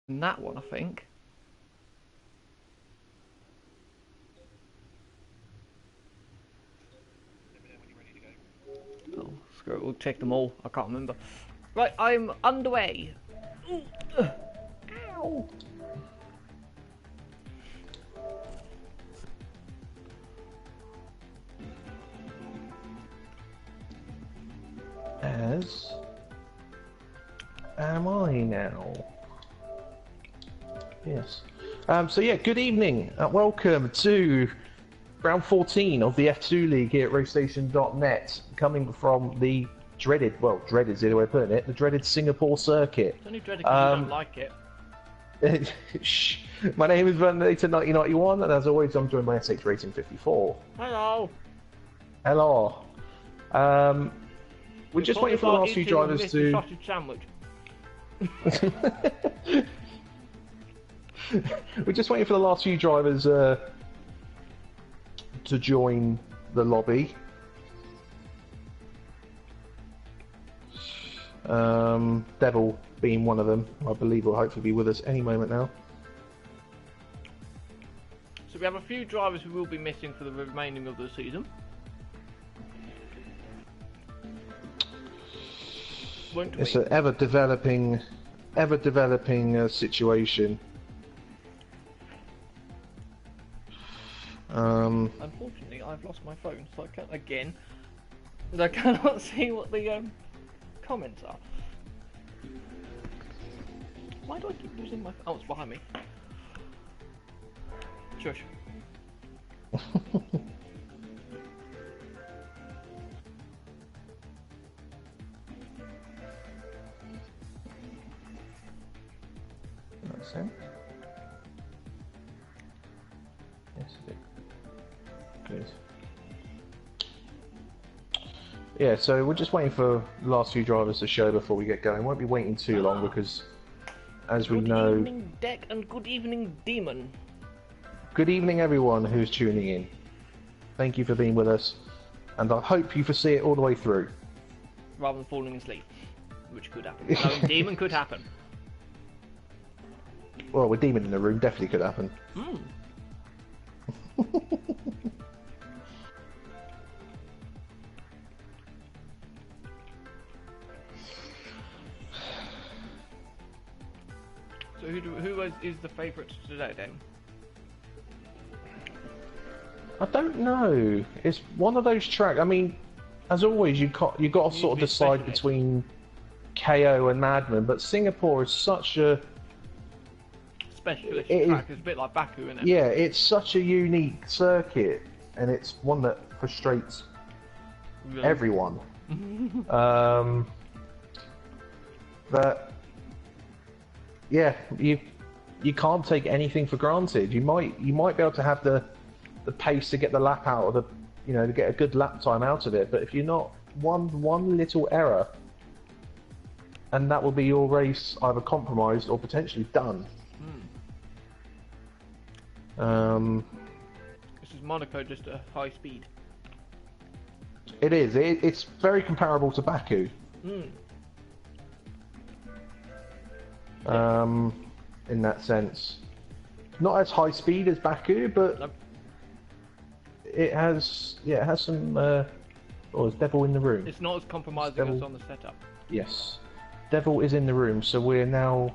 And that one, I think. Oh, screw it, we'll check them all. I can't remember. Right, I'm underway. Ooh, ow! As am I now? Yes. So yeah, good evening. Welcome to round 14 of the F2 League here at racestation.net, coming from the dreaded is the other way of putting it, the dreaded Singapore circuit. It's only dreaded because you don't like it. My name is Vandator1991, and as always, I'm joined by sh-racing54's. Hello. Hello. We're just waiting for the last few drivers to. Sausage sandwich. We're just waiting for the last few drivers to join the lobby. Devil being one of them, I believe, will hopefully be with us any moment now. So we have a few drivers who will be missing for the remaining of the season. It's an ever-developing situation. Unfortunately, I've lost my phone, so I cannot see what the comments are. Why do I keep losing my phone? Oh, it's behind me. Shush. Makes sense. Yes, it did. Good. Yeah, so we're just waiting for the last few drivers to show before we get going. Won't be waiting too long because, as we know... Good evening, Deck, and good evening, Demon. Good evening, everyone who's tuning in. Thank you for being with us, and I hope you foresee it all the way through. Rather than falling asleep, which could happen. No, Demon could happen. Well, with Demon in the room, definitely could happen. Mm. So who is the favourite today, then? I don't know. It's one of those tracks. I mean, as always, you got to sort of decide between KO and Madman, but Singapore is such a specialist track. It's a bit like Baku, isn't it? Yeah, it's such a unique circuit, and it's one that frustrates everyone. But yeah, you can't take anything for granted. You might be able to have the pace to get the lap out of the, to get a good lap time out of it. But if you're not one little error, and that will be your race either compromised or potentially done. This is Monaco, just a high speed. It is. It's very comparable to Baku. In that sense, not as high speed as Baku, but nope. It has some. Is Devil in the room? It's not as compromising as on the setup. Yes, Devil is in the room, so we're now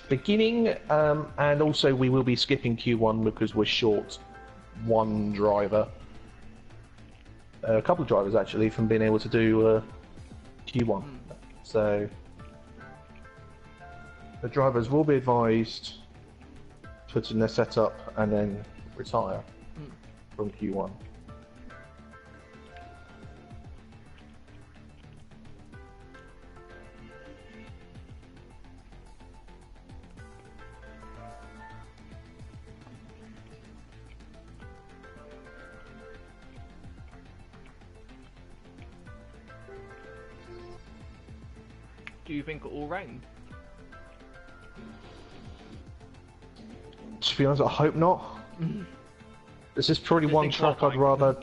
beginning, and also we will be skipping Q1 because we're short one driver, a couple of drivers actually, from being able to do Q1. So the drivers will be advised to put in their setup and then retire from Q1. Do you think it will rain? To be honest, I hope not. This is probably one track I'd rather.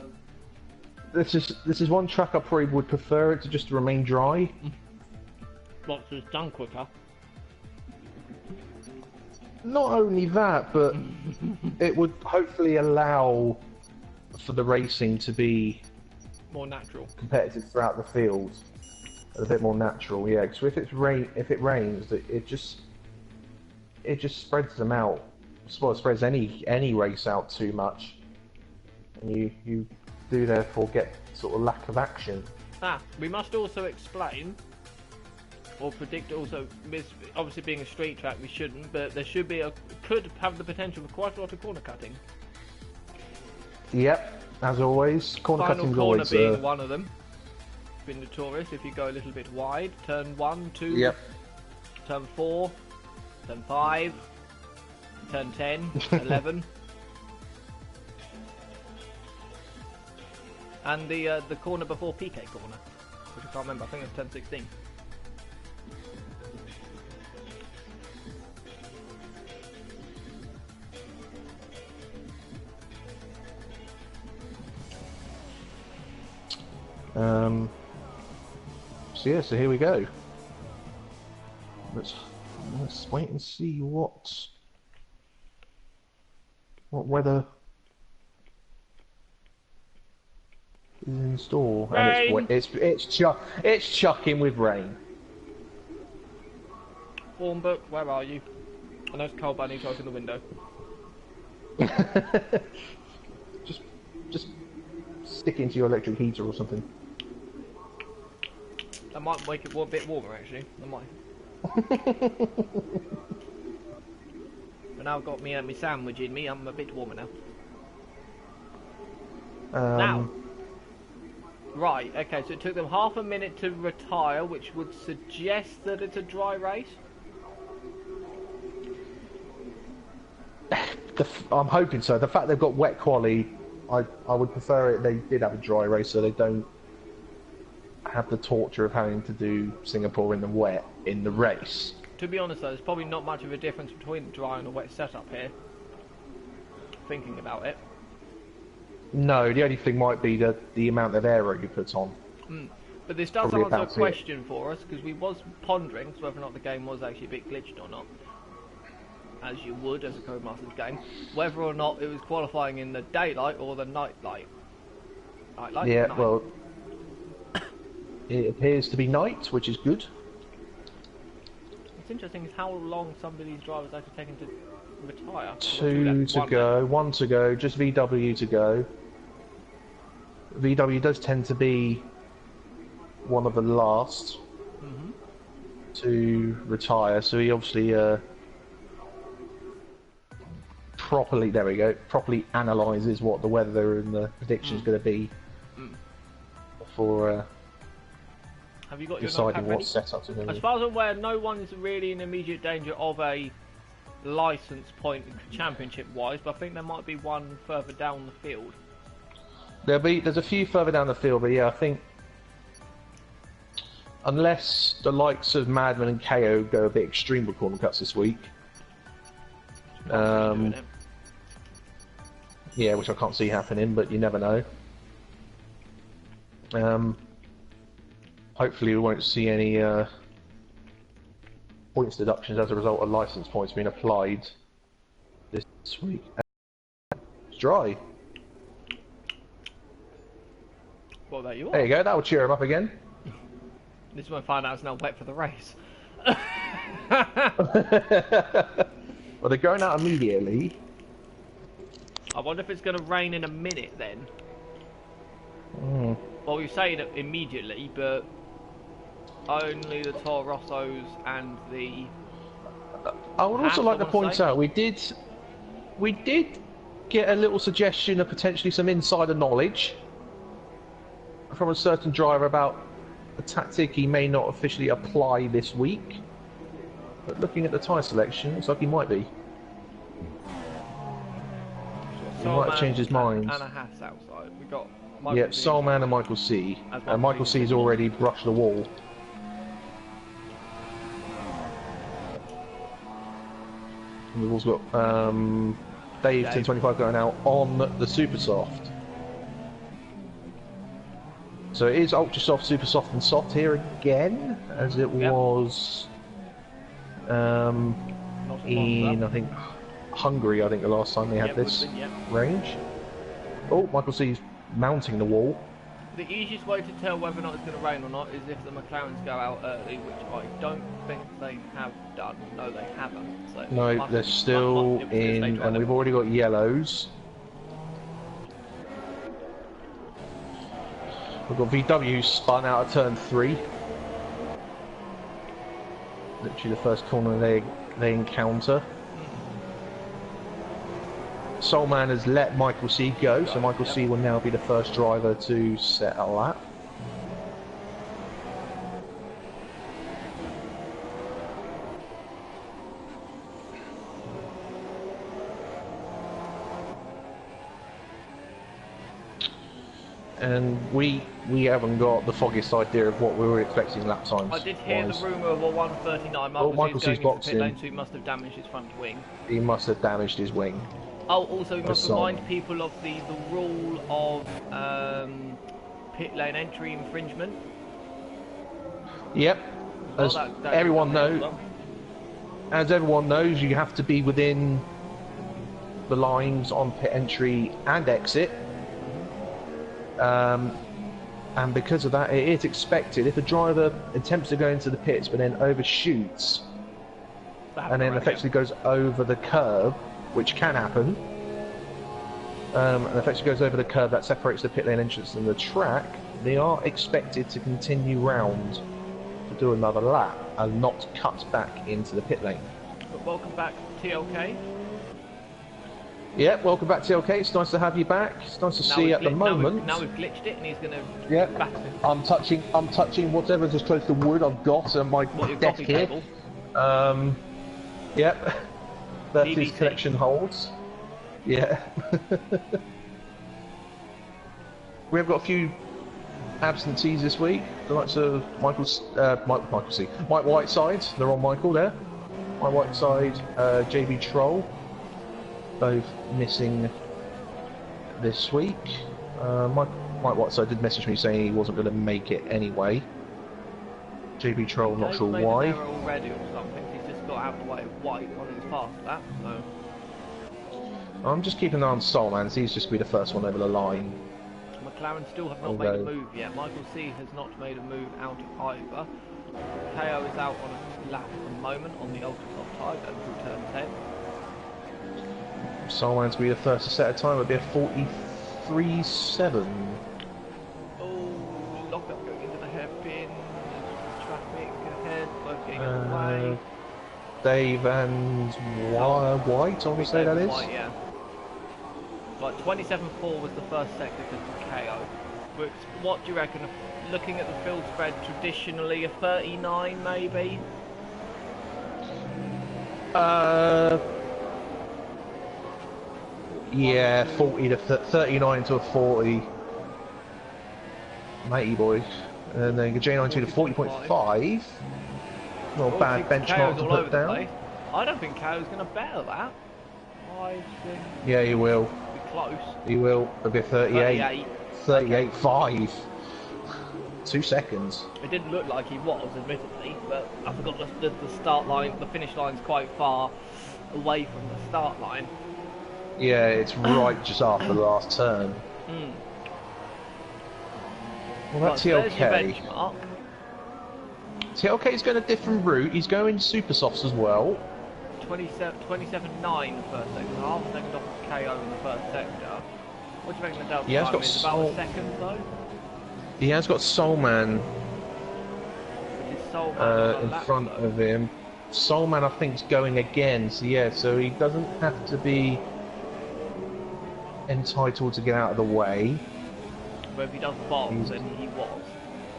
This is one track I probably would prefer it to just remain dry. Lots is done quicker. not only that, but it would hopefully allow for the racing to be more natural, competitive throughout the field, a bit more natural. Yeah, because if it rains, it just spreads them out. Well, it spreads any race out too much, and you do therefore get sort of lack of action. We must also explain or predict also, obviously being a straight track we shouldn't, but there could have the potential for quite a lot of corner cutting. Yep, as always, corner cutting corner always being one of them. Been notorious if you go a little bit wide. Turn 1, 2, yep. Turn 4, turn 5, turn 10, 11. And the corner before PK corner, which I can't remember, I think it's turn 16. So here we go. Let's wait and see what weather is in store. Rain. And it's chucking with rain. Warm book, where are you? I know it's cold, but I need to open the window. just stick into your electric heater or something. That might make it a bit warmer, actually. That might. But now I've got me sandwich in me, I'm a bit warmer now. Now. Right, okay, so it took them half a minute to retire, which would suggest that it's a dry race. I'm hoping so. The fact they've got wet quali, I would prefer it. They did have a dry race, so they don't have the torture of having to do Singapore in the wet in the race. To be honest though, there's probably not much of a difference between the dry and the wet setup here. Thinking about it. No, the only thing might be the amount of aero you put on. But this does answer a question for us, because we was pondering whether or not the game was actually a bit glitched or not. As you would as a Codemasters game. Whether or not it was qualifying in the daylight or the nightlight. Yeah, well, it appears to be night, which is good. What's interesting is how long some of these drivers actually taken to retire. 2 to go, 1 to go, just VW to go. VW does tend to be one of the last to retire, so he obviously properly analyses what the weather and the prediction is going to be before have you got your deciding what setups are going to be. As far as I'm aware, no one is really in immediate danger of a license point championship wise, but I think there might be one further down the field. There's a few further down the field, but yeah, I think unless the likes of Madman and KO go a bit extreme with corner cuts this week, yeah, which I can't see happening, but you never know. Hopefully we won't see any points deductions as a result of license points being applied this week. It's dry. Well, there you are. There you go, that will cheer him up again. This is when I find out it's now wet for the race. Well, they're going out immediately. I wonder if it's going to rain in a minute then. Well, we say it immediately, but only the Toro Rossos and the... I would also like to point out, we did get a little suggestion of potentially some insider knowledge from a certain driver about a tactic he may not officially apply this week. But looking at the tyre selection, looks like he might be. He might have changed his mind. And a Haas outside. We got Yep, Soulman and Michael C. And Michael C's already brushed the wall. And we've also got Dave 1025 going out on the Super Soft. So it is Ultra Soft, Super Soft and Soft here again, as it was not in, I think, Hungary, I think the last time they had this range. Oh, Michael C's mounting the wall. The easiest way to tell whether or not it's going to rain or not is if the McLarens go out early, which I don't think they have done. No, they haven't. So no, they're still in, and we've already got yellows. We've got VW spun out of turn 3. Literally the first corner they encounter. Soulman has let Michael C go, so Michael C will now be the first driver to set a lap. And we haven't got the foggiest idea of what we were expecting lap times. I did hear the rumour of a 1:39. Michael C's boxing. Pit lane, so he must have damaged his front wing. He must have damaged his wing. Oh, also we must remind people of the rule of pit lane entry infringement. Yep. As everyone knows, you have to be within the lines on pit entry and exit. And because of that, it is expected if a driver attempts to go into the pits but then overshoots and then effectively goes over the curb, which can happen, and effectively goes over the curb that separates the pit lane entrance and the track, they are expected to continue round to do another lap and not cut back into the pit lane. But welcome back, TLK. Yeah, welcome back, TLK. It's nice to have you back. It's nice to see at the moment. Now we've glitched it, and he's going to. Yeah. I'm touching whatever's as close to wood I've got on my desk here. Yep. That his collection holds. Yeah. We've got a few absentees this week. The likes of Mike Whiteside. They're on Michael there. Mike Whiteside, JB Troll. Both missing this week. Mike Whiteside did message me saying he wasn't going to make it anyway. JB Troll, not sure why. Already or something. He's just got out of the way of White on his path for that. So. I'm just keeping an eye on Soulman. He's just going to be the first one over the line. McLaren still have not made a move yet. Michael C has not made a move out of either. KO is out on a lap at the moment on the ultra soft tyre going through turn 10. Soulman's going to be the first to set a time. It'll be a 43.7. Oh, lock up going into the hairpin. Traffic ahead, both getting out of the way. Dave and White, I want to say that is. White, yeah. Like 27.4 was the first sector to KO. But what do you reckon? Looking at the field spread, traditionally a 39 maybe. Yeah, 40 to 39 to a 40. Matey boy. And then J92 to 40.5. Not a bad benchmark to put down. I don't think KO's going to better that. I think. Yeah, he will. Be close. He will. It'll be a 38. 38.5. 2 seconds. It didn't look like he was, admittedly, but I forgot the start line, the finish line's quite far away from the start line. Yeah, it's right just after the last turn. Well, that's TLK. TLK's going a different route. He's going super softs as well. 27.9 the first sector, half a second off of KO in the first sector. What do you reckon the delta time is? About a second though? He has got Soulman in front of him. Soulman, I think, is going again. So yeah, so he doesn't have to be entitled to get out of the way. But if he does bombs, then he was.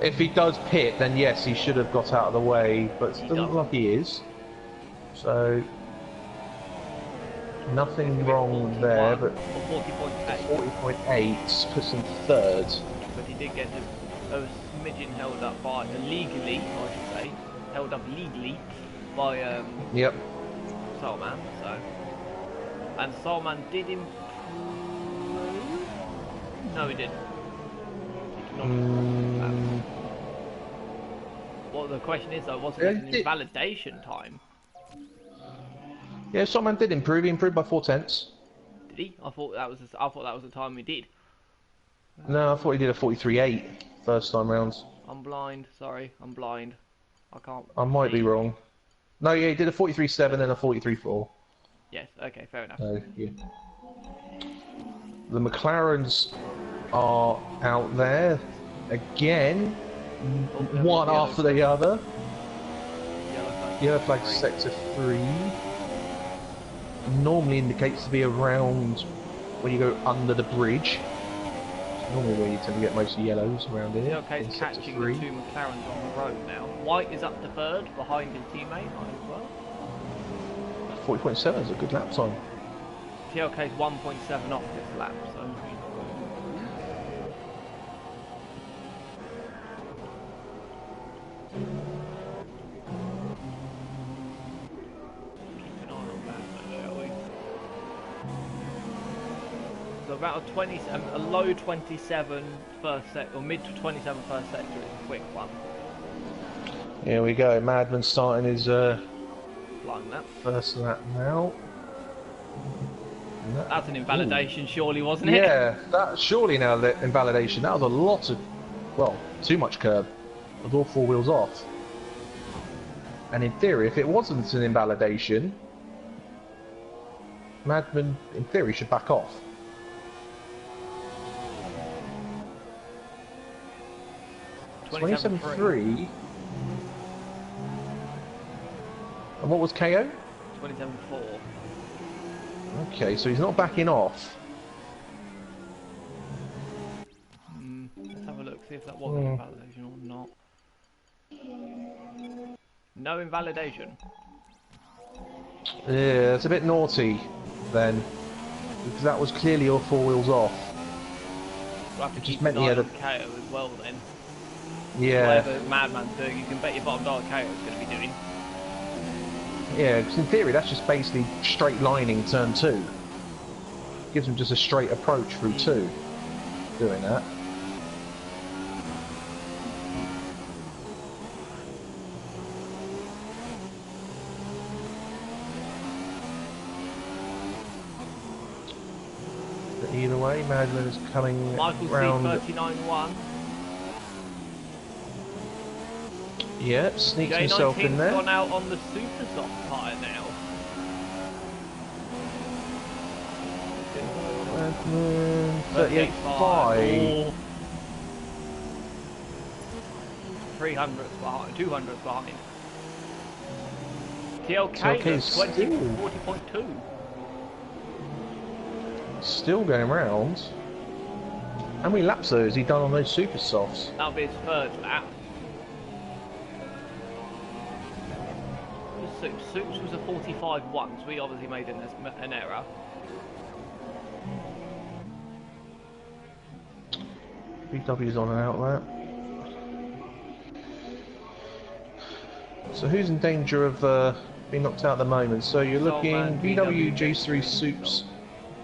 If he does pit, then yes, he should have got out of the way. But it doesn't look like he is. So nothing wrong there. But 40.8 puts him third. But he did get a smidgen held up by illegally, I should say, held up legally by yep. Soulman. So, and Soulman did improve. No, he didn't. He did not improve. Well, the question is though, was it an invalidation time? Yeah, Stockman did improve. He improved by 4 tenths. Did he? I thought that was the time he did. No, I thought he did a 43.8 first time round. I'm blind. Sorry, I'm blind. I can't. I might be see. wrong. No, yeah, he did a 43.7 and a 43.4. Yes. Okay. Fair enough. So, yeah. The McLarens are out there again, one after the other. Yellow flag sector 3 normally indicates to be around when you go under the bridge. It's normally where you tend to get most of the yellows around here. Okay, it's catching the 2 McLarens on the road now. White is up to third, behind his teammate as well. 40.7 is a good lap time. TLK's 1.7 off this lap, so. Keep an eye on that, shall we? So about a low 27 first sector, or mid to 27 first sector is a quick one. Here we go, Madman starting his first lap now. That's an invalidation, surely, wasn't it? Yeah, that surely now invalidation. That was a lot of, well, too much curb. With all 4 wheels off. And in theory, if it wasn't an invalidation, Madman, in theory, should back off. 27.3. And what was KO? 27.4. Okay, so he's not backing off. Let's have a look, see if that was an invalidation or not. No invalidation. Yeah, it's a bit naughty then, because that was clearly all 4 wheels off. We'll have to keep meant an he eye had on KO as well then. Yeah. Whatever Madman's doing, you can bet your bottom dollar KO is going to be doing. Yeah, because in theory that's just basically straight lining turn 2. Gives him just a straight approach through 2. Doing that. But either way, Madman is coming round. Michael C39-1. Yeah, sneaks himself in there. Gone out on the super soft tyre now. Madman 38.5. 300s behind, 200s behind. TLK is 40.2. Still going round. How many laps though has he done on those super softs? That'll be his third lap. Soups was a 45 once, we obviously made an error. BW's on and out there. So who's in danger of being knocked out at the moment? So you're looking VW, J3, Soups,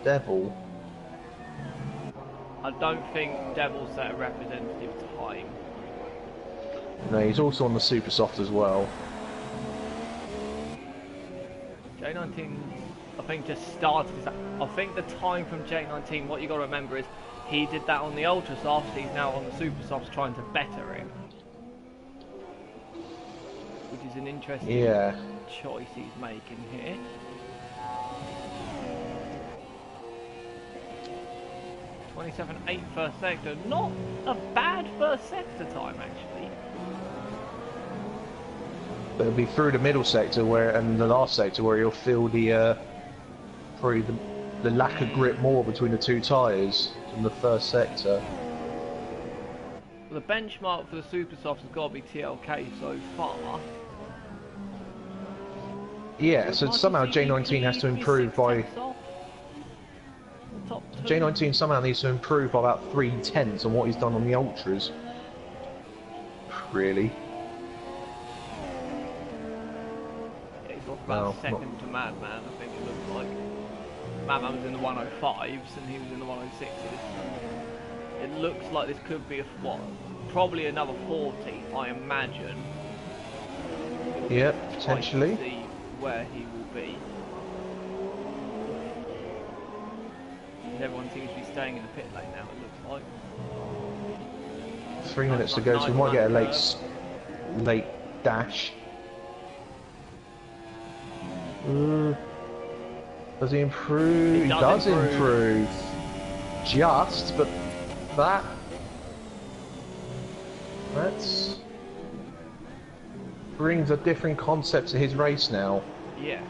Devil. I don't think Devil's set a representative time. No, he's also on the super soft as well. J19, I think, just started his. I think the time from J19, what you got to remember is he did that on the ultra softs. He's now on the super softs trying to better it, which is an interesting choice he's making here. .27.8 first sector, not a bad first sector time actually. But it'll be through the middle sector and the last sector where you'll feel the probably the lack of grip more between the 2 tyres than the first sector. Well, the benchmark for the super softs has got to be TLK so far. Yeah, so somehow J19 has to improve by. J19 somehow needs to improve by about 3 tenths on what he's done on the ultras. Really. About second to Madman, I think it looks like. Madman was in the 105s and he was in the 106s. It looks like this could be probably another 40, I imagine. Yeah, potentially. See where he will be. because everyone seems to be staying in the pit lane now, it looks like. 3 minutes to go, so we might get a late dash. Does he improve? He does improve. Just, but that's brings a different concept to his race now. Yeah.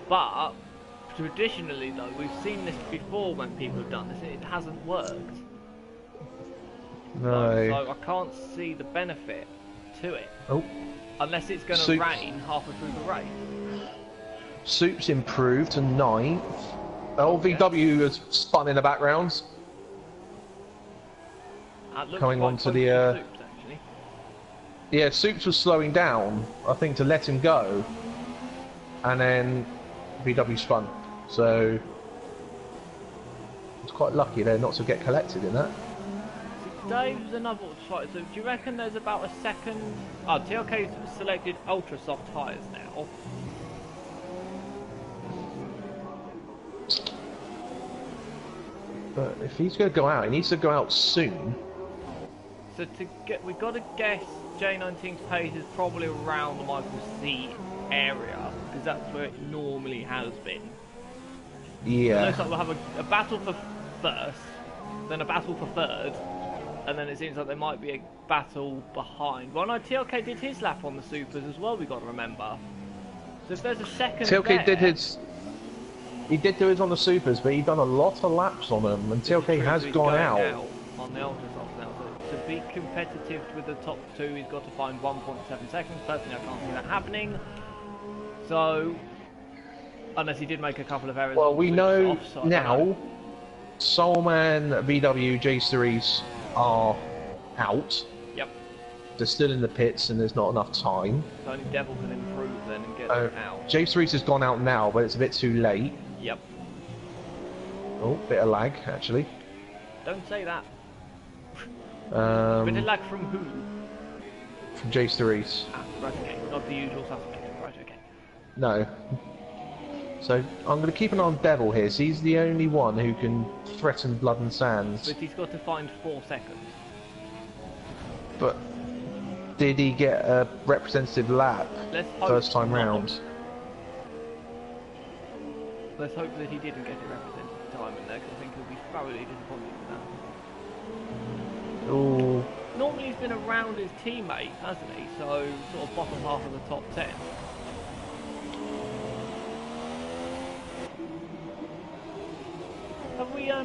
But traditionally though, we've seen this before when people have done this, it hasn't worked. No. So I can't see the benefit to it. Oh. Unless it's going to rain halfway through the race. Soup's improved to 9th. LVW has spun in the background. Coming on to the... Soups, actually. Yeah, Soups was slowing down, I think, to let him go. And then VW spun. So... it's quite lucky there not to get collected in that. Dave's another fight. So do you reckon there's about a second... Oh, TLK's selected ultra soft tyres now. But if he's going to go out, he needs to go out soon. So we've got to guess J19's pace is probably around the Michael C area, because that's where it normally has been. Yeah. It looks like we'll have a battle for first, then a battle for third, and then it seems like there might be a battle behind. Well, no, TLK did his lap on the Supers as well, we've got to remember. So if there's a second TLK did his... He did do his on the Supers, but he'd done a lot of laps on them, and TLK has gone out. On the ultra softs now. So to be competitive with the top two, he's got to find 1.7 seconds. Personally, I can't see that happening. So, unless he did make a couple of errors. Well, we know now, Soulman, VW, J Series are out. Yep. They're still in the pits, and there's not enough time. So only Devil can improve then and get out. J Series has gone out now, but it's a bit too late. Yep. Oh, bit of lag, actually. Don't say that. Bit of lag from who? From J Series. Ah, right, okay. Not the usual suspect. Right, okay. No. So, I'm going to keep an eye on Devil here, so he's the only one who can threaten Blood and Sands. But he's got to find 4 seconds. But did he get a representative lap first time round? Let's hope that he didn't get a representative time in there, because I think he'll be thoroughly disappointed with that. Ooh. Normally he's been around his teammate, hasn't he? So, sort of bottom half of the top 10.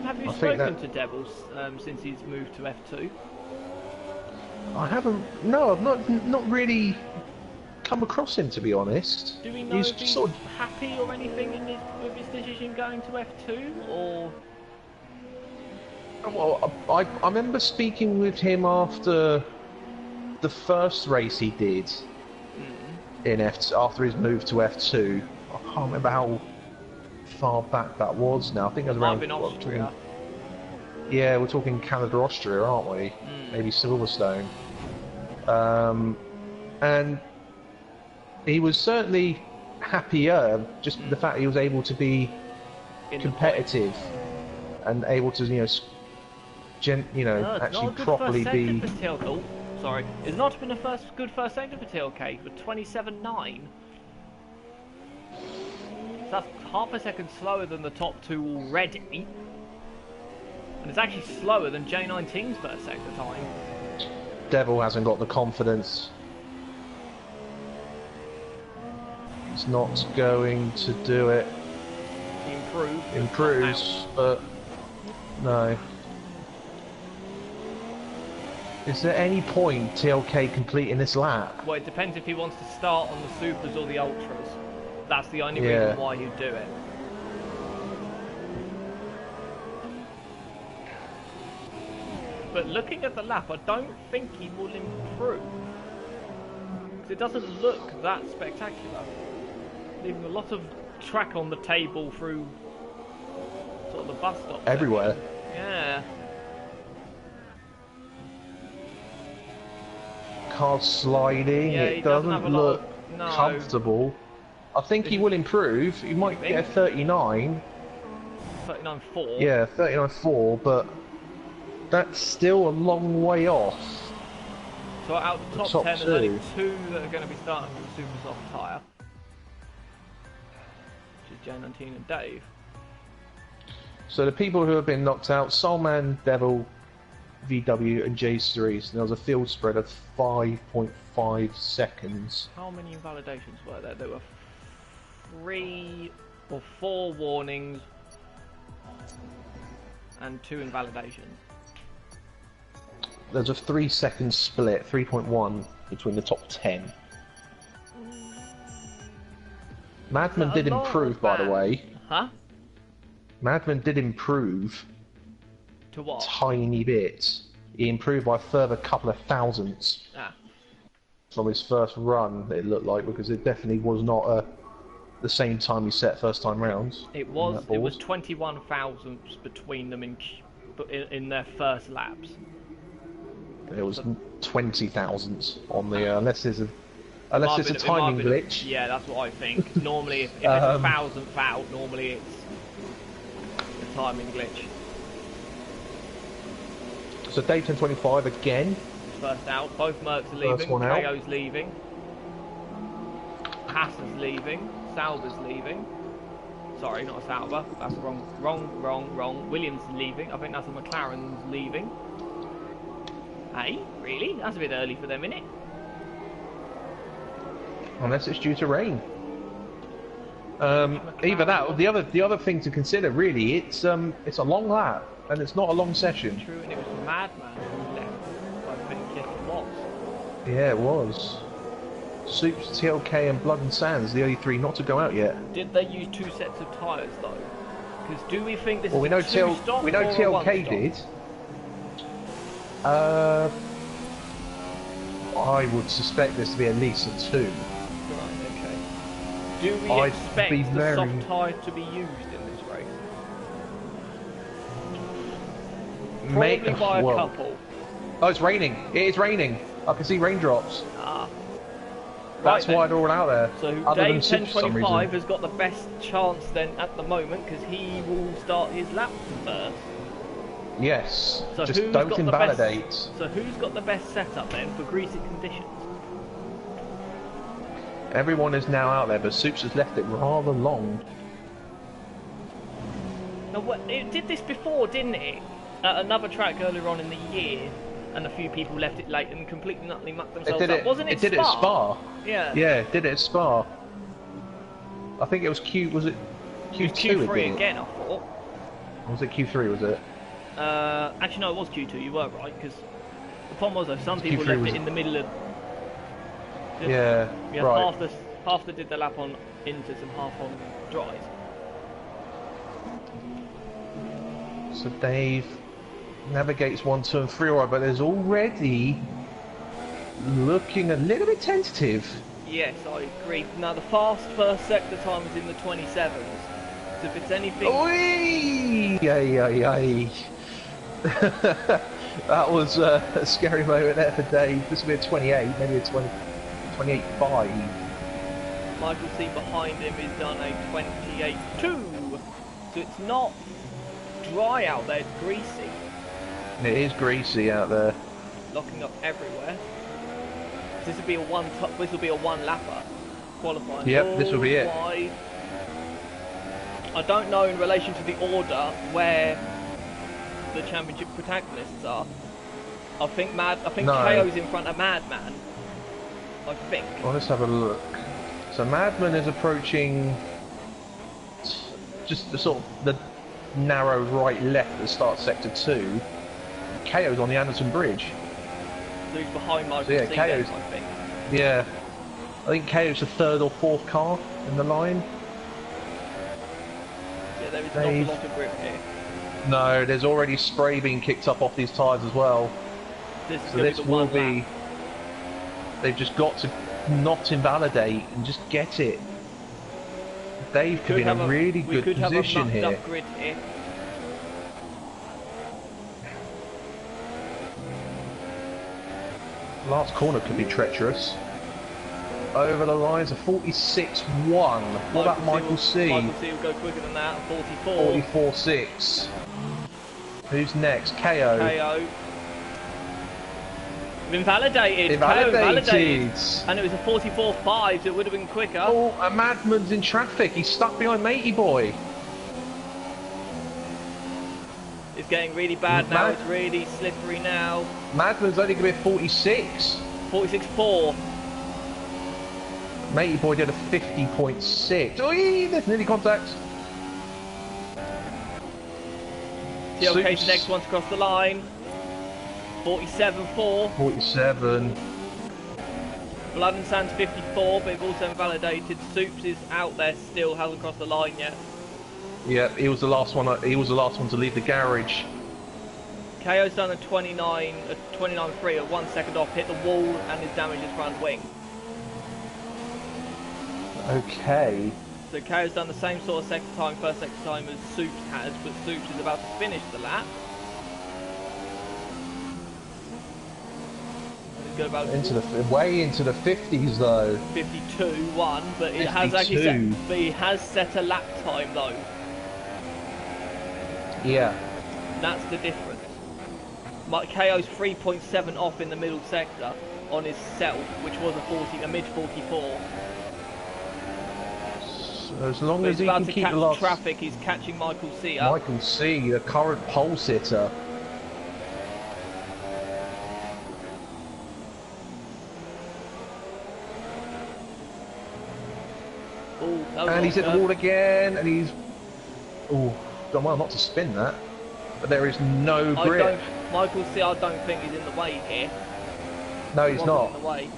Have you spoken to Devils since he's moved to F2? I haven't. No, I've not really come across him, to be honest. Do we know if he's sort of happy or anything with his decision going to F2, or? Well, I remember speaking with him after the first race he did in F2, after his move to F2. I can't remember how far back that was now. I think it was around. Yeah, we're talking Canada, Austria, aren't we? Maybe Silverstone. And he was certainly happier, just the fact he was able to be competitive and able to, actually properly be. Oh, sorry, it's not been a good first sector for TLK, but 27.9. So that's half a second slower than the top two already. And it's actually slower than J19's first sector time. Devil hasn't got the confidence. He's not going to do it. He improves, but no. Is there any point TLK completing this lap? Well, it depends if he wants to start on the Supers or the Ultras. That's the only reason why he'd do it. But looking at the lap, I don't think he will improve. Because it doesn't look that spectacular. Leaving a lot of track on the table through sort of the bus stop. Everywhere. Yeah. Cars sliding, yeah, it doesn't look comfortable. I think he will improve. He might get a 39. 39.4. Yeah, 39.4, but that's still a long way off. So out of the top, top 10, two. there's only 2 that are going to be starting with the super soft tyre. Which is J19 and Dave. So the people who have been knocked out, Soulman, Devil, VW and J3, there was a field spread of 5.5 seconds. How many invalidations were there? There were 3 or 4 warnings and 2 invalidations. There's a 3-second split, 3.1 between the top 10. Madman did improve, by the way. Huh? Madman did improve. To what? Tiny bit. He improved by a further couple of thousandths from his first run, it looked like, because it definitely was not the same time he set first time rounds. It was 21 thousandths between them in their first laps. It was 20 thousandths on the unless it's a timing glitch. Yeah, that's what I think. Normally, if it's a thousandth out, normally it's a timing glitch. So Dave 1025 again. First out. Both Mercs are leaving. KO's leaving. Hassan's leaving. Sauber's leaving. Sorry, not a Sauber. That's wrong. Williams is leaving. I think that's a McLaren's leaving. Hey, really? That's a bit early for them, innit? Unless it's due to rain. Either that or the other thing to consider really, it's a long lap and it's not a long session. True, and it was Madman who left. I think yes it was. Yeah, it was. Soups, TLK and Blood and Sands, the only 3 not to go out yet. Did they use 2 sets of tyres though? Because do we think this is we know a 2-stop we know or TLK a did. I would suspect this to be at least a 2. Right, okay. Do we expect the soft tyre to be used in this race? Probably by a couple. Oh, it's raining. It is raining. I can see raindrops. That's why they're all out there. So Dave 1025 has got the best chance then at the moment because he will start his lap first. Yes. So just don't invalidate. So who's got the best setup then for greasy conditions? Everyone is now out there, but Soups has left it rather long. Now, it did this before, didn't it? At another track earlier on in the year, and a few people left it late and completely nutly mucked themselves up. Wasn't it Spa? It did it at Spa. Yeah. Yeah, it did it at Spa. I think it was was it Q2 Q3 again, I thought. Or was it Q3, was it? Actually, no, it was Q2, you were right, because the problem was, though, some people left it in the middle of... Yeah, right. Half that did the lap on inters and half on dries. So Dave navigates 1, 2 and 3 alright, but there's already looking a little bit tentative. Yes, I agree. Now the fast first sector time is in the 27s. So if it's anything... That was a scary moment there for Dave. This will be a 28, maybe a 28.5. Michael C behind him is done a 28.2. So it's not dry out there, it's greasy. It is greasy out there. Locking up everywhere. This will be a one lapper qualifying. Yep, this will be it. Wide. I don't know in relation to the order where the championship protagonists are. I think KO's in front of Madman. I think. Well, let's have a look. So Madman is approaching just the sort of the narrow right left that starts sector 2. KO's on the Anderson Bridge. So he's behind Michael C then, I think. Yeah. I think KO's the 3rd or 4th car in the line. Yeah, there is not a lot of grip here. No, there's already spray being kicked up off these tyres as well. This will be... They've just got to not invalidate and just get it. Dave could be in a really good position here. Up grid here. Last corner could be treacherous. over the lines of 46.1. What about Michael C? Michael C will go quicker than that, 44. 44.6. Who's next? KO. KO. Invalidated. Invalidated. And it was a 44.5, so it would have been quicker. Oh, a Madman's in traffic. He's stuck behind Matey Boy. It's getting really bad now. It's really slippery now. Madman's only going to be 46. 46.4. Matey Boy did a 50.6. Oh, there's nearly contact. TLK's next one to cross the line. 47.4. 47. Blood and Sand's 54, but they've also invalidated. Soups is out there still, hasn't crossed the line yet. Yeah, he was the last one. He was the last one to leave the garage. KO's done a 29.3, a 1 second off, hit the wall, and has damaged his front wing. Okay. So KO's done the same sort of first second time as Soups has, but Soups is about to finish the lap. About way into the 50s though. 52.1, but it has actually set, but he has set a lap time though. Yeah. That's the difference. KO's 3.7 off in the middle sector on his self, which was a mid 44. So as long as he can keep the last traffic, he's catching Michael C up. Michael C, the current pole sitter. And he's hit the wall again, and he's... Oh, done well not to spin that. But there is no grip. Michael C, I don't think he's in the way here. No, he's not. In the way.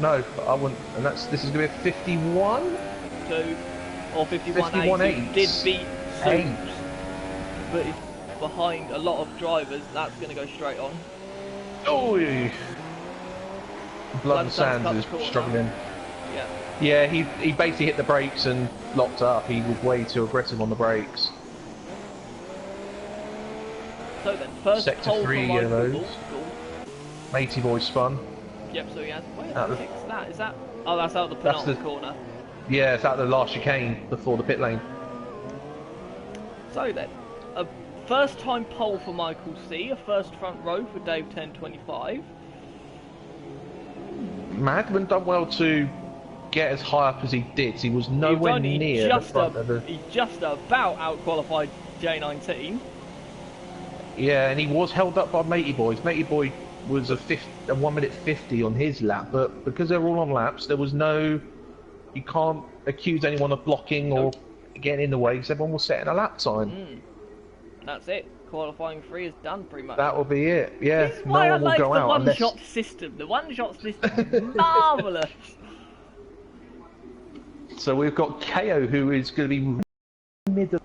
No, I wouldn't. And this is going to be a 51? 2 or 51.8. Did beat Soups, but he's behind a lot of drivers. That's going to go straight on. Oh, Blood and Sands is struggling. Yeah. Yeah, he basically hit the brakes and locked up. He was way too aggressive on the brakes. So then, first Sector 3 yellows. Matey Boy spun. Yep, so he has... Where the heck's that? Is that... Oh, that's out the penultimate corner. Yeah, it's out the last chicane before the pit lane. So then, a first time pole for Michael C, a first front row for Dave 1025. Madman done well to get as high up as he did. He was nowhere near the front of the... He just about out-qualified J19. Yeah, and he was held up by Matey Boys. Matey Boy was a 1 minute 50 on his lap, but because they're all on laps, there was no... You can't accuse anyone of blocking or getting in the way, because everyone was setting a lap time. That's it. Qualifying 3 is done, pretty much. That will be it, yeah. This is why no one I will like go the out one-shot system. The one-shot system is marvellous. So we've got KO, who is going to be mid of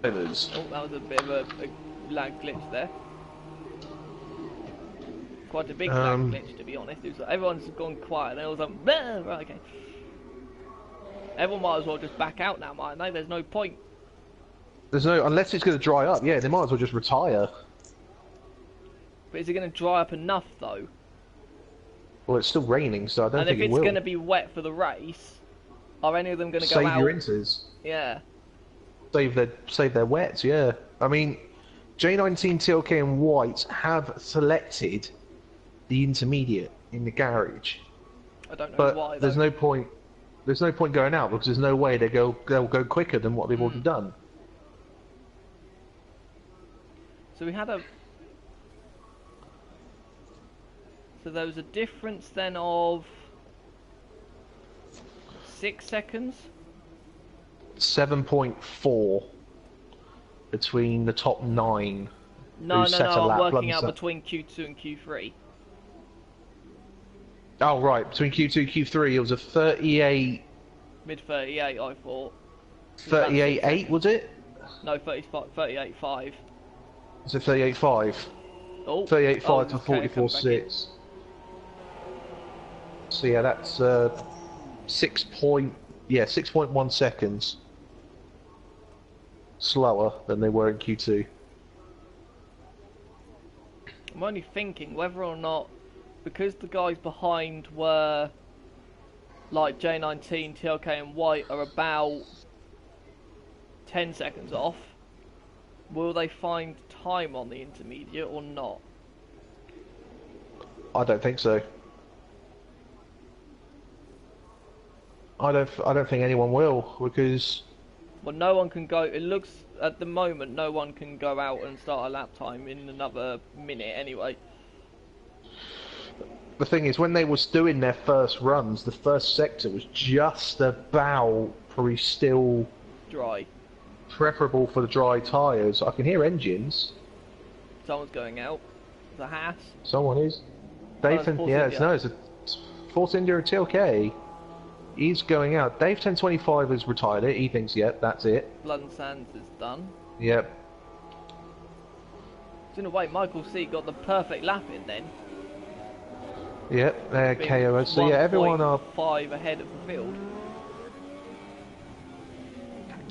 drivers. Oh, that was a bit of a lag glitch there. Quite a big lag glitch, to be honest. It was like, everyone's gone quiet, and they all like, right, okay. Everyone might as well just back out now, mightn't they? There's no point. There's no, unless it's going to dry up, yeah, they might as well just retire. But is it going to dry up enough, though? Well, it's still raining, so I don't think it will. And if it's going to be wet for the race, are any of them going to go out? Save your inters. Yeah. Save their wets, yeah. I mean, J19, TLK and White have selected the intermediate in the garage. I don't know but why, though. There's no point going out, because there's no way they'll go quicker than what they've already done. So we had a... So there was a difference then of 6 seconds? 7.4 between the top 9. No, I'm working out between Q2 and Q3. Oh, right, between Q2 and Q3 it was a 38... Mid 38, I thought. 38.8, was it? No, 38.5. Was it 38.5? Oh, 38.5 to 44.6. So yeah, that's 6.1 seconds slower than they were in Q2. I'm only thinking whether or not, because the guys behind were like J19, TLK and White are about 10 seconds off, will they find time on the intermediate or not? I don't think so. I don't think anyone will, because Well, no one can go. It looks at the moment no one can go out and start a lap time in another minute anyway. the thing is, when they was doing their first runs, the first sector was just about probably still Dry. preferable for the dry tyres. I can hear engines. Someone's going out. The Haas. Someone is. Dave, yeah, it's a Force India and TLK. He's going out. Dave 1025 has retired it. He thinks, yep, that's it. Blood and Sands is done. Yep. So in a way, Michael C got the perfect lap in then. Yep, they're KO. So yeah, everyone are 5 ahead of the field.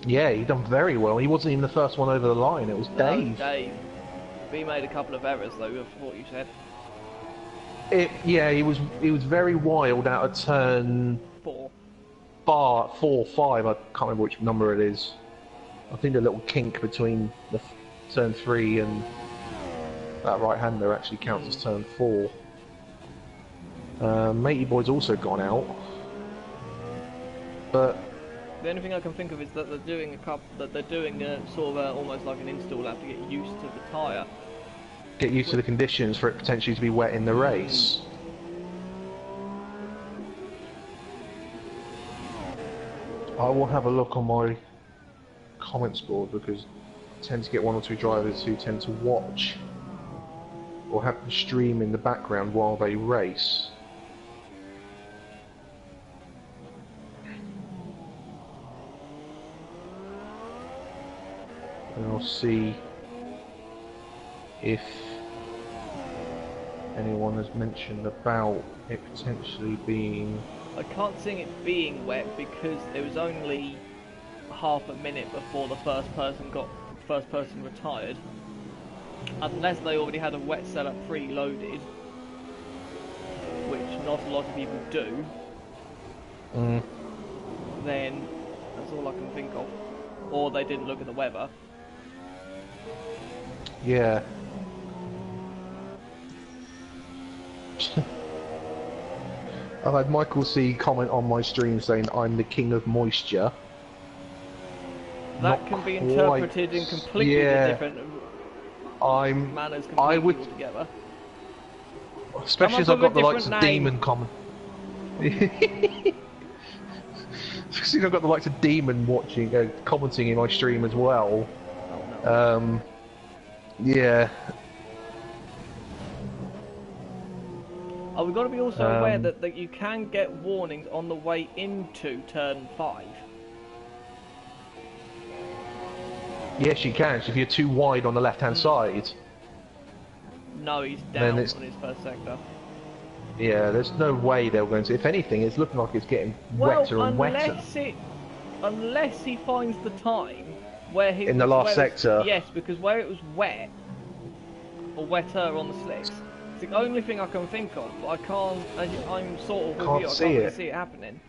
Yeah, he done very well. He wasn't even the first one over the line. It was Dave. Dave. He made a couple of errors though, with what you said. Yeah, he was very wild out of turn 4. 4, 5. I can't remember which number it is. I think the little kink between the turn 3 and that right hander actually counts as turn 4. Matey Boy's also gone out, but the only thing I can think of is that they're doing sort of almost like an install lap to get used to the tyre. Get used to the conditions for it potentially to be wet in the race. I will have a look on my comments board because I tend to get 1 or 2 drivers who tend to watch or have the stream in the background while they race. And I'll see if anyone has mentioned about it potentially being... I can't see it being wet because it was only half a minute before the first person retired. Unless they already had a wet setup preloaded, which not a lot of people do. Then that's all I can think of. Or they didn't look at the weather. Yeah. I've had Michael C comment on my stream saying I'm the king of moisture. That can be interpreted in completely different manners completely altogether. Especially as I've got the likes of Demon comment. Especially I've got the likes of Demon watching, commenting in my stream as well. Oh, no. Yeah. Oh, we've got to be also aware that you can get warnings on the way into turn 5. Yes, you can. So if you're too wide on the left-hand side. No, he's down on his first sector. Yeah, there's no way they're going to. If anything, it's looking like it's getting wetter and wetter. Unless he finds the time where he in the last sector. Yes, because where it was wet or wetter on the slicks, it's the only thing I can think of. But I can't. I'm sort of with you. I can't really see it happening.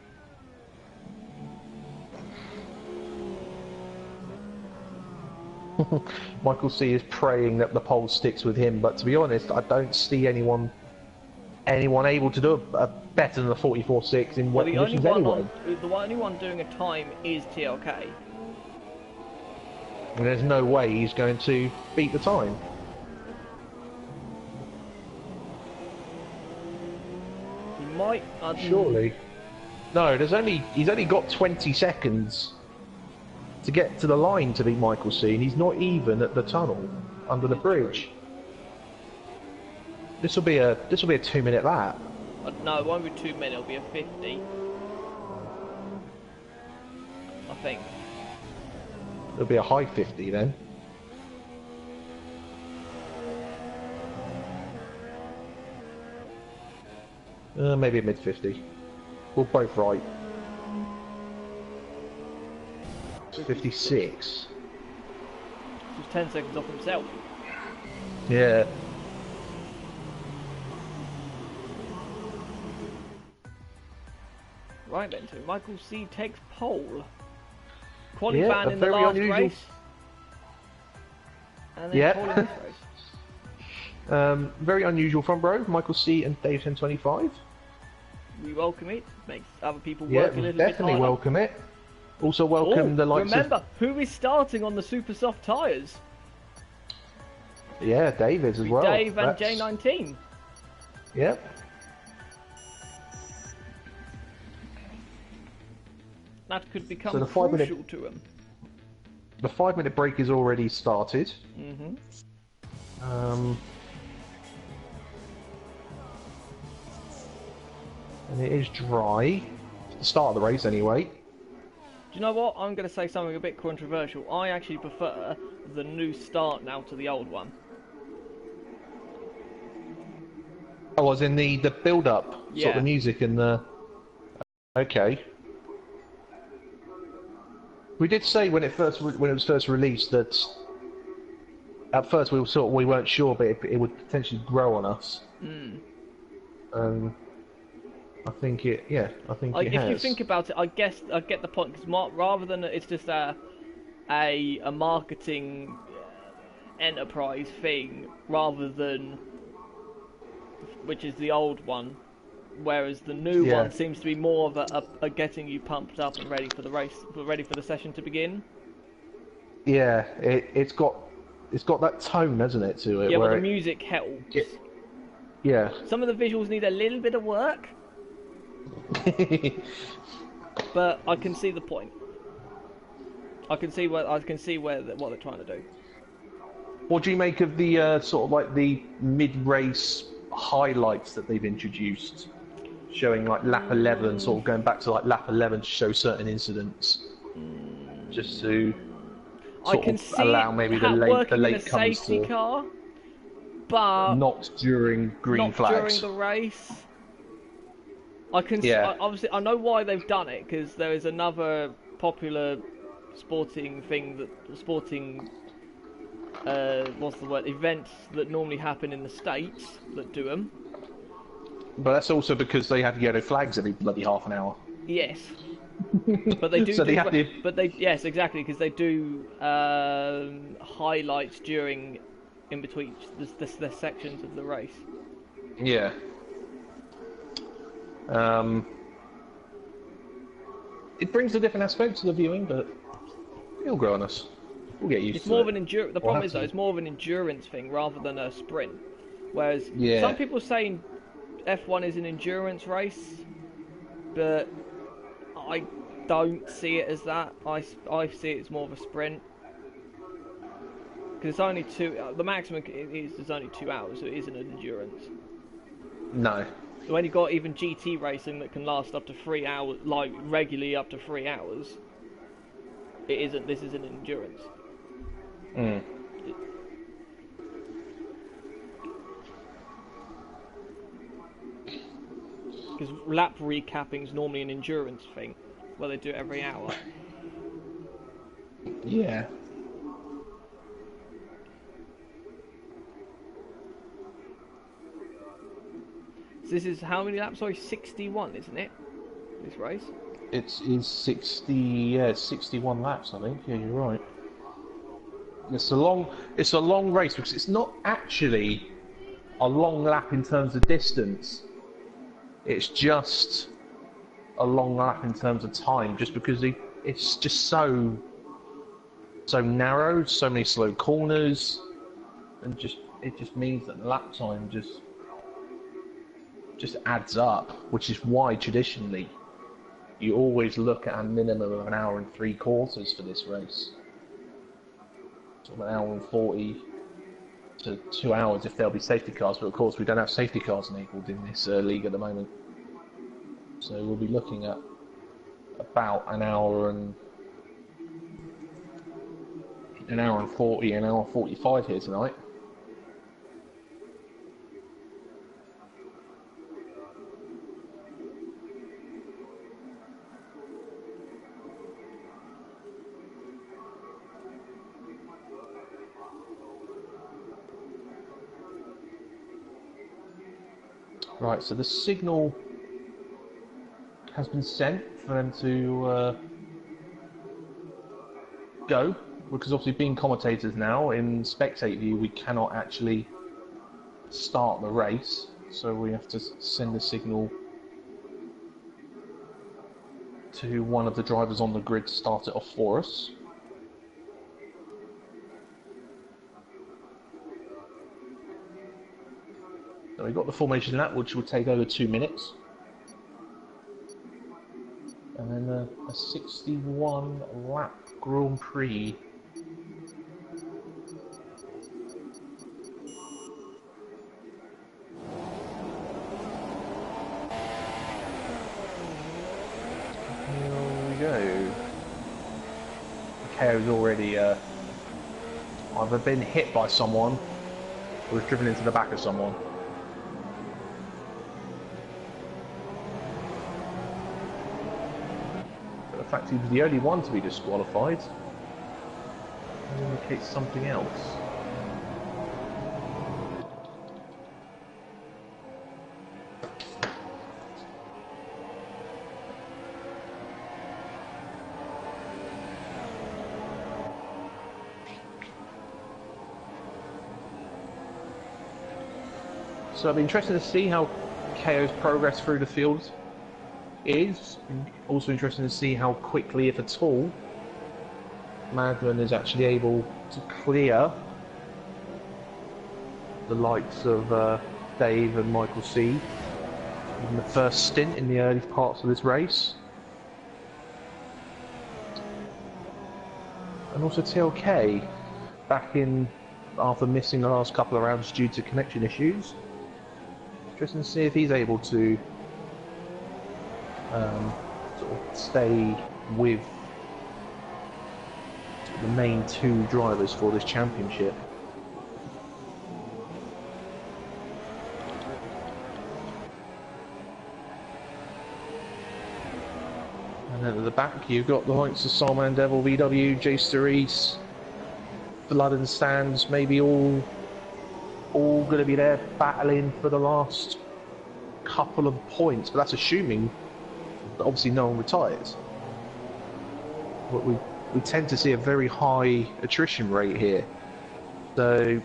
Michael C is praying that the pole sticks with him, but to be honest, I don't see anyone able to do a better than the 44.6 in wet conditions anyway. The only one doing a time is TLK. And there's no way he's going to beat the time. He might. Surely. No, he's only got 20 seconds to get to the line to beat Michael C, and he's not even at the tunnel under the bridge. This will be a 2-minute lap. No, it won't be 2 minutes. It'll be a 50. I think. It'll be a high 50 then. Maybe a mid 50. We're both right. 56. He's 10 seconds off himself. Yeah. Right then, so Michael C takes pole. Quali Yeah, ban a in the very last unusual- race. And then Yeah. pole in this race. Very unusual front row, Michael C and Dave 1025. We welcome it. Makes other people Yeah, work a little definitely bit harder. welcome it. Also welcome the likes remember, who is starting on the super soft tyres? of... Yeah, David as well. Dave and That's- J19. Yep. That could become So the 5 minute- crucial to him. The 5-minute break is already started. Mm-hmm. And it is dry. It's the start of the race anyway. Do you know what? I'm going to say something a bit controversial. I actually prefer the new start now to the old one. Oh, as in the build-up, sort Yeah. of the music and the... Okay. We did say when it was first released that at first we weren't sure, but it would potentially grow on us. I think it has. If you think about it, I guess I get the point, because rather than it's just a marketing enterprise thing, rather than, which is the old one, whereas the new one seems to be more of a getting you pumped up and ready for the race, ready for the session to begin. Yeah, it's got that tone, hasn't it, to it? Yeah, where but the music helps. Yeah. Some of the visuals need a little bit of work, but I can see the point. I can see what they're trying to do. What do you make of the sort of like the mid-race highlights that they've introduced, showing like lap 11, sort of going back to like lap 11 to show certain incidents, just to sort of allow maybe the late comers safety to car, but not during green not flags. during the race. I can obviously I know why they've done it, because there is another popular sporting events that normally happen in the States that do them. But that's also because they have yellow flags every bloody half an hour. Yes. But they do. So they have to... But they, yes, exactly, because they do highlights in between the sections of the race. Yeah. It brings a different aspect to the viewing, but it'll grow on us. We'll get used to it. It's more of an endurance. The problem is though, it's more of an endurance thing rather than a sprint. Whereas some people are saying F1 is an endurance race, but I don't see it as that. I see it as more of a sprint, because it's only the maximum is only 2 hours, so it isn't an endurance. No. When you've got even GT racing that can last up to 3 hours, like regularly up to 3 hours, this isn't endurance. Because lap recapping is normally an endurance thing, where they do it every hour. Yeah. So this is how many laps? Sorry, 61, isn't it? This race. It's 61 laps, I think. Yeah, you're right. It's a long race, because it's not actually a long lap in terms of distance. It's just a long lap in terms of time, just because it's just so narrow, so many slow corners, and it just means that the lap time just adds up, which is why traditionally you always look at a minimum of 1 hour and 3/4 for this race. Sort of 1 hour and 40 to 2 hours if there'll be safety cars, but of course we don't have safety cars enabled in this league at the moment. So we'll be looking at about 1 hour and 40, 1 hour 45 here tonight. Right, so the signal has been sent for them to go, because obviously being commentators now in spectate view we cannot actually start the race, so we have to send a signal to one of the drivers on the grid to start it off for us. So we've got the formation lap, which will take over 2 minutes. And then a 61 lap Grand Prix. Here we go. KO's already either been hit by someone or has driven into the back of someone. In fact, he was the only one to be disqualified. That indicates something else. So it'll be interesting to see how KO's progress through the field is. Also interesting to see how quickly, if at all, Madman is actually able to clear the likes of Dave and Michael C in the first stint in the early parts of this race. And also TLK back in after missing the last couple of rounds due to connection issues. Interesting to see if he's able to sort of stay with the main two drivers for this championship. And then at the back you've got the likes of Salman Devil, VW, Jace Cerise, Blood and Stands, maybe all going to be there battling for the last couple of points, but that's assuming that obviously no one retires. But we tend to see a very high attrition rate here, so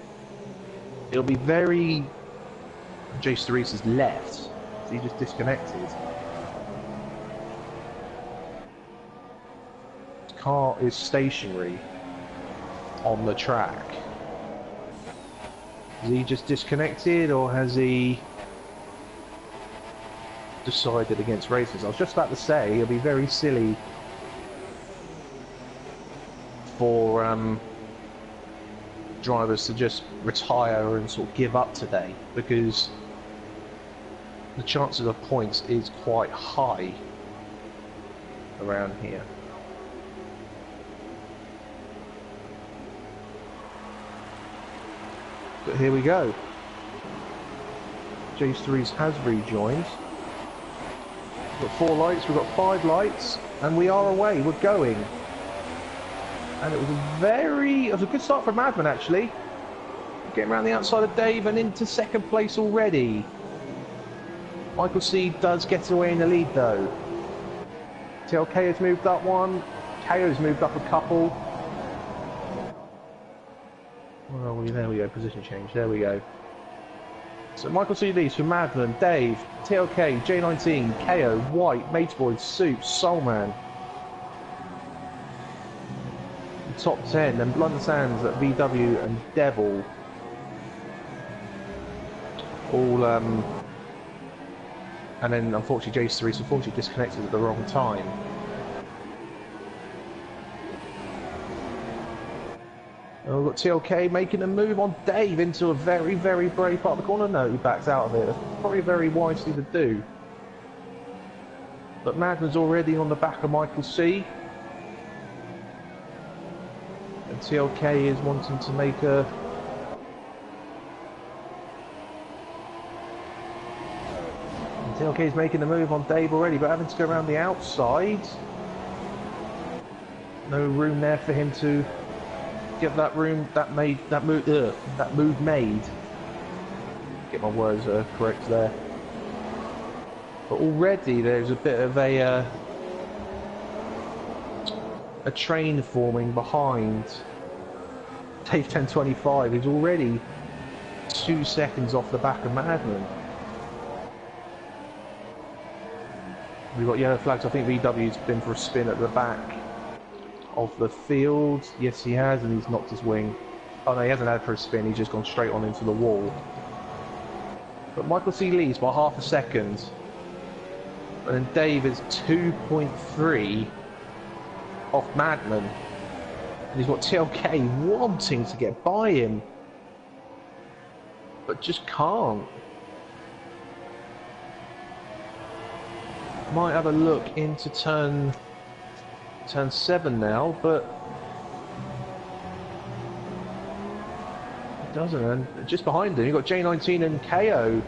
it'll be very... Jace Cerise has left, so he just disconnected. His car is stationary on the track. Has he just disconnected, or has he decided against races? I was just about to say, it'll be very silly for drivers to just retire and sort of give up today, because the chances of points is quite high around here. But here we go. Jace Cerise has rejoined. We've got 4 lights, we've got 5 lights, and we are away, we're going. And it was a good start for Madman actually. Getting around the outside of Dave and into second place already. Michael C does get away in the lead though. TLK has moved up one, KO's moved up a couple. Where are we? There we go, position change, there we go. So Michael C leads for Madman, Dave, TLK, J19, KO, White, Mateboy, Soup, Soulman. Top 10, then Blood and Sands at VW and Devil. All, and then unfortunately Jace Cerise unfortunately disconnected at the wrong time. And we've got TLK making a move on Dave into a very, very brave part of the corner. No, he backs out of it. That's probably very wisely to do. But Madman's already on the back of Michael C. And TLK is wanting to make a... And TLK is making the move on Dave already, but having to go around the outside. No room there for him to get that move made. Get my words correct there. But already there's a bit of a train forming behind Dave 1025, who's already 2 seconds off the back of Madman. We've got yellow flags. I think VW's been for a spin at the back of the field. Yes, he has, and he's knocked his wing. Oh no, he hasn't had for a spin, he's just gone straight on into the wall. But Michael C. leads by half a second. And then Dave is 2.3 off Madman. And he's got TLK wanting to get by him, but just can't. Might have a look into turn 7 now, but it doesn't. And just behind him, you've got J19 and KO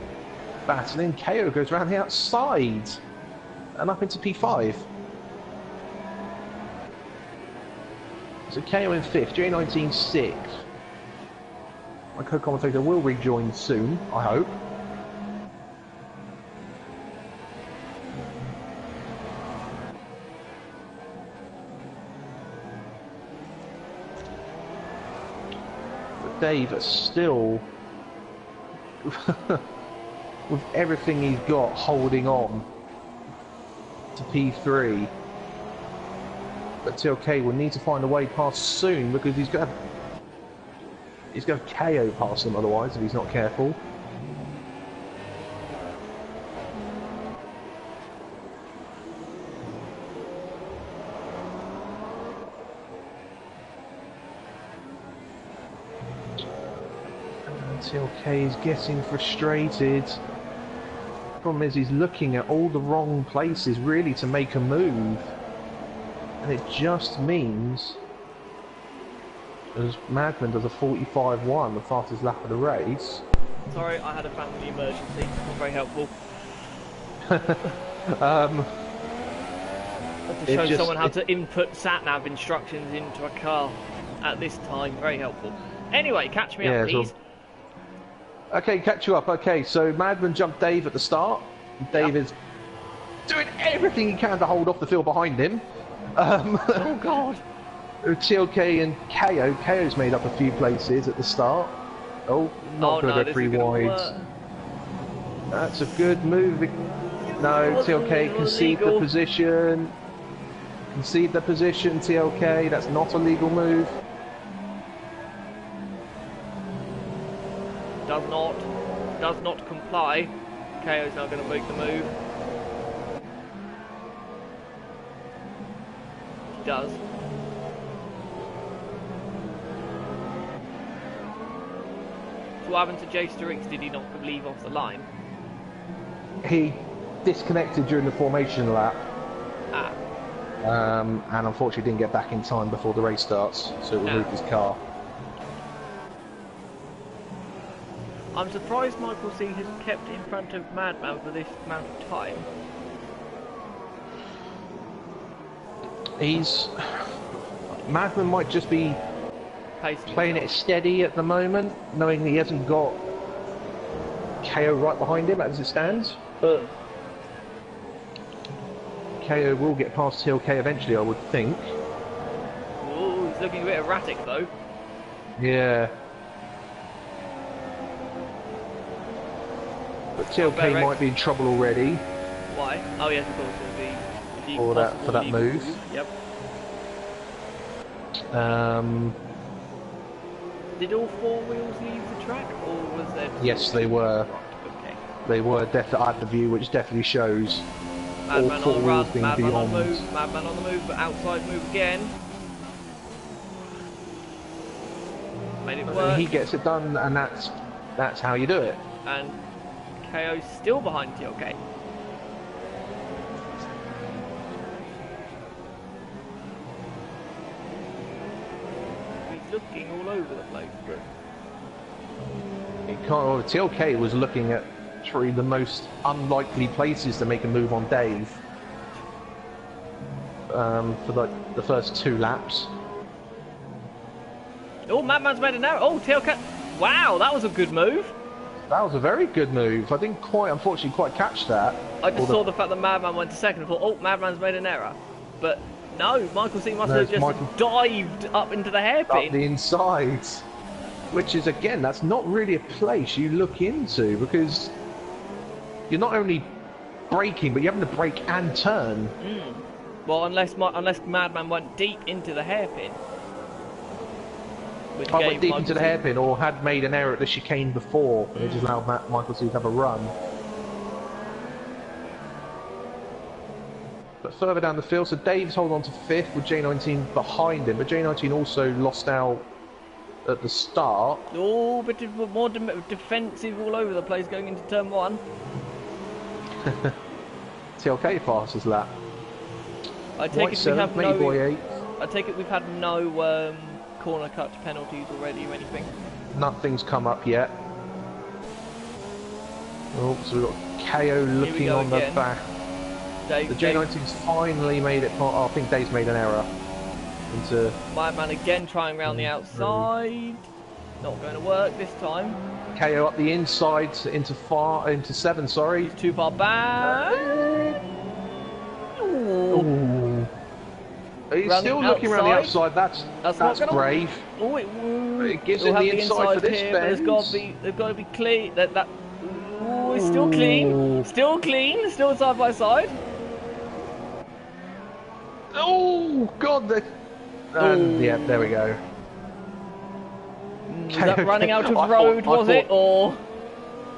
battling. KO goes around the outside and up into P5. So KO in 5th, J19 6th. My co-commentator will rejoin soon, I hope. But Dave is still, with everything he's got, holding on to P3. But TLK will need to find a way past soon, because he's going to KO past him otherwise if he's not careful. And TLK is getting frustrated. The problem is he's looking at all the wrong places really to make a move. And it just means, as Madman does a 45.1, the fastest lap of the race. Sorry, I had a family emergency. Not very helpful. To show someone how to input sat-nav instructions into a car at this time. Very helpful. Anyway, catch me up, please. Okay, catch you up. Okay, so Madman jumped Dave at the start. Dave is doing everything he can to hold off the field behind him. Oh God! TLK and KO. KO's made up a few places at the start. Oh, not going to go 3 wide. That's a good move. No, TLK concede the position. Concede the position, TLK. That's not a legal move. Does not comply. KO's now going to make the move. Does. So what happened to sh-racing? Did he not leave off the line? He disconnected during the formation lap. Ah. And unfortunately didn't get back in time before the race starts, so it removed his car. I'm surprised Michael C has kept in front of Madman for this amount of time. Madman might just be playing it steady at the moment, knowing that he hasn't got KO right behind him as it stands. But KO will get past TLK eventually, I would think. Ooh, he's looking a bit erratic though. Yeah. But TLK might be in trouble already. Why? Oh yes, of course. For that move. Yep. Did all 4 wheels leave the track, or was there? Yes, they were. Okay. They were definitely. I had the view, which definitely shows all 4 wheels being Madman beyond. on the move. Madman on the move, but outside move again. Made it work. And he gets it done, and that's how you do it. And KO's still behind TLK. Looking all over the place, but TLK was looking at 3 of the most unlikely places to make a move on Dave for the first 2 laps. Oh, Madman's made it now. Oh, TLK! Wow, that was a good move. That was a very good move. I didn't quite, unfortunately, quite catch that. I just saw the fact that Madman went to second and thought, oh, Madman's made an error. But no, Michael C must have just dived up into the hairpin. Up the inside. Which is, again, that's not really a place you look into, because you're not only braking, but you're having to brake and turn. Mm. Well, unless Madman went deep into the hairpin. I went deep into the hairpin, or had made an error at the chicane before, and it just allowed Michael C to have a run. But further down the field, so Dave's holding on to 5th with J19 behind him, but J19 also lost out at the start. Oh, but more defensive all over the place going into turn 1. TLK fastest lap. I take it we have no. I take it we've had no corner cut penalties already or anything. Nothing's come up yet. Oh, so we've got KO looking on the back. Dave, the J19's finally made it. Oh, I think Dave's made an error. Into Madman again trying round the outside. Not going to work this time. KO up the inside into 7. Sorry, he's too far back. Ooh. He's still looking around the outside. That's brave. Oh, it gives him the inside for this bend. They've got to be clean. Ooh, it's still clean. Still clean. Still side by side. Oh God! Yeah, there we go. Was that running out of road, was it, or?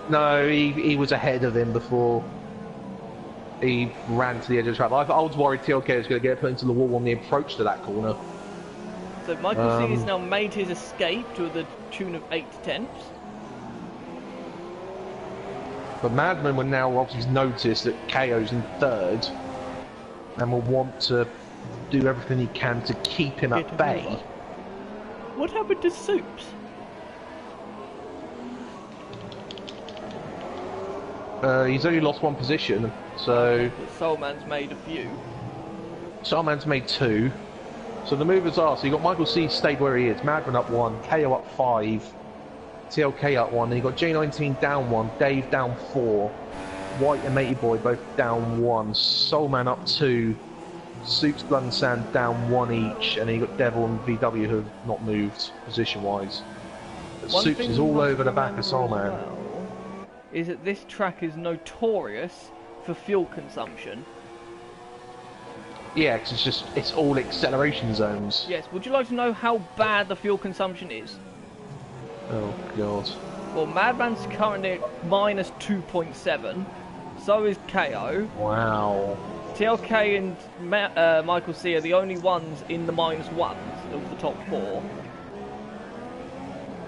No, he was ahead of him before he ran to the edge of the track. I was worried TLK was going to get put into the wall on the approach to that corner. So Michael C has now made his escape to the tune of 8/10. But Madman will now obviously notice that KO's in 3rd and will want to do everything he can to keep him at bay. What happened to Soups? He's only lost 1 position, so... Soulman's made a few. Soulman's made 2. So the movers are, so you got Michael C stayed where he is, Madman up 1, KO up 5, TLK up 1, then you got J19 down 1, Dave down 4, White and Matey Boy both down 1, Soulman up 2, Soups, Blood and Sand down 1 each, and then you got Devil and VW who have not moved position-wise. Soups is all over the back of Soulman. Is that this track is notorious for fuel consumption. Yeah, because it's all acceleration zones. Yes, would you like to know how bad the fuel consumption is? Oh God. Well, Madman's currently at minus 2.7, so is KO. Wow. TLK and Michael C are the only ones in the minus 1s of the top 4.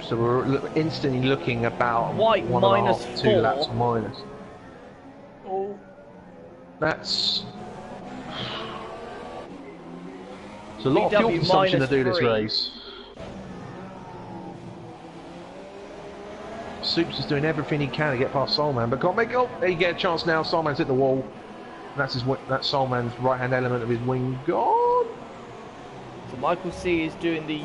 So we're instantly looking about White 1.5 to 2 laps minus. Oh. That's... It's a lot of fuel consumption to do this race. Soups is doing everything he can to get past Soulman, but can't make it. Oh, there you get a chance now. Soulman's hit the wall. That's Soulman's right-hand element of his wing gone. So Michael C is doing the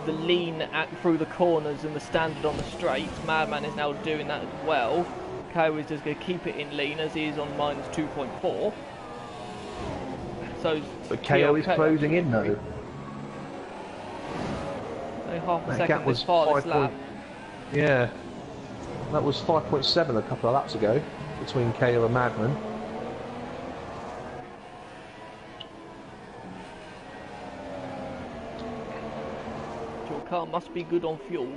lean through the corners and the standard on the straights. Madman is now doing that as well. KO is just going to keep it in lean as he is on minus 2.4. So, but KO is closing in though. Only half a second this far this lap. Yeah, that was 5.7 a couple of laps ago between KO and Madman. Your car must be good on fuel.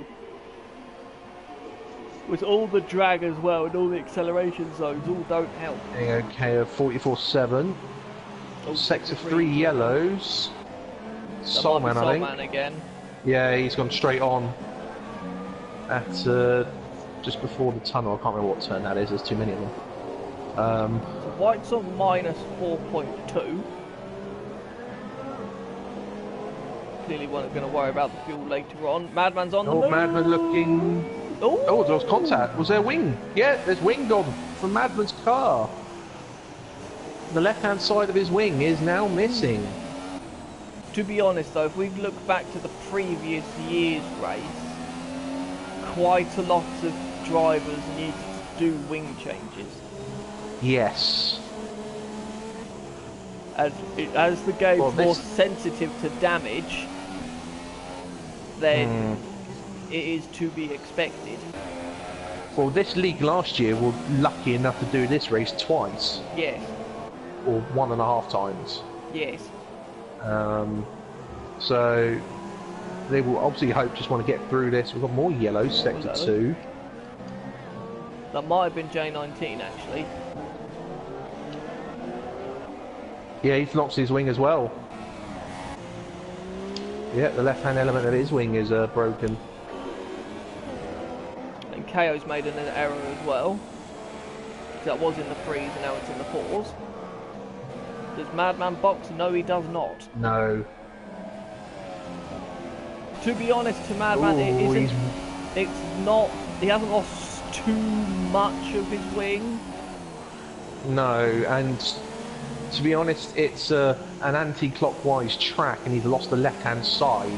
With all the drag as well and all the acceleration zones, all don't help. There you go, KO 44.7. Oh, Sector 3 yellows. Soulman, I think. Soulman again. Yeah, he's gone straight on. At just before the tunnel, I can't remember what turn that is, there's too many of them. So White's on minus 4.2. Clearly we're not going to worry about the fuel later on. Madman's on the move. Madman looking... Oh, there was contact. Was there wing? Yeah, there's wing gone from Madman's car. The left-hand side of his wing is now missing. To be honest though, if we look back to the previous year's race, quite a lot of drivers need to do wing changes. Yes. And as the game's more sensitive to damage, then it is to be expected. Well, this league last year were lucky enough to do this race twice. Yes. Or 1.5 times. Yes. So they will obviously just want to get through this. We've got more yellows, sector 2. That might have been J19 actually. Yeah, he's lost his wing as well. Yeah, the left-hand element of his wing is broken. And KO's made an error as well. That was in the 3s and now it's in the 4s. Does Madman box? No, he does not. No. To be honest, to Madman, it's not. He hasn't lost too much of his wing. No, and to be honest, it's an anti-clockwise track, and he's lost the left-hand side.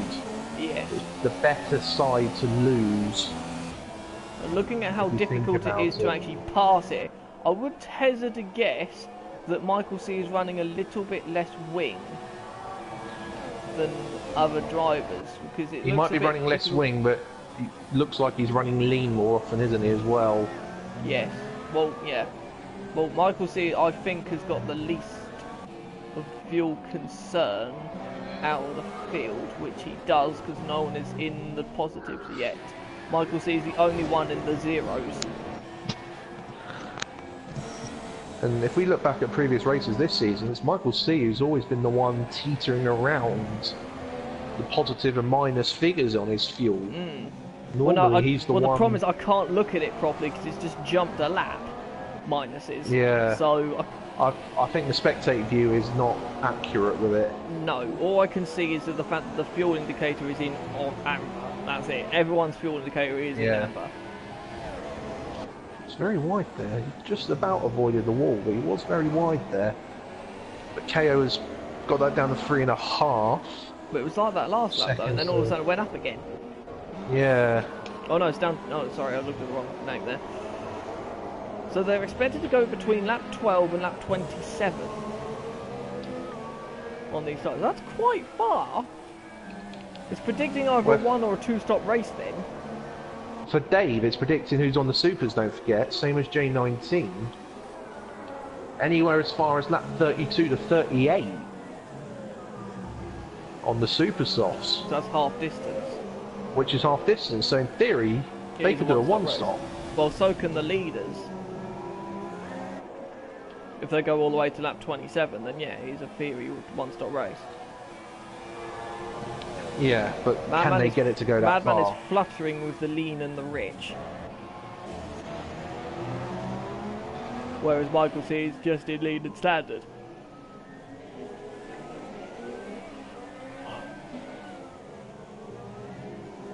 Yes. It's the better side to lose. And looking at how difficult it is to actually pass it, I would hazard a guess that Michael C is running a little bit less wing than other drivers, because he might be running less wing, but he looks like he's running lean more often, isn't he, as well? Yes. Well, yeah. Well, Michael C, I think, has got the least of fuel concern out of the field, which he does, because no one is in the positives yet. Michael C is the only one in the zeros. And if we look back at previous races this season, it's Michael C who's always been the one teetering around the positive and minus figures on his fuel. Normally he's the one... Well, the problem is I can't look at it properly because it's just jumped a lap, minuses. Yeah. So... I think the spectate view is not accurate with it. No, all I can see is that the fact that the fuel indicator is in on amber. That's it. Everyone's fuel indicator is in amber. It's very wide there. He just about avoided the wall, but he was very wide there. But KO has got that down to 3.5. But it was like that last lap though, and then all of a sudden it went up again. Yeah. Oh no, it's down. Oh, sorry, I looked at the wrong name there. So they're expected to go between lap 12 and lap 27 on these sides. That's quite far. It's predicting either a 1 or a 2 stop race then. For Dave, it's predicting who's on the supers, don't forget, same as J19. Anywhere as far as lap 32 to 38 on the super softs. So that's half distance. Which is half distance, so in theory, they could do a 1 stop. Well, so can the leaders. If they go all the way to lap 27, then yeah, he's a theory 1 stop race. Yeah, but can they get it to go that far? Madman is fluttering with the lean and the rich. Whereas Michael C is just in lean and standard.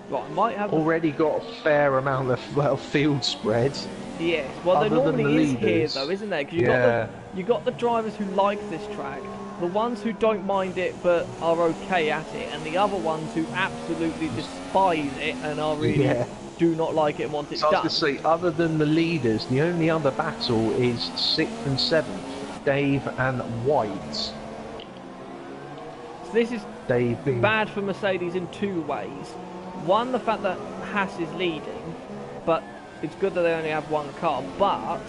Right, I might have already got a fair amount of field spread. Yes, well there normally is here though, isn't there? Because you got the drivers who like this track, the ones who don't mind it but are okay at it, and the other ones who absolutely despise it and are really do not like it and want it done. I was going to say, other than the leaders, the only other battle is 6th and 7th, Dave and White. So this is bad for Mercedes in 2 ways. One, the fact that Haas is leading, but it's good that they only have 1 car, but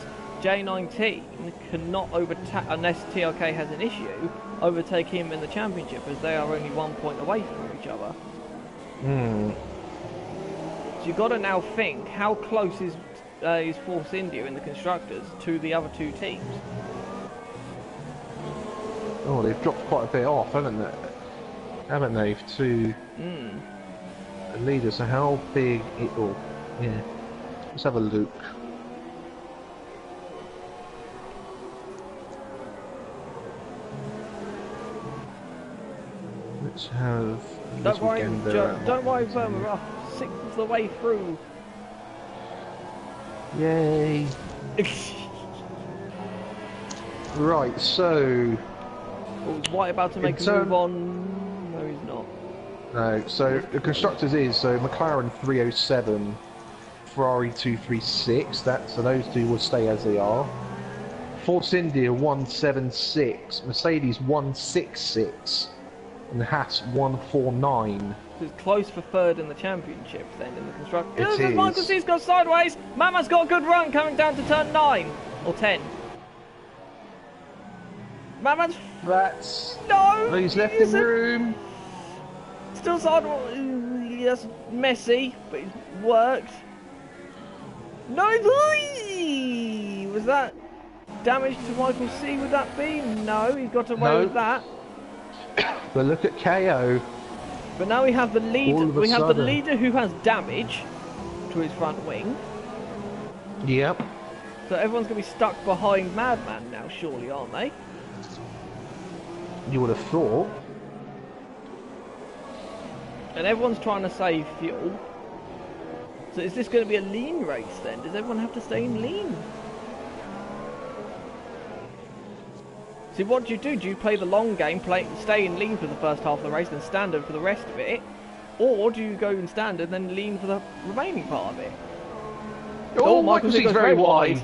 J19 cannot overtake, unless TRK has an issue, overtake him in the championship, as they are only 1 point away from each other. So you've got to now think, how close is Force India in the constructors to the other 2 teams? Oh, they've dropped quite a bit off, haven't they? Haven't they, to the leaders? So how big it will... Yeah. Let's have a look. Let's have... Don't worry, Verma, we're 6th of the way through. Yay! Right, so... Was White about to make a move on? No, he's not. No, so the constructors is, so McLaren 307, Ferrari 236. So those two will stay as they are. Force India 176, Mercedes 166, and Haas 149. It's close for third in the championships then in the constructors. It is. Michael C's gone sideways. Mama's got a good run coming down to turn 9 or 10. Mama's no. He's left him room. Still sideways. That's messy, but it worked. No, was that damage to Michael C? Would that be? No, he's got away with that. But look at KO. But now we have the leader. We have the leader who has damage to his front wing. Yep. So everyone's going to be stuck behind Madman now, surely, aren't they? You would have thought. And everyone's trying to save fuel. So is this going to be a lean race then? Does everyone have to stay in lean? See, what do? Do you play the long game, stay in lean for the first half of the race, then standard for the rest of it? Or do you go in standard, then lean for the remaining part of it? Oh, Michael C's very wide.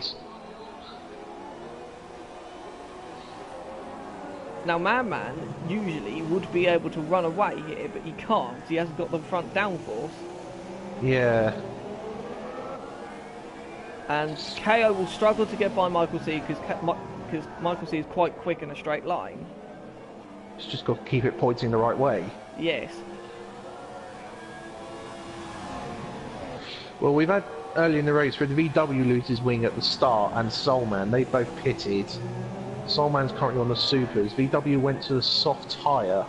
Now, Madman usually would be able to run away here, but he can't. He hasn't got the front downforce. Yeah. And KO will struggle to get by Michael C because Michael C is quite quick in a straight line. It's just got to keep it pointing the right way. Yes. Well, we've had early in the race where the VW lose his wing at the start, and Soulman, they both pitted. Soulman's currently on the supers. VW went to the soft tyre.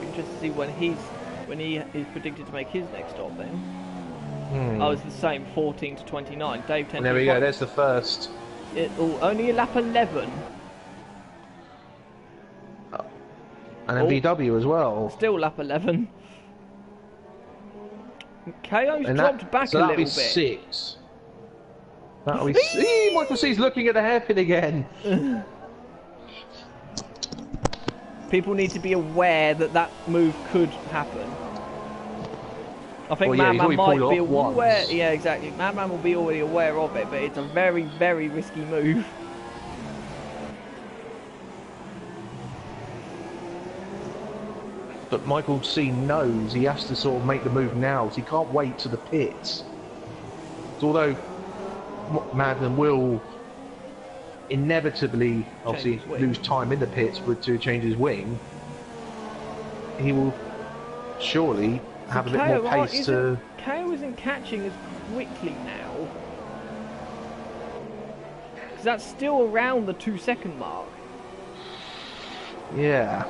Interesting to see when he is predicted to make his next stop then. Oh, it's the same, 14 to 29. Dave 10. And there we go. There's the first. Only a lap 11. And then VW as well. Still lap 11. KO's dropped back a little bit. So that'll be 6. That'll be C. Michael C's looking at the hairpin again. People need to be aware that move could happen. I think Madman might be aware. Yeah, exactly. Madman will be already aware of it, but it's a very, very risky move. But Michael C knows he has to sort of make the move now. So he can't wait to the pits. So although Madman will inevitably, obviously, lose time in the pits to change his wing, he will surely have a bit more pace to... KO isn't catching as quickly now. Because that's still around the 2-second mark. Yeah.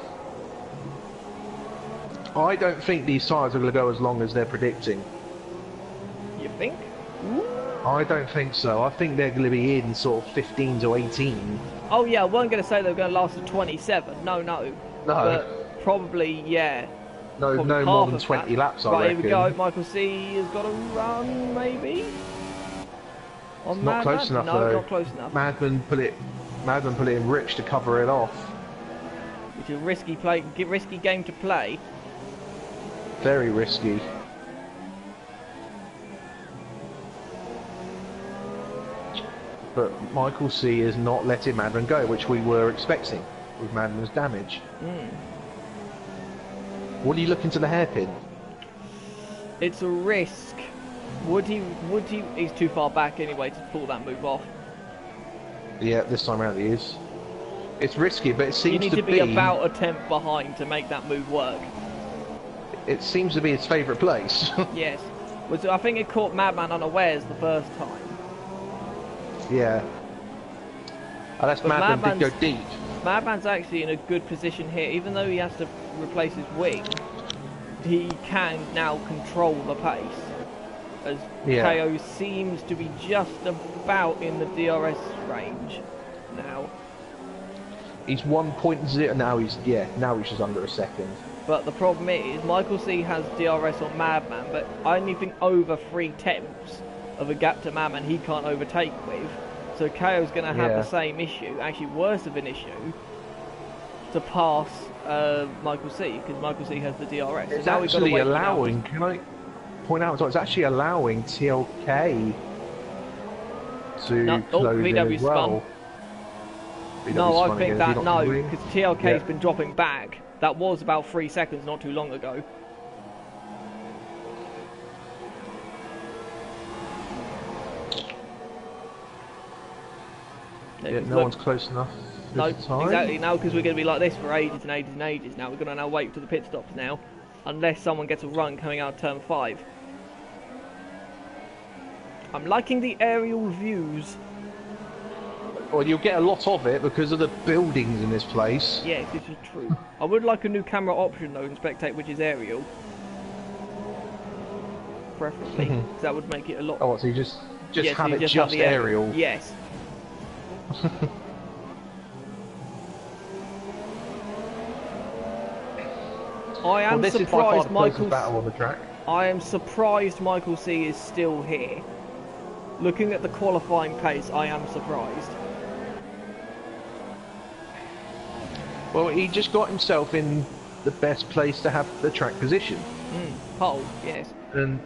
I don't think these tyres are going to go as long as they're predicting. You think? I don't think so. I think they're going to be in sort of 15 to 18. Oh yeah, I wasn't going to say they were going to last to 27. No. But probably, yeah. No more than 20 laps, I reckon. Right, here we go. Michael C has got a run, maybe? On not close enough, though. No, not close enough. Madman put it in Rich to cover it off. Which is a risky game to play. Very risky. But Michael C is not letting Madman go, which we were expecting with Madman's damage. What are you looking to the hairpin? It's a risk. Would he? He's too far back anyway to pull that move off. Yeah, this time around he is. It's risky, but it seems you need to be about a tenth behind to make that move work. It seems to be his favourite place. Yes. I think it caught Madman unawares the first time. Yeah. Unless Madman did go deep. Madman's actually in a good position here. Even though he has to replace his wing, he can now control the pace. As KO seems to be just about in the DRS range now. He's 1.0 now. Now he's just under a second. But the problem is, Michael C has DRS on Madman, but anything over 3/10 of a gap to Madman he can't overtake with. So KO's going to have the same issue, actually worse of an issue, to pass Michael C, because Michael C has the DRS. It's so now actually allowing, point out as well, it's actually allowing TLK to close in as well. No, I think that, no, because TLK's been dropping back. That was about 3 seconds not too long ago. Yeah, no one's close enough. No, exactly. Now, because we're going to be like this for ages and ages and ages now. We're going to now wait for the pit stops now. Unless someone gets a run coming out of turn 5. I'm liking the aerial views. Well, you'll get a lot of it because of the buildings in this place. Yes, this is true. I would like a new camera option though in Spectate, which is aerial. Preferably, because that would make it a lot... Oh, so you just have it just aerial? Yes. I am surprised Michael... battle on the track. I am surprised Michael C is still here. Looking at the qualifying pace, I am surprised. Well, he just got himself in the best place to have the track position. Pole, yes. And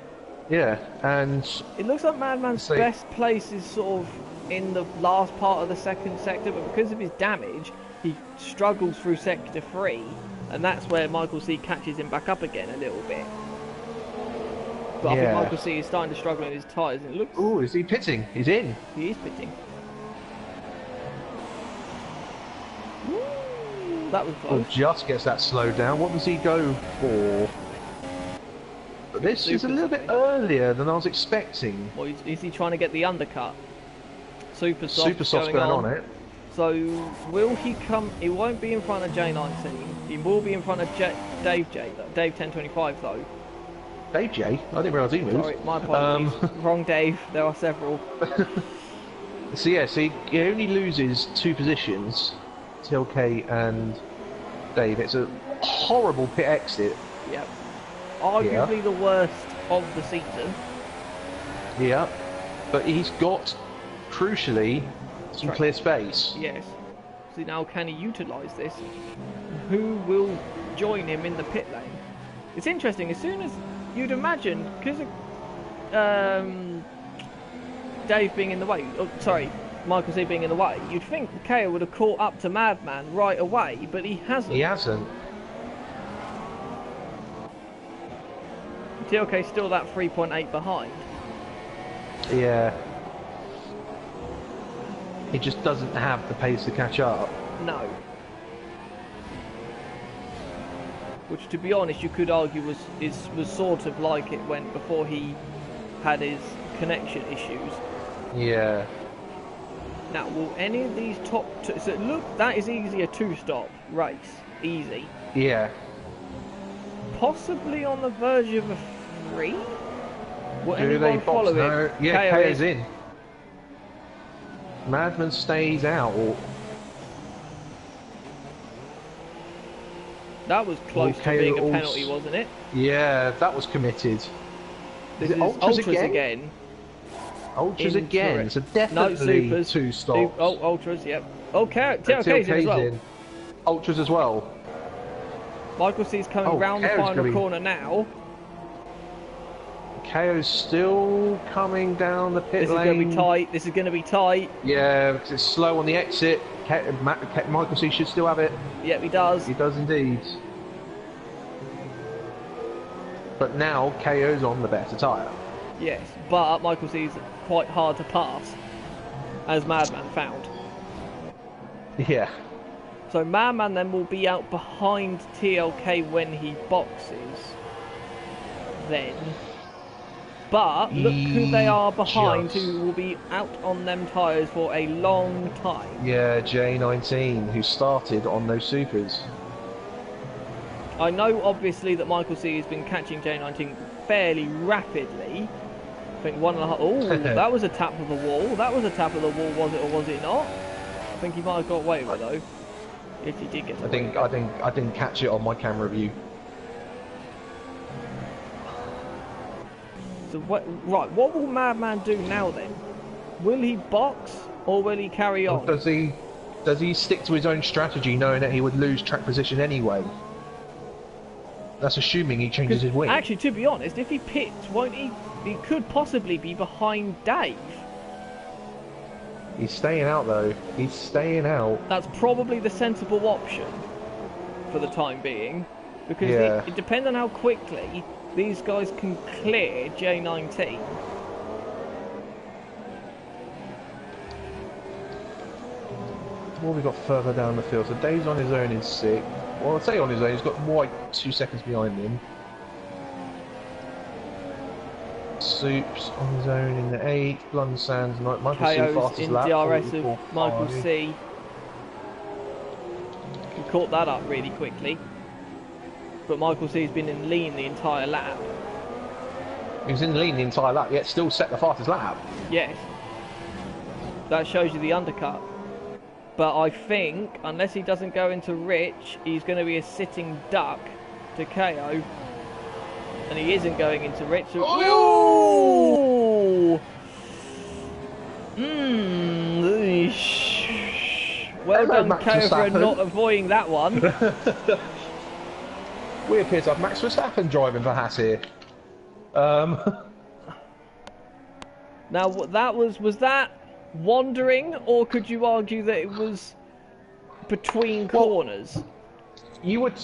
yeah, and it looks like Madman's best place is sort of in the last part of the second sector, but because of his damage, he struggles through sector 3, and that's where Michael C catches him back up again a little bit. But I think Michael C is starting to struggle in his tyres, and it looks... Oh, is he pitting? He's in. He is pitting. That was close. Well, just gets that slowed down. What does he go for? But this is a little bit earlier than I was expecting. Well, is he trying to get the undercut? Super soft's going on it. So, will he come... He won't be in front of J19. He will be in front of Dave 1025 though. Dave J? I didn't realise he moved. Sorry, my apologies. Wrong Dave. There are several. So yeah, so he only loses 2 positions, TLK and Dave. It's a horrible pit exit. Yep. Arguably the worst of the season. Yeah. But he's got, crucially, some clear space. Yes. So now can he utilise this? Who will join him in the pit lane? It's interesting, as soon as you'd imagine, because of Dave being in the way, Michael C being in the way, you'd think KO would have caught up to Madman right away, but he hasn't. He hasn't. TLK's still that 3.8 behind. Yeah. He just doesn't have the pace to catch up. No. Which, to be honest, you could argue was sort of like it went before he had his connection issues. Yeah. Now, will any of these top two... So, look, that is easily a 2-stop race. Easy. Yeah. Possibly on the verge of a 3? Will Do they follow no. it? Yeah, KO's in. Madman stays out. That was close to being a penalty, wasn't it? Yeah, that was committed. This is Ultras again. Ultras again, so definitely no, Supers. 2 stops. Oh, Ultras, yep. Okay, TLK's in as well. Ultras as well. Michael C's coming round the final corner now. KO's still coming down the pit lane. This is going to be tight. This is going to be tight. Yeah, because it's slow on the exit. Michael C should still have it. Yep, he does. He does indeed. But now KO's on the better tyre. Yes, but Michael C's quite hard to pass, as Madman found. Yeah. So Madman then will be out behind TLK when he boxes. Then. But look who they are behind, who will be out on them tyres for a long time. Yeah, J19, who started on those supers. I know, obviously, that Michael C has been catching J19 fairly rapidly. I think 1.5... Oh, that was a tap of the wall. That was a tap of the wall, was it or was it not? I think he might have got away with it, though. If he did get away. I didn't catch it on my camera view. So what will Madman do now then? Will he box or will he carry on? Or does he stick to his own strategy, knowing that he would lose track position anyway? That's assuming he changes his wing. Actually, to be honest, if he pits, won't he? He could possibly be behind Dave. He's staying out though. He's staying out. That's probably the sensible option for the time being, because it depends on how quickly these guys can clear J19. What have we got further down the field? So Dave's on his own in 6th. Well, I'd say on his own. He's got White 2 seconds behind him. Soup's on his own in the 8th. Blunt Sands, Michael C fastest in lap. DRS of Michael C. He caught that up really quickly. But Michael C's been in lean the entire lap. He was in lean the entire lap, yet still set the fastest lap. Yes. That shows you the undercut. But I think, unless he doesn't go into Rich, he's going to be a sitting duck to KO. And he isn't going into Rich. So oh! Well done, KO, for not avoiding that one. We appear to have Max Verstappen driving for Haas here. Now, that was that wandering, or could you argue that it was between corners? You would.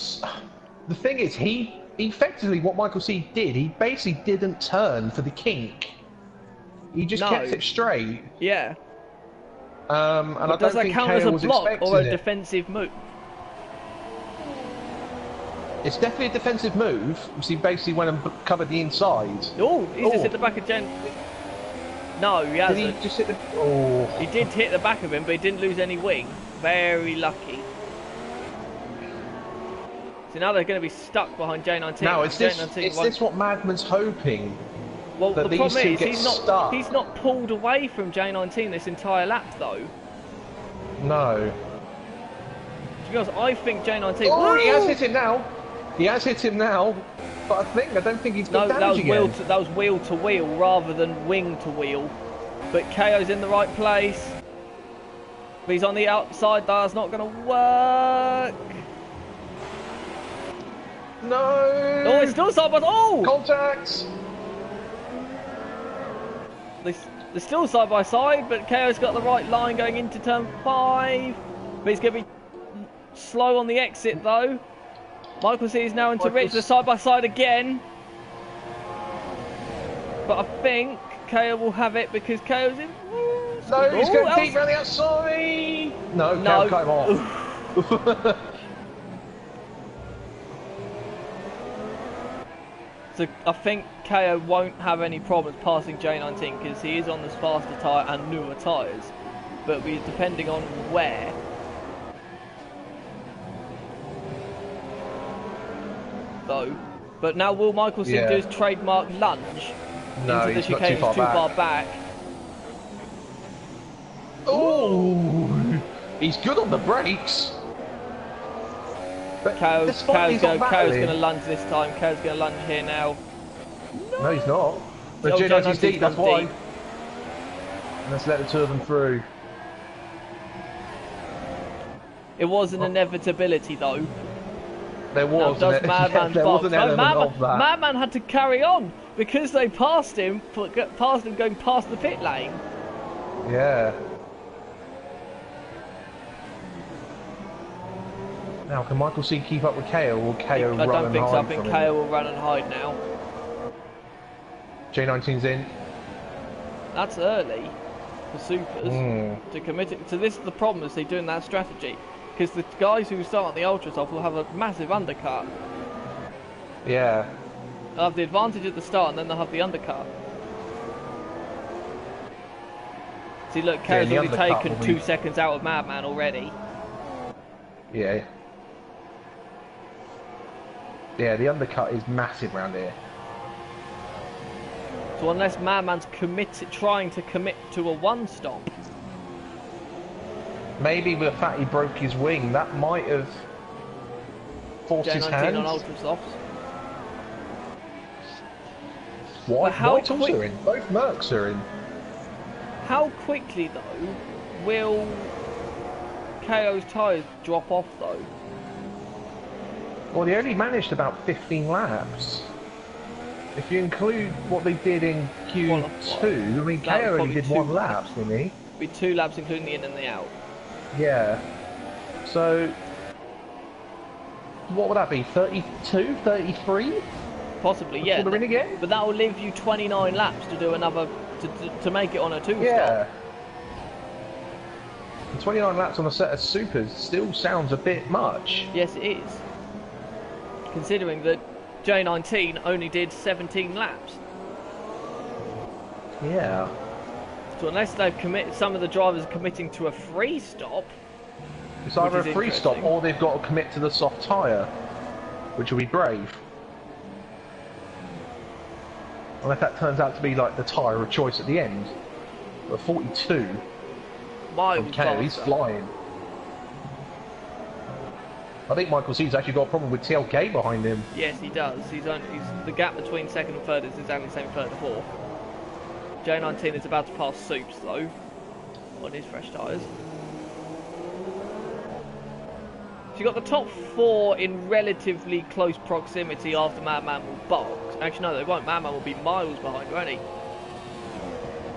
The thing is, he effectively what Michael C did. He basically didn't turn for the kink. He just kept it straight. Yeah. And I don't does that think count as a block or a it. defensive move? It's definitely a defensive move. He basically went and covered the inside. Oh, he's just hit the back of Jen. No, he hasn't. Did he just hit the... Oh. He did hit the back of him, but he didn't lose any wing. Very lucky. So now they're going to be stuck behind J19. Now, is this what Madman's hoping? Well, that the problem is he's not pulled away from J19 this entire lap, though. No. To be honest, I think J19... Oh, he has hit him now. He has hit him now. But I don't think he's got damage again. That was wheel to wheel rather than wing to wheel. But KO's in the right place. But he's on the outside. That's not going to work. No. Oh, it's still side by side. Oh! Contact. They're still side by side, but KO's got the right line going into turn 5. But he's going to be slow on the exit, though. Michael C is now into Rich, they're side by side again. But I think KO will have it because KO's in. No, he's going deep around the outside. No, KO cut him off. So I think KO won't have any problems passing J19 because he is on the faster tyre and newer tyres. But we're depending on where. Though, but now will Michael C do his trademark lunge into the chicane? He's too far back. Oh, he's good on the brakes. But KO's going to lunge this time. KO's going to lunge here now. No, he's not. But J19's deep, that's why. Let's let the two of them through. It was an inevitability, though. There was. Now, there was an element of that. Madman had to carry on because they passed him going past the pit lane. Yeah. Now, can Michael C keep up with KO, or will KO run and hide? I don't think so. I think KO will run and hide now. J19's in. That's early for Supers to commit it. So this is the problem is they're doing that strategy. Because the guys who start on the ultras off will have a massive undercut. Yeah. They'll have the advantage at the start and then they'll have the undercut. See, look, KO's already taken 2 seconds out of Madman already. Yeah. Yeah, the undercut is massive around here. So unless Madman's trying to commit to a one-stop. Maybe with the fact he broke his wing, that might have forced his hand. on ultra softs. White also are in. Both Mercs are in. How quickly, though, will KO's tyres drop off, though? Well, they only managed about 15 laps. If you include what they did in Q2, I mean, KO only did 1 lap, didn't he? Be 2 laps including the in and the out. Yeah. So, what would that be? 32, 33? Possibly, yeah. The win again? But that will leave you 29 laps to do another to make it on a 2-stop. Yeah. And 29 laps on a set of supers still sounds a bit much. Yes, it is. Considering that J19 only did 17 laps. Yeah. So unless they've committed, some of the drivers are committing to a free stop. It's either a free stop or they've got to commit to the soft tyre, which will be brave. And if that turns out to be like the tyre of choice at the end, but 42, okay, he's flying. I think Michael C's actually got a problem with TLK behind him. Yes, he does. He's the gap between second and third is exactly the same third and fourth. J19 is about to pass Soups though, on his fresh tyres. So you've got the top 4 in relatively close proximity after Madman will box. Actually, no, they won't. Madman will be miles behind, won't he?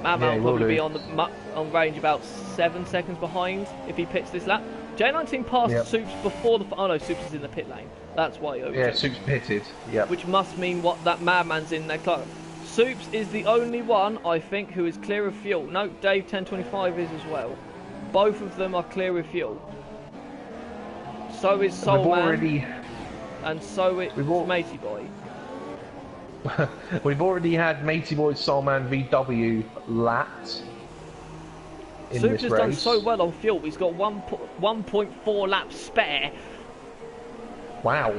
Madman will probably be on range about 7 seconds behind if he pits this lap. J19 passed Soups before the... Oh no, Soups is in the pit lane. That's why he overtook. Yeah, Soups pitted. Yeah. Which must mean that Madman's in their car. Soups is the only one, I think, who is clear of fuel. No, Dave 1025 is as well. Both of them are clear of fuel. So is Soulman, and so is Matey Boy. We've already had Matey Boy, Soulman, VW lapped in Soups this has race. done so well on fuel. He's got 1.4 laps spare. Wow.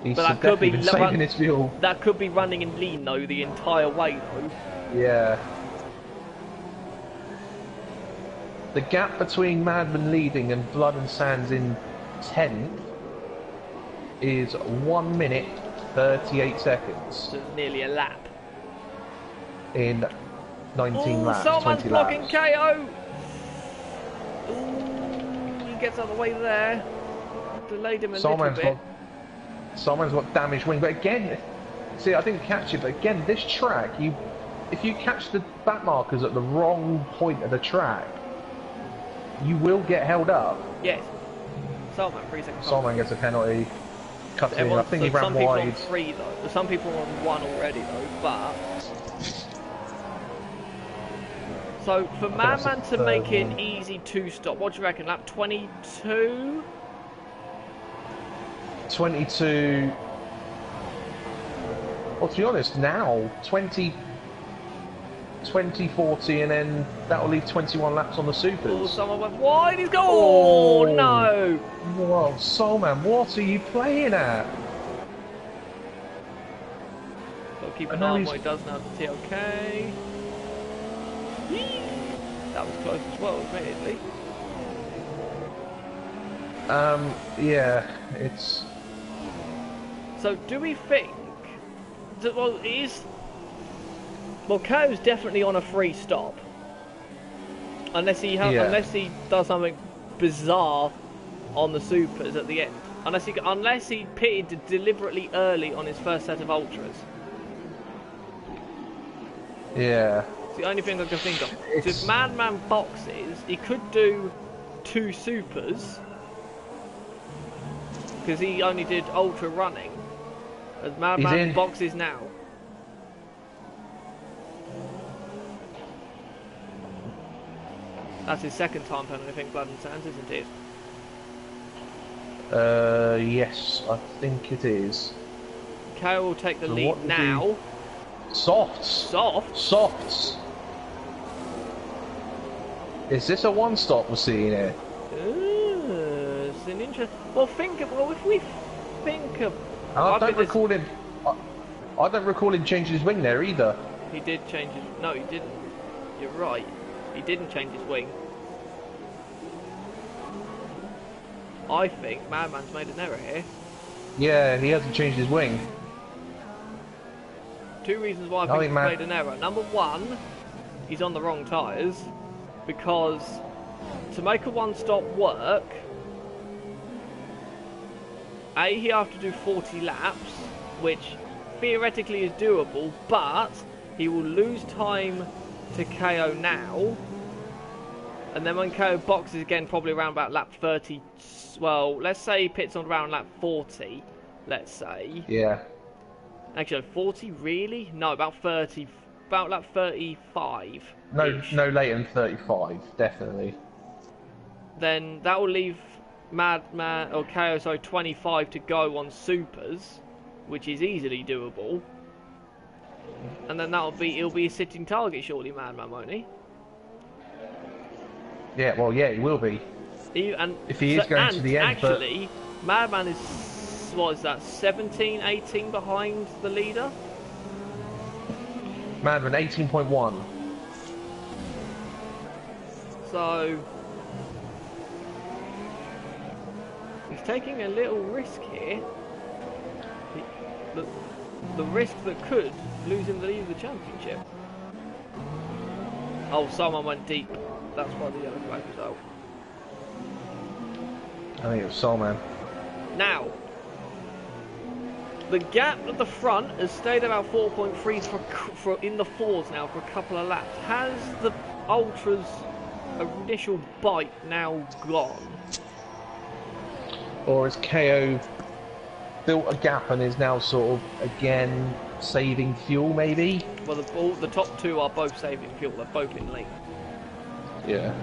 He's but that could be saving his fuel. That could be running in lean though the entire way though. Yeah. The gap between Madman leading and Blood and Sands in 10th is 1 minute 38 seconds. So nearly a lap. In 19 laps. Someone's 20 blocking laps. KO. Ooh, he gets out of the way there. Delayed him a little bit. Someone's got damaged wing, but again, see, I didn't catch it, but again, this track, if you catch the back markers at the wrong point of the track, you will get held up. Yes. Soulman, 3 seconds. Soulman gets a penalty. Cuts in. I think he ran wide. Some people on 3 though. Some people are on 1 already though, but... So, for Madman to make it an easy 2-stop, what do you reckon? Lap 22? 22... Well, to be honest, now, 20, 40, and then that'll leave 21 laps on the supers. Oh, someone went wide, he's gone! Oh, no! Whoa, Soulman, what are you playing at? Got to keep an eye on what he does now to TLK. That was close as well, admittedly. Yeah, it's... So, do we think... Well, it is... Well, KO's definitely on a free stop. Unless he does something bizarre on the supers at the end. Unless he pitted deliberately early on his first set of ultras. Yeah. It's the only thing I can think of. So if Madman boxes, he could do 2 supers. Because he only did ultra running. As Madman boxes now. That's his second time penalty, I think, Blood and Sands, isn't it? Yes, I think it is. KO will take the lead now. Softs. Soft? Softs. Is this a one-stop we're seeing here? It's an interesting... Well, if we think of... I don't recall him changing his wing there either. He did change his... No, he didn't. You're right. He didn't change his wing. I think Madman's made an error here. Yeah, he hasn't changed his wing. 2 reasons why I think he's made an error. Number 1, he's on the wrong tyres. Because to make a one-stop work, he'll have to do 40 laps, which theoretically is doable, but he will lose time to KO now. And then when KO boxes again, probably around about lap 30, well, let's say he pits on around lap 40, let's say. Yeah. Actually, 40, really? No, about 30, about lap 35. No later than 35, definitely. Then that will leave KO, sorry, 25 to go on supers, which is easily doable. And then he'll be a sitting target, surely, Madman, won't he? Yeah, well, yeah, he will be. If he is going to the end, actually, Madman is, what is that, 17, 18 behind the leader? Madman, 18.1. So he's taking a little risk here. The risk that could lose him the lead of the championship. Oh, someone went deep. That's why the yellow flag was out. I think it was Solman. Now, the gap at the front has stayed about 4.3 for in the fours now for a couple of laps. Has the Ultra's initial bite now gone? Or has KO built a gap and is now sort of again saving fuel, maybe? Well, the top two are both saving fuel. They're both in lane. Yeah.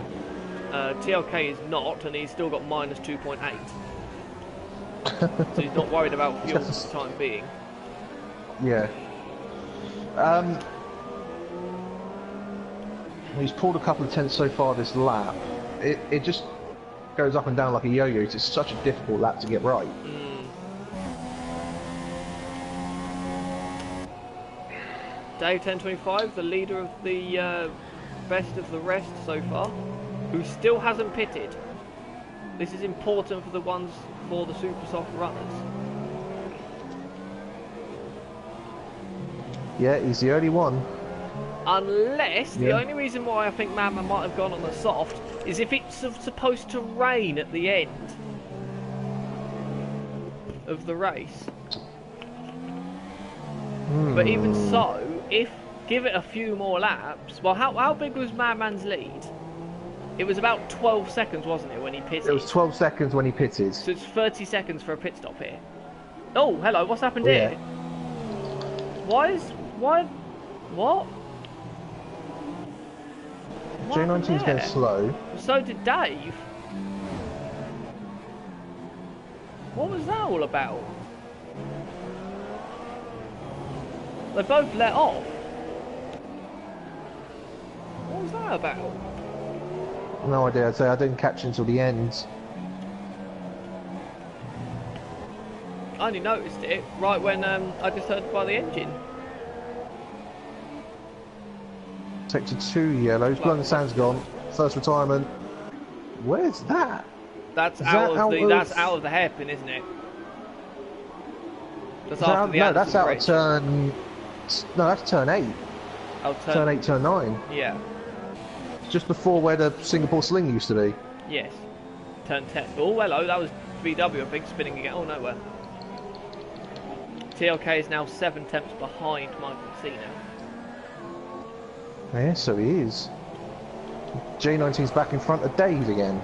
TLK is not, and he's still got minus 2.8. So he's not worried about fuel for the time being. Yeah. He's pulled a couple of tenths so far this lap. It just goes up and down like a yo-yo. It's such a difficult lap to get right. Dave 1025, the leader of the best of the rest so far, who still hasn't pitted. This is important for the super soft runners. Yeah, he's the only one. Unless, the only reason why I think Madman might have gone on the soft is if it's supposed to rain at the end of the race. But even so, give it a few more laps. Well, how big was Madman's lead? It was about 12 seconds, wasn't it, when he pitted? It was 12 seconds when he pitted. So it's 30 seconds for a pit stop here. Oh, hello, what's happened here? What? J19's getting slow. So did Dave. What was that all about? They both let off. What was that about? No idea. I'd say I didn't catch until the end. I only noticed it right when I just heard by the engine. Sector 2 yellows. Blood and Sand's gone. First retirement. Where's that? That's out of the hairpin, isn't it? That's after the that's out of turn. No, that's turn 8. Oh, turn 8, turn 9. Yeah. Just before where the Singapore sling used to be. Yes. Turn 10. Oh, hello, that was VW, I think, spinning again. Oh, nowhere. TLK is now 7 tenths behind Michael C now. Yeah, so he is. J19's back in front of Dave again.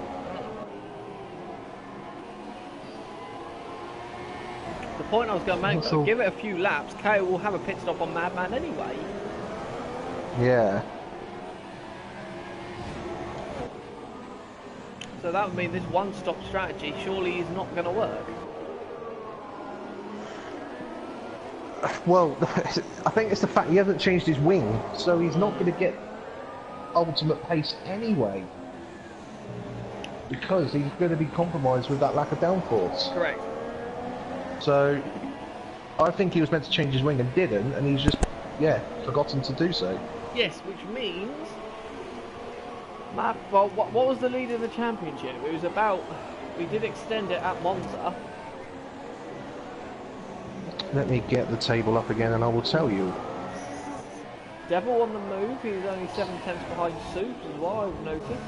The point I was going to make, though, give it a few laps, KO will have a pit stop on Madman anyway. Yeah. So that would mean this one-stop strategy surely is not going to work. Well, I think it's the fact he hasn't changed his wing, so he's not going to get ultimate pace anyway. Because he's going to be compromised with that lack of downforce. Correct. So, I think he was meant to change his wing and didn't, and he's just, forgotten to do so. Yes, which means... Well, what was the lead of the championship? It was about... We did extend it at Monza. Let me get the table up again and I will tell you. Devil on the move, he was only 7 tenths behind Soups as well, I've noticed.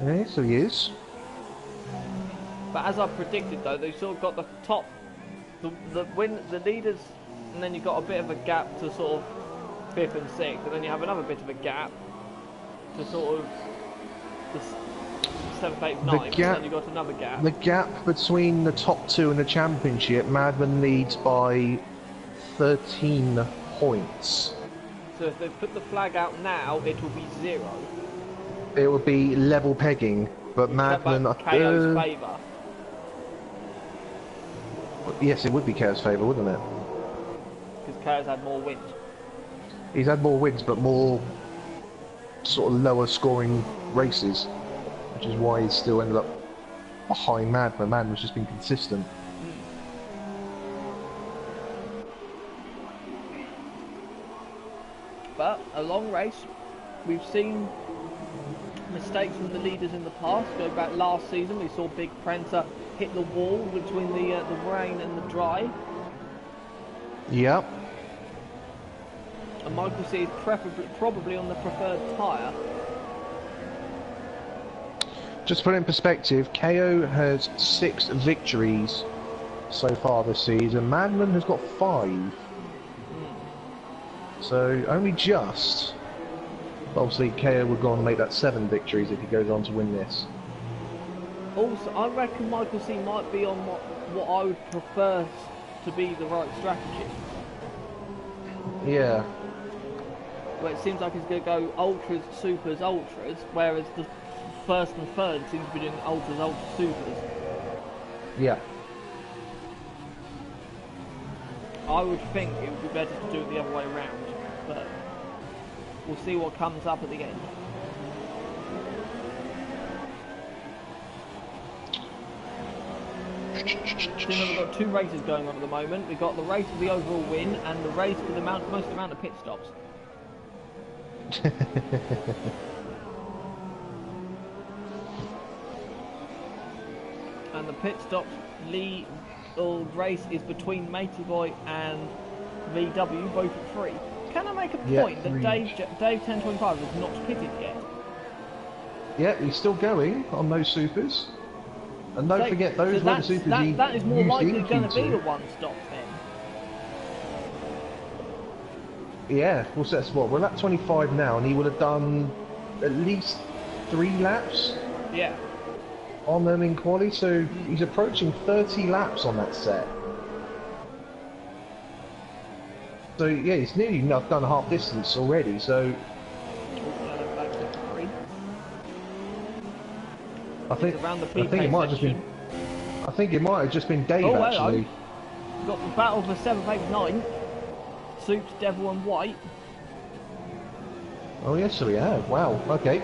Okay, so he is. But as I predicted, though, they've sort of got the top, the leaders, and then you've got a bit of a gap to sort of 5th and 6th, and then you have another bit of a gap to sort of the 7th, 8th, 9th, and then you've got another gap. The gap between the top 2 in the championship, Madman leads by 13 points. So if they put the flag out now, it will be 0. It would be level pegging, but Madman... KO's favour. Yes, it would be KO's favour, wouldn't it? Because KO's had more wins. He's had more wins, but more sort of lower scoring races, which is why he's still ended up behind Madman. Madman's just been consistent. But a long race, we've seen mistakes from the leaders in the past. Go back last season, we saw Big Prancer hit the wall between the rain and the dry. Yep. And Michael C is probably on the preferred tyre. Just to put it in perspective, KO has 6 victories so far this season. Madman has got 5. So only just. Obviously, KO would go on and make that 7 victories if he goes on to win this. Also, I reckon Michael C might be on what I would prefer to be the right strategy. Yeah. Where it seems like he's going to go ultras, supers, ultras, whereas the first and third seems to be doing ultras, ultras, supers. Yeah. I would think it would be better to do it the other way around, but we'll see what comes up at the end. So we've got 2 races going on at the moment. We've got the race for the overall win and the race for the most amount of pit stops. And the pit stops race is between Matey Boy and VW, both at 3. Can I make a point that Dave 1025 has not pitted yet? Yeah, he's still going on those supers. And don't forget, those were the supers that is more likely going to be a one-stop then. Yeah, well, so that's what, we're at 25 now, and he would have done at least 3 laps. Yeah. On them in quali, so he's approaching 30 laps on that set. So yeah, he's nearly done half distance already. So I think it might have just been. I think it might have just been Dave actually. We've got the battle for 7th, 8th, 9th. Soups, Devil, and White. Oh yes, so we have. Wow. Okay.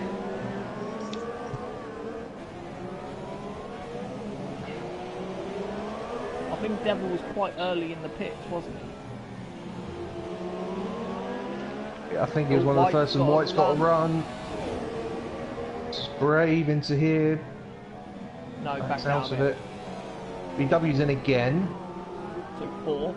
I think Devil was quite early in the pits, wasn't he? Yeah, I think he was one of the first, and White's got a run. Brave into here. No, back out of it. BW's in again. So 4.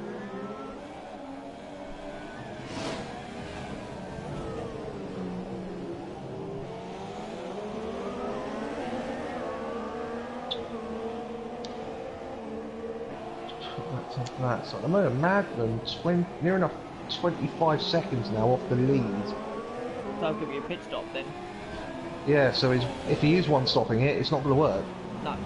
That. So at the moment, Madman, near enough 25 seconds now off the lead. That'll give you a pit stop then. Yeah, so if he is one stopping it, it's not going to work. No.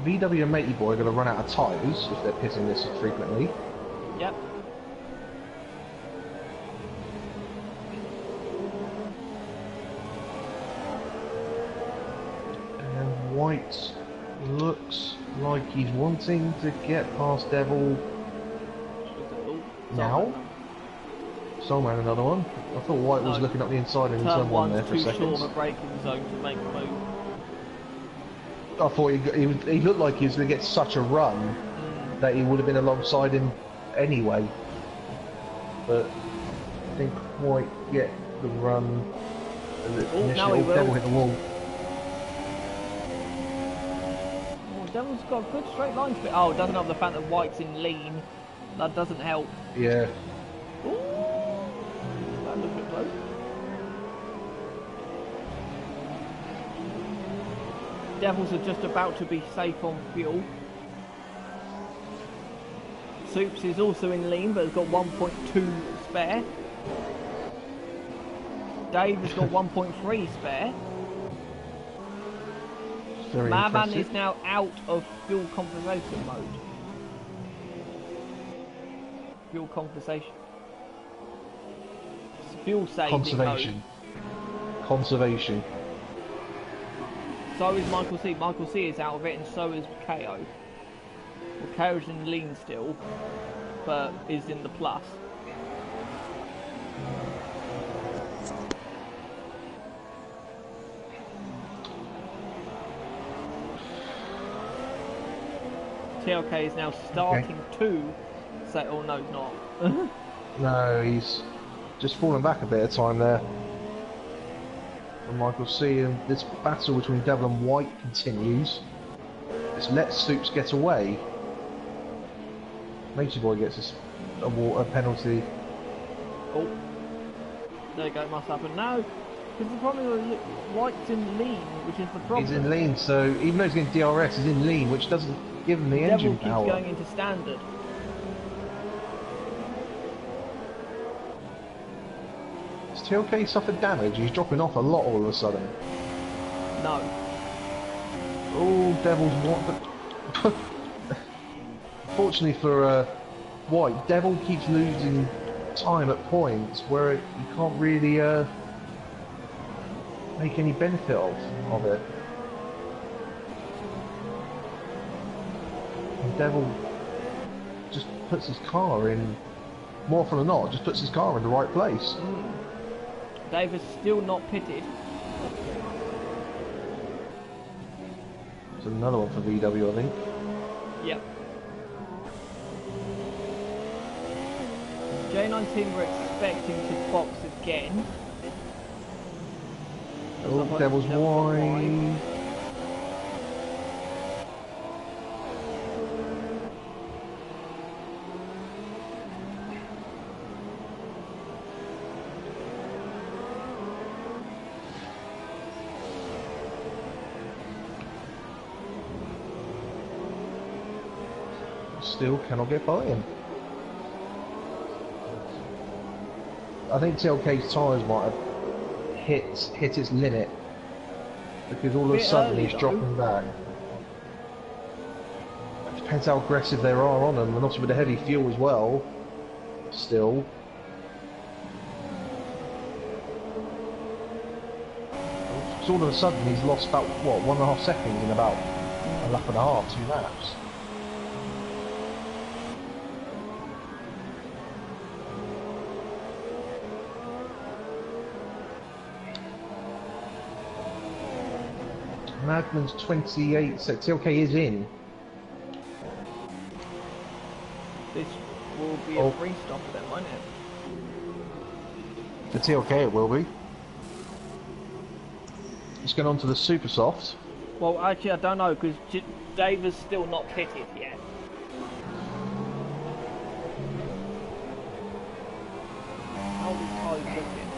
VW and Matey Boy are going to run out of tyres if they're pitting this frequently. Yep. White looks like he's wanting to get past Devil now. Soulman another one. I thought White was looking up the inside and turn one there for a second. Too short of a braking zone to make a move. I thought he looked like he was going to get such a run that he would have been alongside him anyway. But I think White get the run. Now he will. Devil hit the wall. Devil's got a good straight line to it. Oh, it doesn't have the fact that White's in lean. That doesn't help. Yeah. Ooh. Devils are just about to be safe on fuel. Soups is also in lean, but has got 1.2 spare. Dave has got 1.3 spare. Madman is now out of fuel conservation mode. Fuel conservation. Fuel saving Conservation. mode. Conservation. So is Michael C. Michael C is out of it, and so is KO. Well, KO's in lean still, but is in the plus. TLK is now starting to say, oh no, he's not. No, he's just fallen back a bit of time there. And Michael C, and this battle between Devil and White continues. This lets Soups get away. Matey Boy gets a penalty. Oh, there you go, it must happen now. Because the problem is White's in lean, which is the problem. He's in lean, so even though he's getting DRS, he's in lean, which doesn't give him the engine Devil power. keeps going into standard. Has TLK suffered damage? He's dropping off a lot all of a sudden. No. Oh, Devil's what? Fortunately for White, Devil keeps losing time at points where you can't really make any benefit of it. And Devil just puts his car in, more often than not, just puts his car in the right place. Dave is still not pitted. It's another one for VW, I think. Yep. J19 were expecting to box again. Oh, Devil's wide. Still cannot get by him. I think TLK's tyres might have hit its limit, because all of a sudden he's dropping back. It depends how aggressive they are on them, and also with the heavy fuel as well. Still. So all of a sudden he's lost about, what, 1.5 seconds in about a lap and a half, 2 laps. Madman's 28, so TLK is in. This will be a free stop for them, won't it? For TLK it will be. It's going on to the Super Soft. Well, actually I don't know, because Dave is still not pitted yet. How is Tyler looking?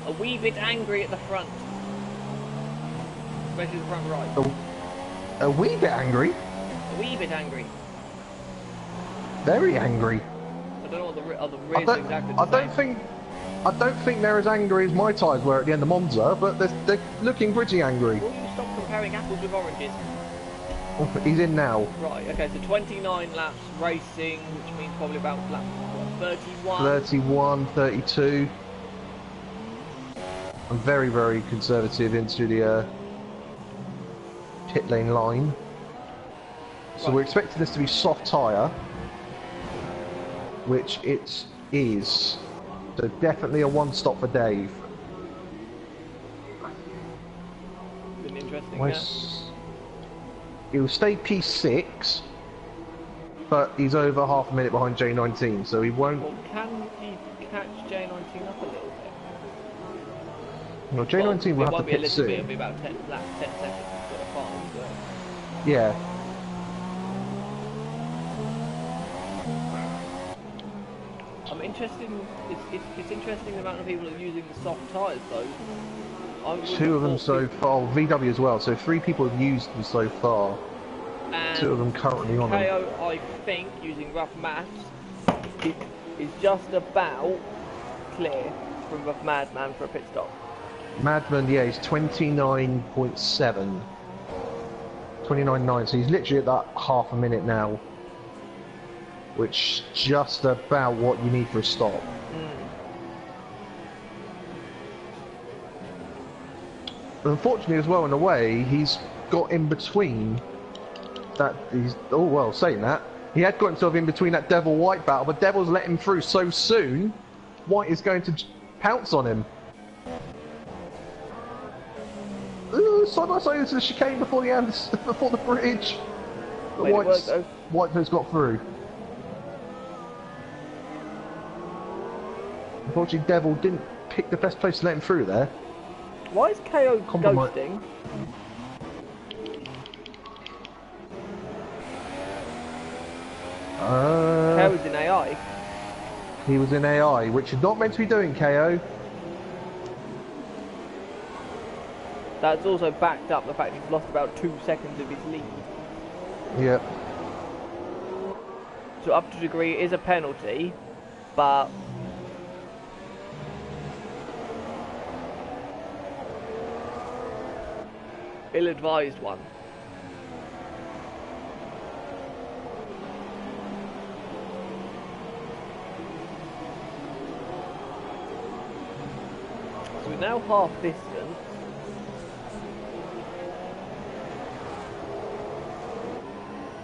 A wee bit angry at the front. Especially the front right. A wee bit angry? A wee bit angry. Very angry. I don't know what the rears exactly the same. I don't think they're as angry as my tyres were at the end of Monza, but they're looking pretty angry. Will you stop comparing apples with oranges? Oh, he's in now. Right, okay, so 29 laps racing, which means probably about lap 31. 31, 32. I'm very, very conservative into the pit lane line. So we're expecting this to be soft tyre, which it is. So definitely a one stop for Dave. Been interesting. He will stay P6, but he's over half a minute behind J19, so he won't. Well, can he catch J19 up a little bit? Well, J19 will have to pit soon. It'll be about 10 seconds sort of fine, but... Yeah. I'm interested. It's interesting the amount of people that are using the soft tyres though. Two of them so far, VW as well, so 3 people have used them so far. And 2 of them currently on them. KO, I think, using rough maths, is just about clear from rough Madman for a pit stop. Madman, yeah, he's 29.7. 29.9, so he's literally at that half a minute now. Which is just about what you need for a stop. Unfortunately as well, in a way, he's got in between that. Oh well, saying that, he had got himself in between that Devil White battle, but Devil's let him through so soon. White is going to pounce on him. Ooh, side by side into the chicane before the bridge. But White has got through. Unfortunately, Devil didn't pick the best place to let him through there. Why is KO ghosting? KO was in AI. He was in AI, which is not meant to be doing, KO. That's also backed up the fact he's lost about 2 seconds of his lead. Yep. So up to a degree it is a penalty, but ill-advised one. So we're now half distance.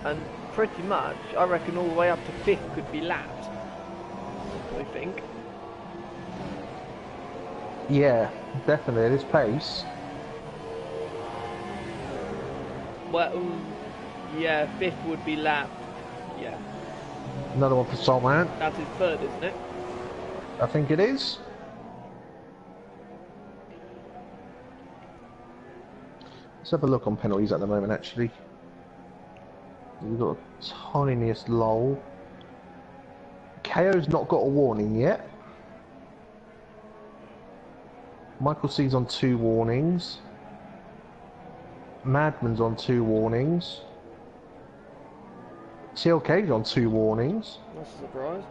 And pretty much, I reckon all the way up to 5th could be lapped. I think. Yeah, definitely at his pace. Well, yeah, 5th would be lapped. Yeah. Another one for Solman. That's his 3rd, isn't it? I think it is. Let's have a look on penalties at the moment, actually. We've got the tiniest lull. KO's not got a warning yet. Michael C's on 2 warnings. Madman's on 2 warnings. TLK's on 2 warnings. That's a surprise.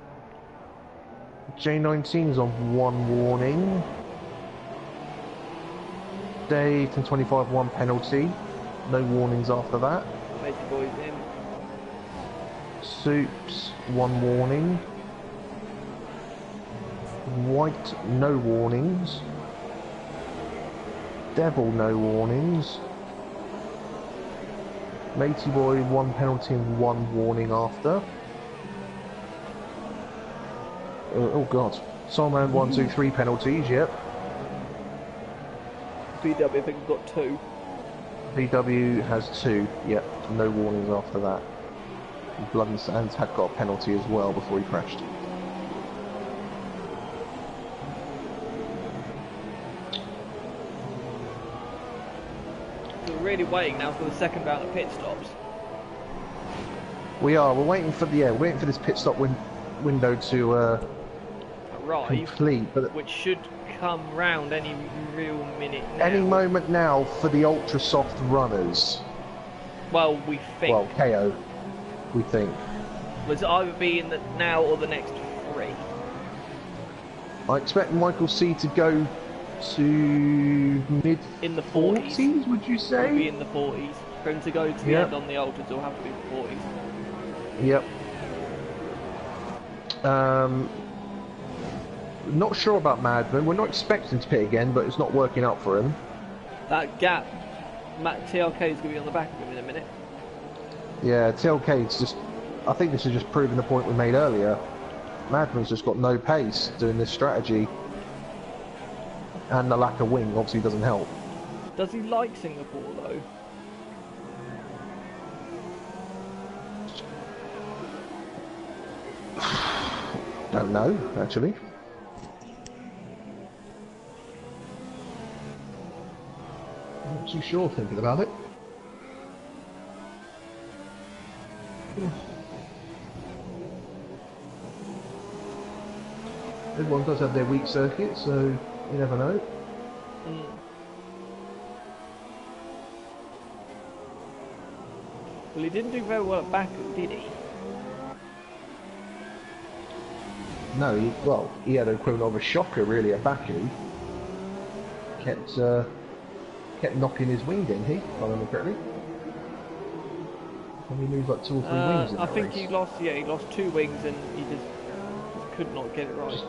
J19's on 1 warning. Dave 1025 1 penalty. No warnings after that. Matey boys in. Soups 1 warning. White no warnings. Devil no warnings. Matey boy 1 penalty and 1 warning after. Oh god. Soulman 1, 2, 3 penalties, yep. VW I think got 2. VW has 2, yep. No warnings after that. Blood and Sands had got a penalty as well before he crashed. So we're really waiting now for the second round of pit stops. We're waiting for waiting for this pit stop window to arrive, complete, but which should come round any real minute now. Any moment now for the ultra soft runners. Well, we think. Well, KO, we think. Was either be in the now or the next 3. I expect Michael C to go to mid in the 40s. Would you say? He'll be in the 40s. For him to go to the end on the ultras, it'll have to be the 40s. Yep. Not sure about Madman. We're not expecting to pit again, but it's not working out for him. That gap, TLK is going to be on the back of him in a minute. Yeah, TLK's just. I think this is just proving the point we made earlier. Madman's just got no pace doing this strategy, and the lack of wing obviously doesn't help. Does he like Singapore though? Don't know, actually. I'm not too sure thinking about it. Everyone does have their weak circuit, so you never know. Well, he didn't do very well at Baku, did he? No, he had an equivalent of a shocker really at Baku. Kept knocking his wing, didn't he? If I remember correctly. And he moved like 2 or 3 wings in I that think race. he lost 2 wings and he just could not get it right.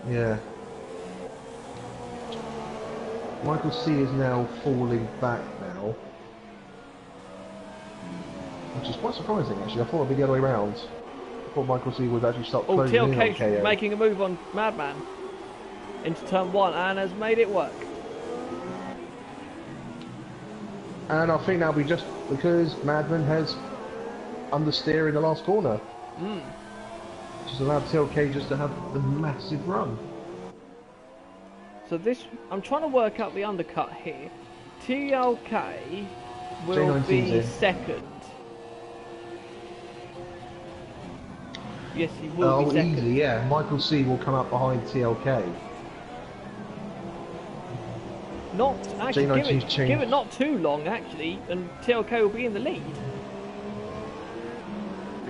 Yeah. Michael C is now falling back now. Which is quite surprising actually. I thought it'd be the other way around. I thought Michael C would actually start closing in on KO. TLK's making a move on Madman into turn 1 and has made it work. And I think that'll be just because Madman has understeer in the last corner. Which has allowed TLK just to have the massive run. So this, I'm trying to work out the undercut here. TLK will be second. Yes, he will be second. Easy, yeah. Michael C will come up behind TLK. Not actually, give it not too long actually, and TLK will be in the lead.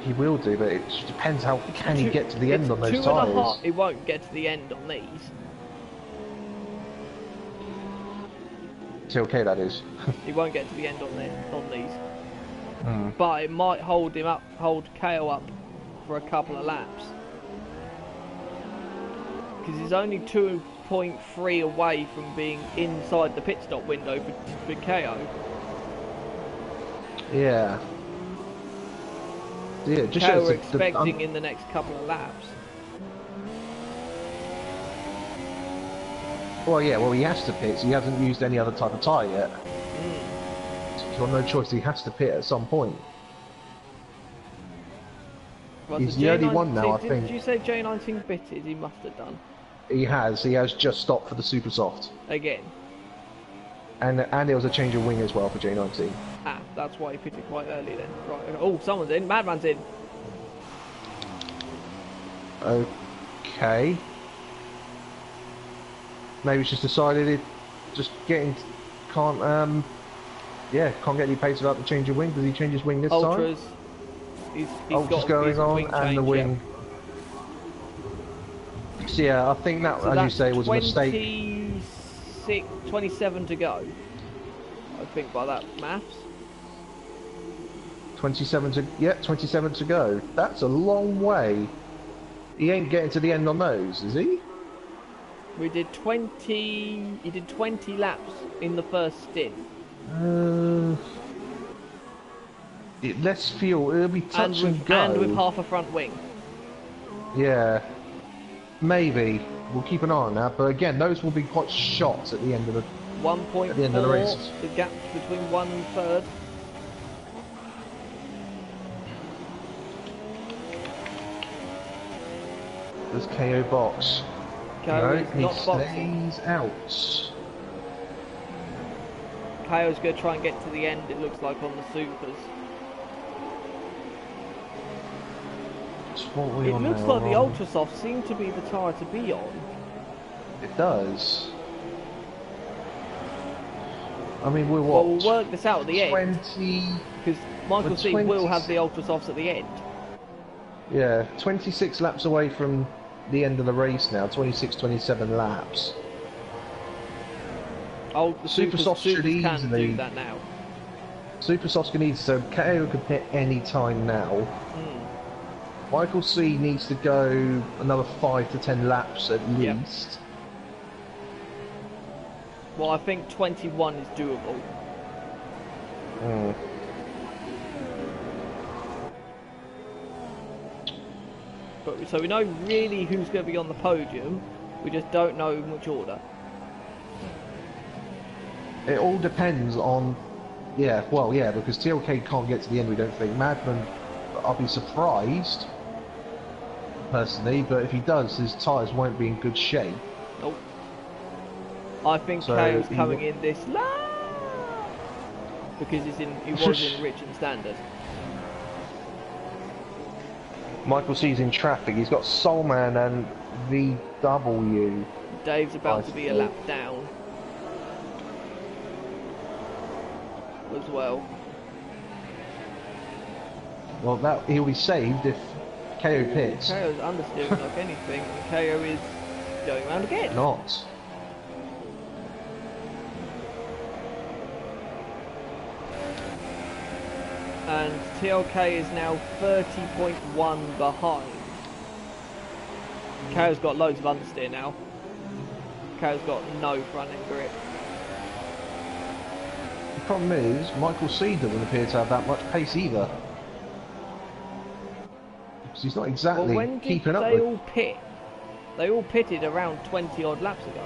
He will do, but it just depends how can he get to the end on those tyres. 2.5. He won't get to the end on these. TLK, that is. He won't get to the end on these. But it might hold KO up for a couple of laps. Because he's only 2.3 away from being inside the pit stop window for KO. Yeah. Yeah, just KO we're expecting in the next couple of laps. Well, yeah, well, he has to pit, so he hasn't used any other type of tyre yet. He's got no choice, he has to pit at some point. Well, he's the only one now, I think. Did you say J19 bitted? He must have done. He has just stopped for the super soft. Again. And there was a change of wing as well for J19. Ah, that's why he pitted quite early then. Right, oh, someone's in, Madman's in. Okay. Maybe he's just decided it can't get any pace without the change of wing. Does he change his wing this Ultras. time? He's Ultras got going on and the wing. So yeah, I think that, so as you say, was a mistake. 27 to go. I think by that maths. 27 to go. That's a long way. He ain't getting to the end on those, is he? We did 20. He did 20 laps in the first stint. Let's feel. It'll be touch and go. And with half a front wing. Yeah. Maybe. We'll keep an eye on that. But again, those will be quite shots at the end of the 1.4. At the end of the race. The gap between 1 and 3rd. There's KO box. KO is he not stays boxing. out. KO's going to try and get to the end, it looks like, on the supers. It looks like the Ultrasoft seem to be the tyre to be on. It does. I mean, we're what? Well, we'll work this out at the end. 20... Because Michael C will have the Ultrasofts at the end. Yeah, 26 laps away from the end of the race now. 26, 27 laps. Oh, the Super Soft should easily do that now. Super Soft can easily, so KO can pit any time now. Michael C needs to go another 5 to 10 laps at least. Well, I think 21 is doable. But so we know really who's going to be on the podium. We just don't know in which order. It all depends on, because TLK can't get to the end. We don't think. Madman, I'll be surprised personally, but if he does, his tyres won't be in good shape. Nope. I think KO's coming in this lap because he was in rich and standard. Michael C's in traffic. He's got Soulman and VW. Dave's about to be a lap down as well. Well, that he'll be saved if KO pits. KO's understeering like anything, and KO is going around again. Not. And TLK is now 30.1 behind. KO's got loads of understeer now. KO's got no front end grip. The problem is, Michael C doesn't appear to have that much pace either. Because he's not exactly well, keeping up with... They all pit? They all pitted around 20 odd laps ago.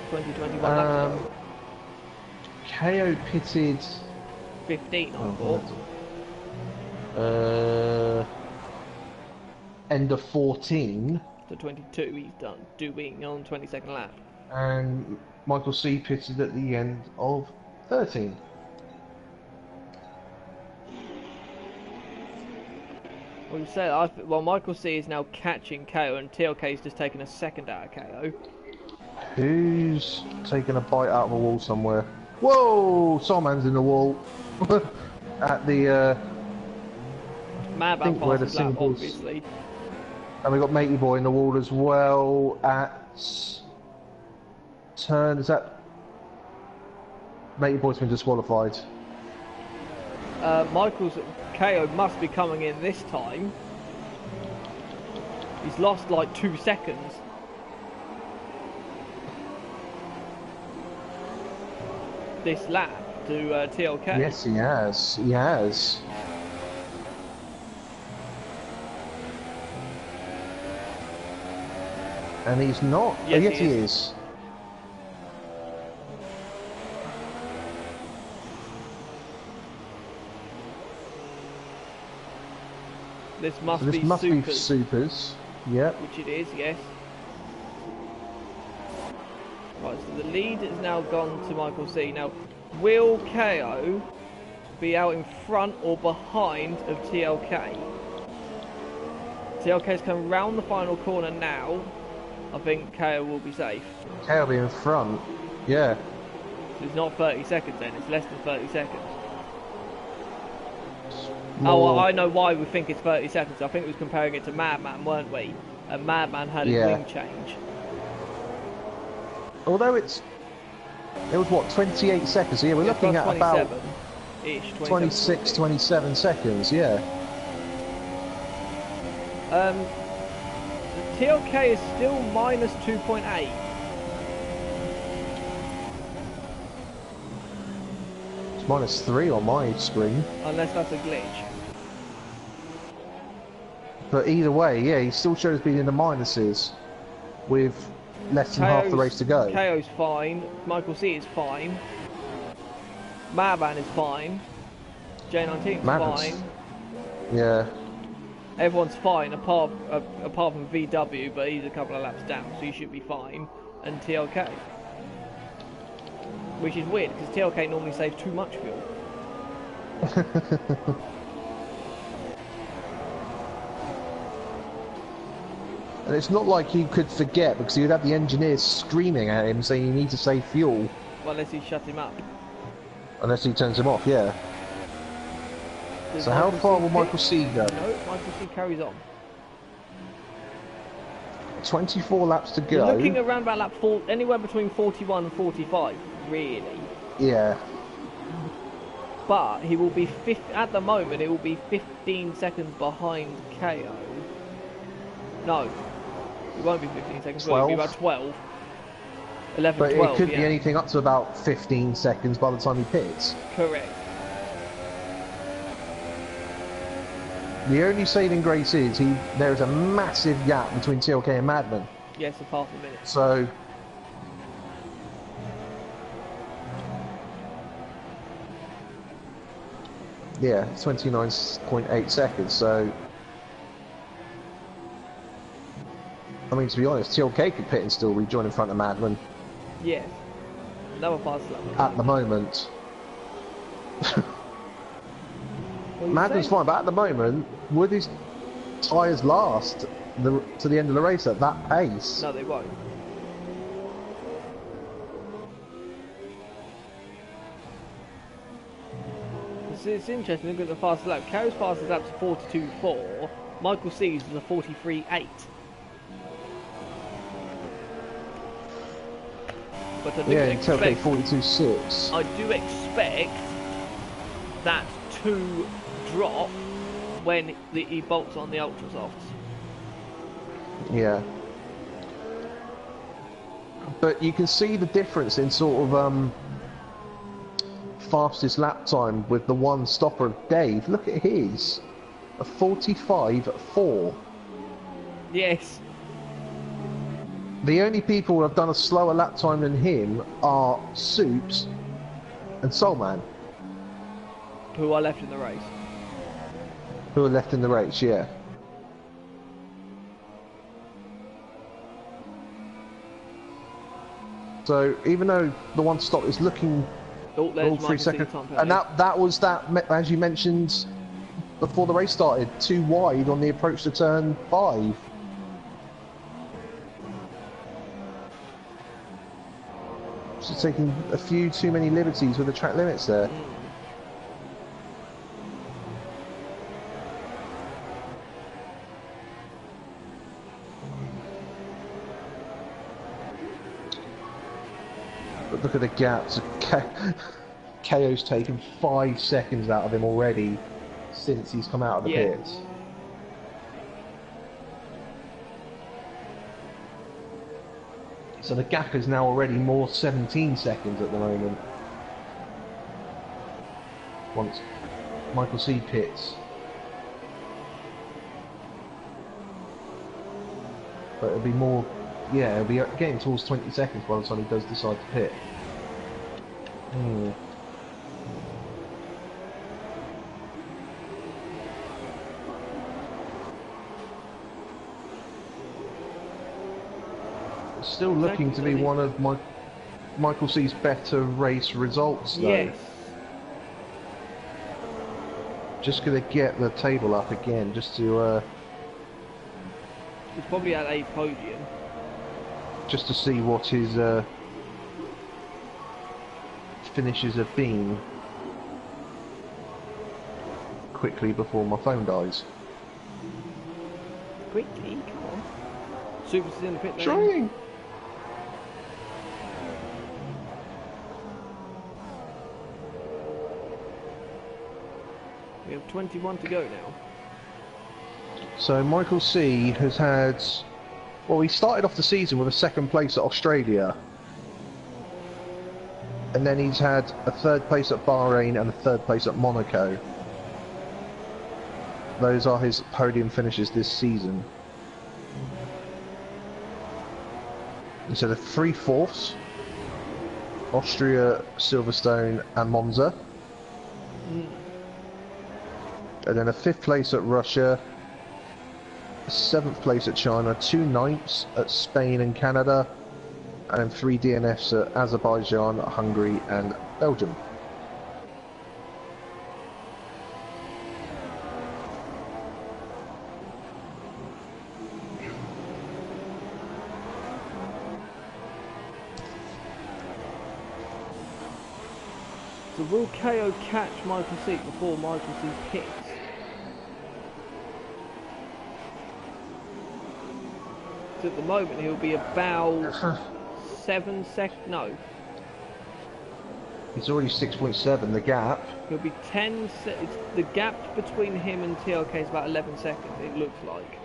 21 laps ago. KO pitted... 15 I thought. End of 14. So 22 he's done doing on 22nd lap. And Michael C pitted at the end of 13. Well, you said, well, Michael C is now catching KO, and TLK is just taking a second out of KO. Who's taking a bite out of a wall somewhere? Whoa! Someone's in the wall. At the, Madman passes lap, obviously. And we've got Matey Boy in the wall as well at... Turn, is that... Matey Boy's been disqualified. KO must be coming in this time. He's lost like 2 seconds. This lap to TLK. Yes, he has. He has. And he's not. Yes, yes, he is. This must be supers. Supers. Yep. Which it is, yes. Right, so the lead has now gone to Michael C. Now, will KO be out in front or behind of TLK? TLK's coming round the final corner now. I think KO will be safe. KO will be in front. Yeah. So it's not 30 seconds then, it's less than 30 seconds. More... Oh, well, I know why we think it's 30 seconds. I think we was comparing it to Madman, weren't we? And Madman had a wing change. Although it was what, 28 seconds? So yeah, we're looking at about 26, 27 seconds, yeah. TLK is still minus 2.8. It's minus 3 on my screen. Unless that's a glitch. But either way, yeah, he still shows being in the minuses with less than half the race to go. KO's fine. Michael C is fine. Madman is fine. J19's fine. Yeah. Everyone's fine apart from VW, but he's a couple of laps down, so he should be fine. And TLK. Which is weird, because TLK normally saves too much fuel. And it's not like you could forget, because you'd have the engineers screaming at him saying you need to save fuel. Well, unless he shuts him up. Unless he turns him off, yeah. So how far will Michael C go? No, Michael C carries on. 24 laps to go. You're looking around about lap 4, anywhere between 41 and 45, really. Yeah. But he will be, at the moment, it will be 15 seconds behind KO. No, it won't be 15 seconds, 12. It'll be about 12. 11, but 12, it could be anything up to about 15 seconds by the time he pits. Correct. The only saving grace is there is a massive gap between TLK and Madman. Yes, of half a minute. So yeah, 29.8 seconds. So I mean, to be honest, TLK could pit and still rejoin in front of Madman. Yes. Another fast lap. At the moment. Madman's fine, but at the moment, would his tyres last to the end of the race at that pace? No, they won't. it's interesting. Look at the fastest lap. Carr's fastest lap's 42.4. Michael C's was a 43.8. But I do expect 42.6. I do expect that to drop when he bolts on the ultra softs. Yeah. But you can see the difference in sort of fastest lap time with the one stopper of Dave. Look at his, a 45.4. Yes. The only people who have done a slower lap time than him are Soups and Soulman, who are left in the race. Who are left in the race, yeah. So even though the one stop is looking all 3 seconds, and that was as you mentioned before the race started, too wide on the approach to turn 5. Just taking a few too many liberties with the track limits there. But look at the gaps. KO's taken 5 seconds out of him already since he's come out of the pits. So the gap is now already more 17 seconds at the moment. Once Michael C pits. But it'll be more, yeah, it'll be getting towards 20 seconds by the time he does decide to pit. Still looking to be one of Michael C's better race results, though. Yes. Just gonna get the table up again, just to He's probably at a podium. just to see what his finishes have been quickly before my phone dies. Quickly, come on. Super's in the pit lane. Trying. We have 21 to go now. So Michael C has had, well, he started off the season with a 2nd place at Australia, and then he's had a 3rd place at Bahrain and a 3rd place at Monaco. Those are his podium finishes this season. So the 3 fourths, Austria, Silverstone and Monza. And then a 5th place at Russia, a 7th place at China, 2 9ths at Spain and Canada, and then 3 DNFs at Azerbaijan, Hungary and Belgium. So will KO catch Michael C before Michael C pits? So at the moment he'll be about 7 seconds. No. He's already 6.7, the gap. He'll be 10 the gap between him and TLK is about 11 seconds, it looks like.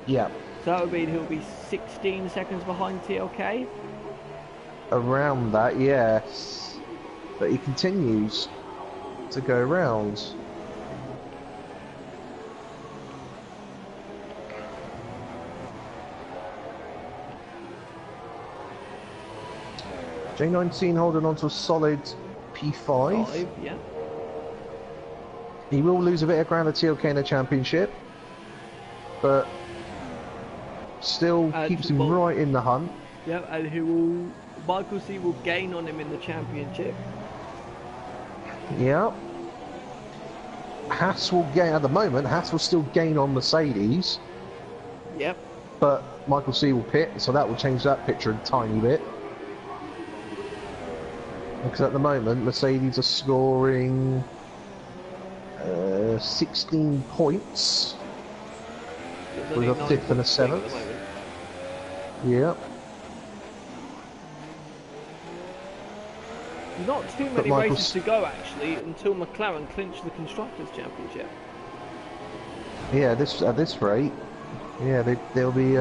Yeah. So that would mean he'll be 16 seconds behind TLK? Around that, yes. But he continues to go round. J19 holding on to a solid P5. Yeah. He will lose a bit of ground at TLK in the championship, but still keeps him right in the hunt. Yeah, and Michael C will gain on him in the championship. Yeah. Haas will gain, at the moment, Haas will still gain on Mercedes. Yep. But Michael C will pit, so that will change that picture a tiny bit. Because at the moment, Mercedes are scoring 16 points There's with only a 9 5th and a points swing at 7th. the moment. Yep. Not too many races to go actually until McLaren clinch the Constructors' Championship. Yeah, at this rate, yeah, they'll be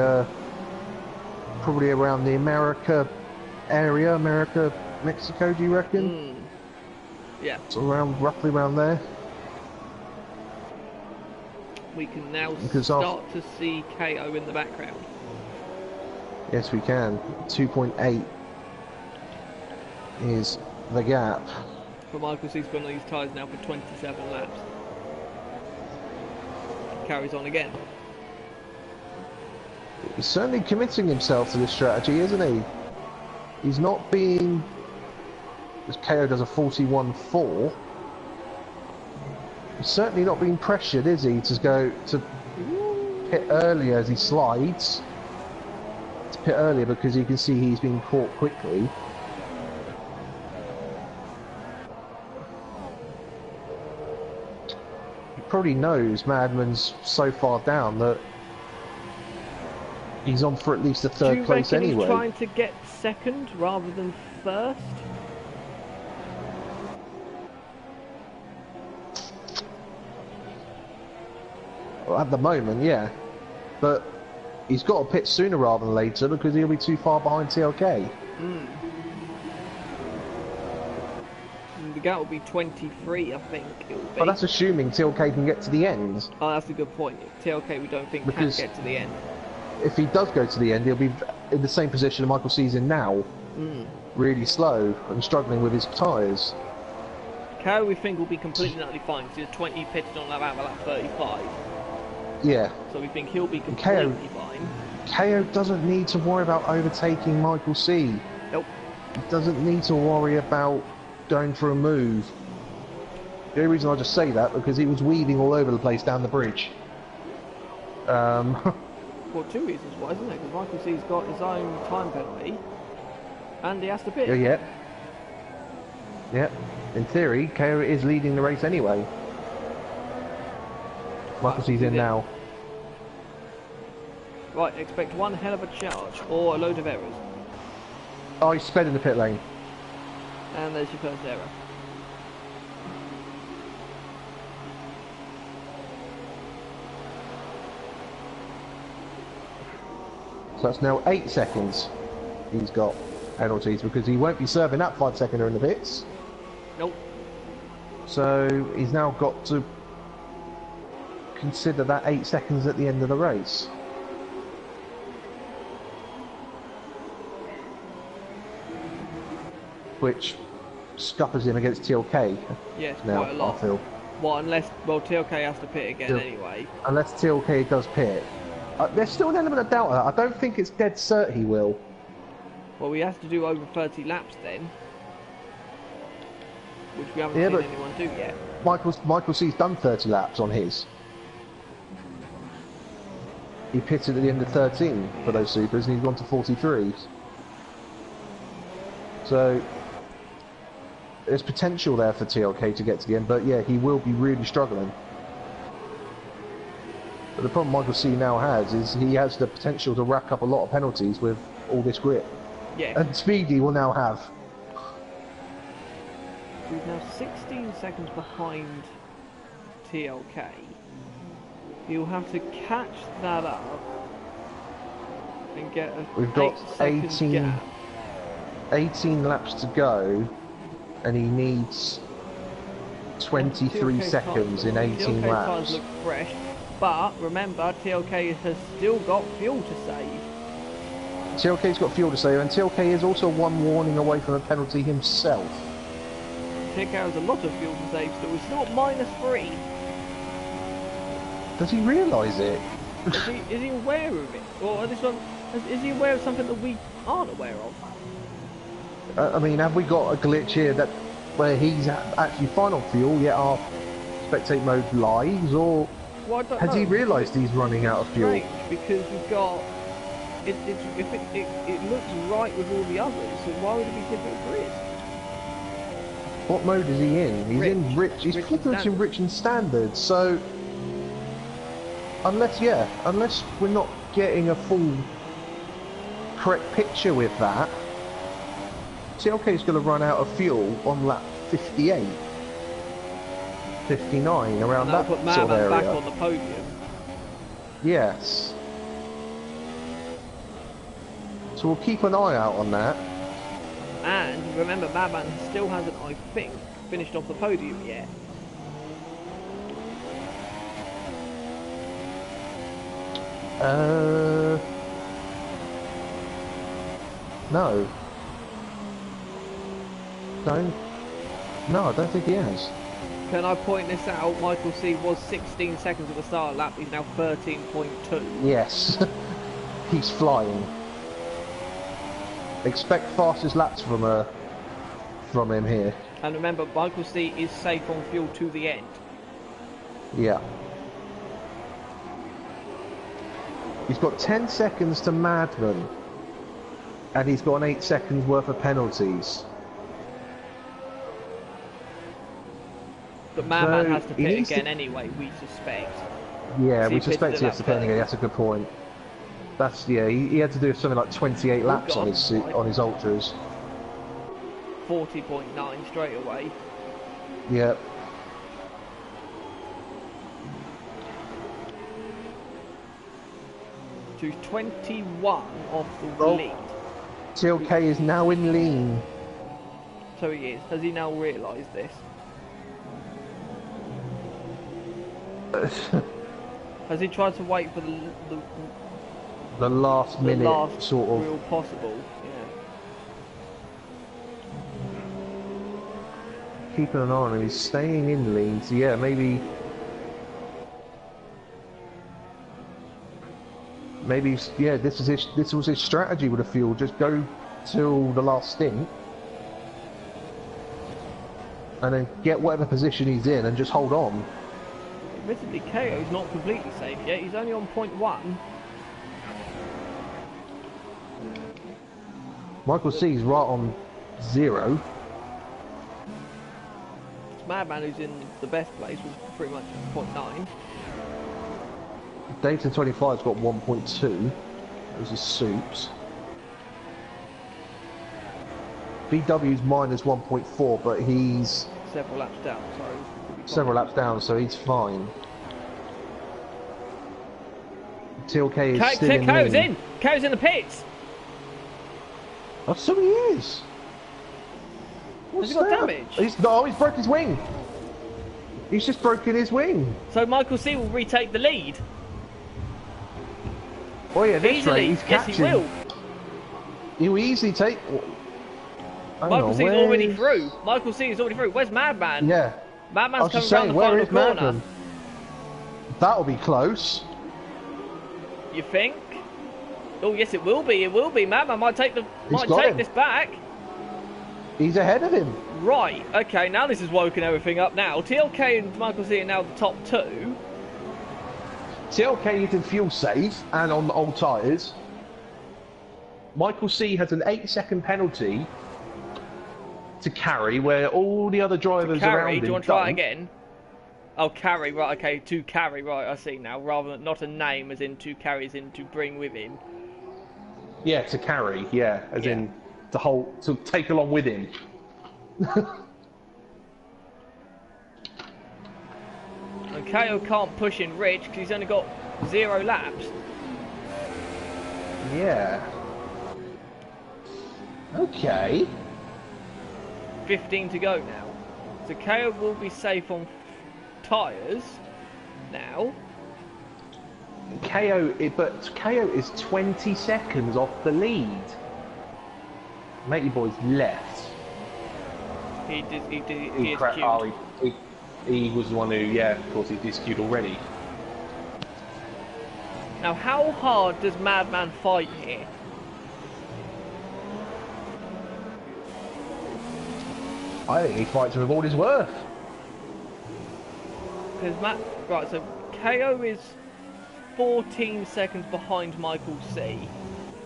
probably around the America area, Mexico. Do you reckon? Yeah. So roughly around there. We can now Because start to see KO in the background. Yes, we can. 2.8 is the gap. For Michael C's been on these tyres now for 27 laps. Carries on again. He's certainly committing himself to this strategy, isn't he? He's not being... As KO does a 41.4. He's certainly not being pressured, is he, to go to pit earlier as he slides. To pit earlier because you can see he's being caught quickly. He probably knows Madman's so far down that he's on for at least a third place anyway. Do you reckon he's trying to get second rather than first? Well, at the moment, yeah. But he's got to pit sooner rather than later because he'll be too far behind TLK. The gap will be 23, I think it will be. But that's assuming TLK can get to the end. Oh, that's a good point. TLK we don't think can get to the end. If he does go to the end, he'll be in the same position Michael C's in now. Really slow and struggling with his tyres. KO we think will be completely and utterly fine because he's 20 pitted on lap 35. Yeah. So we think he'll be completely fine. KO doesn't need to worry about overtaking Michael C. Nope. He doesn't need to worry about going for a move. The only reason I just say that because he was weaving all over the place down the bridge. Well, two reasons why, isn't it? Because Michael C's got his own time penalty and he has to pit. Yeah. Yeah. In theory, KO is leading the race anyway. Michael C's in now. Right, expect one hell of a charge or a load of errors. Oh, he's sped in the pit lane. And there's your first error. So that's now 8 seconds he's got penalties because he won't be serving that 5-seconder in the pits. Nope. So he's now got to consider that 8 seconds at the end of the race. Which scuppers him against TLK. Yes, now, quite a lot. I feel. Well, TLK has to pit again anyway. Unless TLK does pit. There's still an element of doubt there. I don't think it's dead cert he will. Well, we have to do over 30 laps then. Which we haven't seen anyone do yet. Michael C's done 30 laps on his. He pitted at the end of 13 for those supers and he's gone to 43s. So there's potential there for TLK to get to the end, but yeah, he will be really struggling. But the problem Michael C now has is he has the potential to rack up a lot of penalties with all this grip. Yeah. And Speedy will now have. He's now 16 seconds behind TLK. He'll have to catch that up and get a We've got 18 laps to go, and he needs 23 seconds in 18 TLK laps. tires look fresh, but remember TLK has still got fuel to save. TLK's got fuel to save, and TLK is also one warning away from a penalty himself. TLK has a lot of fuel to save, so it's not -3. Does he realise it? Is he aware of it? Or is he aware of something that we aren't aware of? I mean, have we got a glitch here that where he's actually fine on fuel, yet our spectate mode lies, or has he realised he's running out of fuel? Strange, because we've got it looks right with all the others, so why would it be different for his? What mode is he in? He's in rich. He's Rich flipping and in rich and standard. So unless we're not getting a full correct picture with that, TLK is going to run out of fuel on lap 58, 59, around that put sort of Madman area. back on the podium. Yes. So we'll keep an eye out on that. And remember, Madman still hasn't, I think, finished off the podium yet. No. No, I don't think he has. Can I point this out? Michael C was 16 seconds at the start of the lap. He's now 13.2. Yes. He's flying. Expect fastest laps from him here. And remember, Michael C is safe on fuel to the end. Yeah. He's got 10 seconds to Madman. And he's got an 8 seconds worth of penalties. But Madman So has to pit again anyway, we suspect. Yeah, So we suspect he has to pit again. That's a good point. That's, yeah, he had to do something like 28 laps on his ultras. 40.9 straight away. Yep. To 21 off the lead. TLK is now in lean. So he is. Has he now realised this? Has he tried to wait for the last minute last sort of real possible? Yeah. Keeping an eye on him. He's staying in lean. So yeah, maybe yeah. This was his strategy with the fuel. Just go till the last stint, and then get whatever position he's in, and just hold on. Admittedly, KO's not completely safe yet. He's only on 0.1. Michael C's right on 0. It's Madman who's in the best place with pretty much 0.9. Dayton 25's got 1.2. Those are soups. VW's minus 1.4, but he's several laps down. Sorry. Several laps down, so he's fine. TLK is still in. KO's in! KO's in the pits! Oh, so he is! Has he got damage? He's broke his wing! He's just broken his wing! So Michael C will retake the lead? Oh yeah, this easily. rate, he's catching. Yes, he will. He'll easily take... Michael C's already through. Michael C is already through. Where's Madman? Yeah. Madman's coming around the final corner. Madman? That'll be close. You think? Oh yes, it will be. It will be. Madman might take this back. He's ahead of him. Right. Okay. Now this has woken everything up. Now TLK and Michael C are now the top two. TLK is in fuel safe and on the old tyres. Michael C has an 8-second penalty to carry, where all the other drivers around him. Do you want to try it again? Oh, carry, right, okay, to carry, right, I see now. Rather than, not a name, as in to carry, as in to bring with him. Yeah, to carry, yeah, as in to take along with him. And KO can't push in Rich because he's only got 0 laps. Yeah. Okay. 15 to go now. So KO will be safe on tyres now. But KO is 20 seconds off the lead. Matey boy's left. He is queued. He was the one who, yeah, of course, he's queued already. Now, how hard does Madman fight here? I think he fights with all his worth. Because right, so KO is 14 seconds behind Michael C.